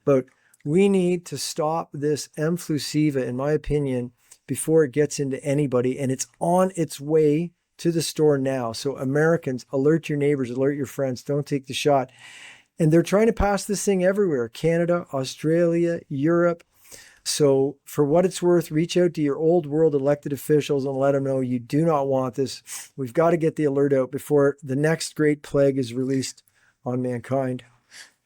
But we need to stop this mFlusiva, in my opinion, before it gets into anybody. And it's on its way to the store now. So Americans, alert your neighbors, alert your friends. Don't take the shot. And they're trying to pass this thing everywhere. Canada, Australia, Europe. So for what it's worth, reach out to your old world elected officials and let them know you do not want this. We've got to get the alert out before the next great plague is released on mankind.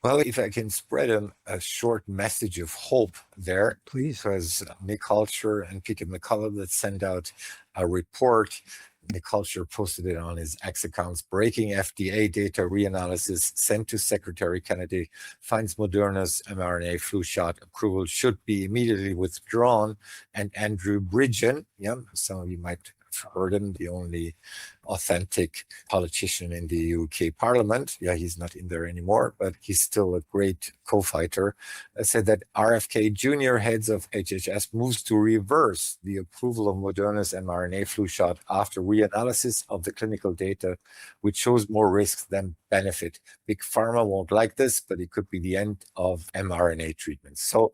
Well, if I can spread a short message of hope there, please. Because Nick Culture and Peter McCullough that sent out a report. Nick Culture posted it on his X accounts. Breaking FDA data reanalysis sent to Secretary Kennedy finds Moderna's mRNA flu shot approval should be immediately withdrawn. And Andrew Bridgen, some of you might heard him, the only authentic politician in the UK Parliament. Yeah, he's not in there anymore, but he's still a great co-fighter. Said that RFK Jr. heads of HHS moves to reverse the approval of Moderna's mRNA flu shot after reanalysis of the clinical data, which shows more risks than benefit. Big Pharma won't like this, but it could be the end of mRNA treatments. So,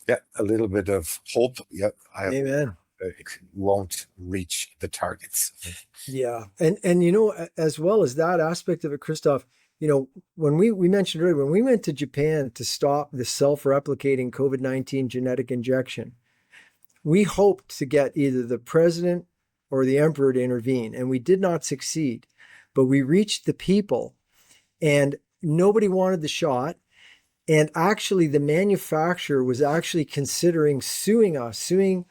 yeah, a little bit of hope. Yeah, Amen. It won't reach the targets. Yeah. And you know, as well as that aspect of it, Christof, you know, when we mentioned earlier, when we went to Japan to stop the self-replicating COVID-19 genetic injection, we hoped to get either the president or the emperor to intervene, and we did not succeed. But we reached the people, and nobody wanted the shot. And actually, the manufacturer was actually considering suing us, suing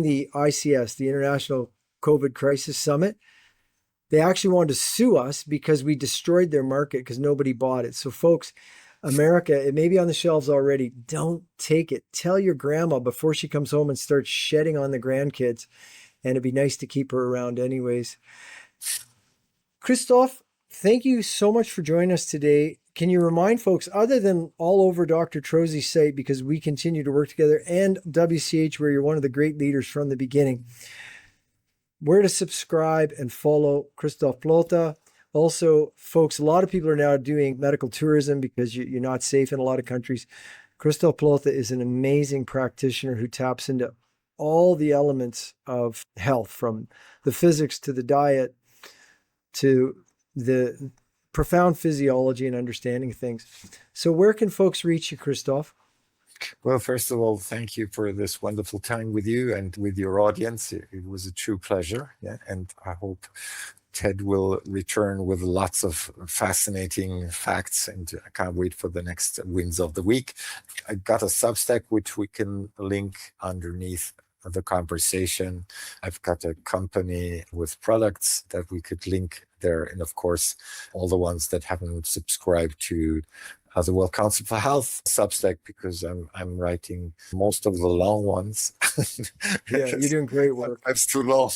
the ICS, the International COVID Crisis Summit. They actually wanted to sue us because we destroyed their market because nobody bought it. So folks, America, it may be on the shelves already. Don't take it. Tell your grandma before she comes home and starts shedding on the grandkids. And it'd be nice to keep her around anyways. Christof, thank you so much for joining us today. Can you remind folks, other than all over Dr. Trozy's site, because we continue to work together, and WCH, where you're one of the great leaders from the beginning, where to subscribe and follow Christof Plothe? Also, folks, a lot of people are now doing medical tourism because you're not safe in a lot of countries. Christof Plothe is an amazing practitioner who taps into all the elements of health, from the physics to the diet to the profound physiology and understanding things. So where can folks reach you, Christof? Well, first of all, thank you for this wonderful time with you and with your audience. It was a true pleasure. Yeah, and I hope Ted will return with lots of fascinating facts, and I can't wait for the next wins of the week. I got a Substack, which we can link underneath the conversation. I've got a company with products that we could link there. And of course, all the ones that haven't subscribed to the World Council for Health Substack, because I'm writing most of the long ones. Yeah, you're doing great work. It's too long.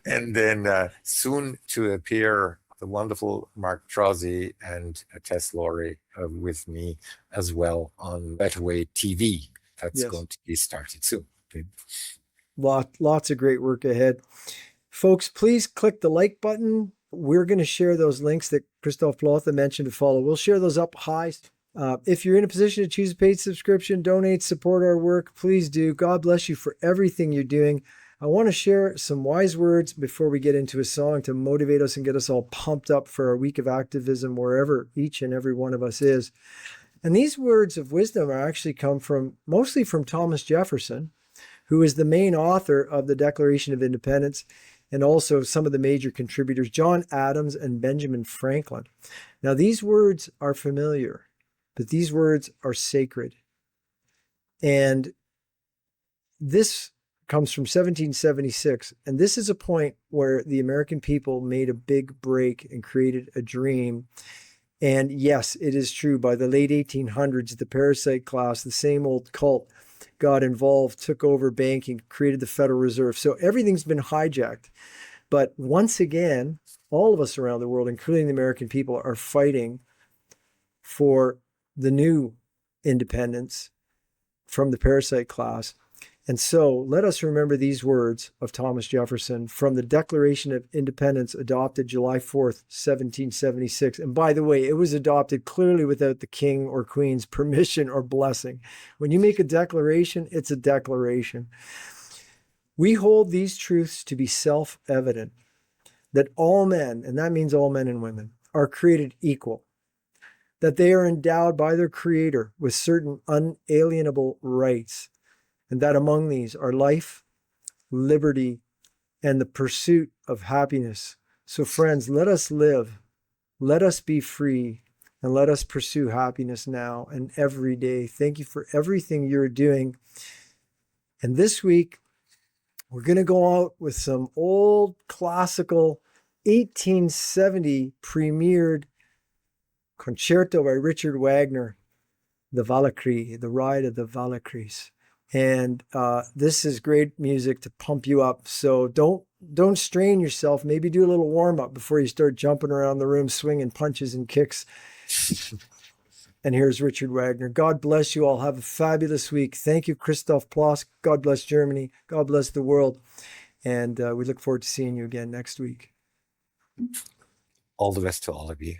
And then soon to appear, the wonderful Mark Trozy and Tess Laurie with me as well on Better Way TV. That's going to be started soon. Lots of great work ahead. Folks, please click the like button. We're going to share those links that Christof Plothe mentioned to follow. We'll share those up high. If you're in a position to choose a paid subscription, donate, support our work, please do. God bless you for everything you're doing. I want to share some wise words before we get into a song to motivate us and get us all pumped up for our week of activism, wherever each and every one of us is. And these words of wisdom are actually come from, mostly from Thomas Jefferson, who is the main author of the Declaration of Independence, and also some of the major contributors, John Adams and Benjamin Franklin. Now, these words are familiar, but these words are sacred. And this comes from 1776. And this is a point where the American people made a big break and created a dream. And yes, it is true. By the late 1800s, the parasite class, the same old cult, got involved, took over banking, created the Federal Reserve. So everything's been hijacked. But once again, all of us around the world, including the American people, are fighting for the new independence from the parasite class. And so let us remember these words of Thomas Jefferson from the Declaration of Independence, adopted July 4th, 1776. And by the way, it was adopted clearly without the king or queen's permission or blessing. When you make a declaration, it's a declaration. We hold these truths to be self-evident, that all men, and that means all men and women, are created equal, that they are endowed by their Creator with certain unalienable rights, and that among these are life, liberty, and the pursuit of happiness. So friends, let us live, let us be free, and let us pursue happiness now and every day. Thank you for everything you're doing. And this week, we're going to go out with some old classical 1870 premiered concerto by Richard Wagner, the Valkyrie, the Ride of the Valkyries. And this is great music to pump you up. So don't don't strain yourself. Maybe do a little warm up before you start jumping around the room, swinging punches and kicks. And here's Richard Wagner. God bless you all. Have a fabulous week. Thank you, Christof Plothe. God bless Germany. God bless the world. And we look forward to seeing you again next week. All the best to all of you.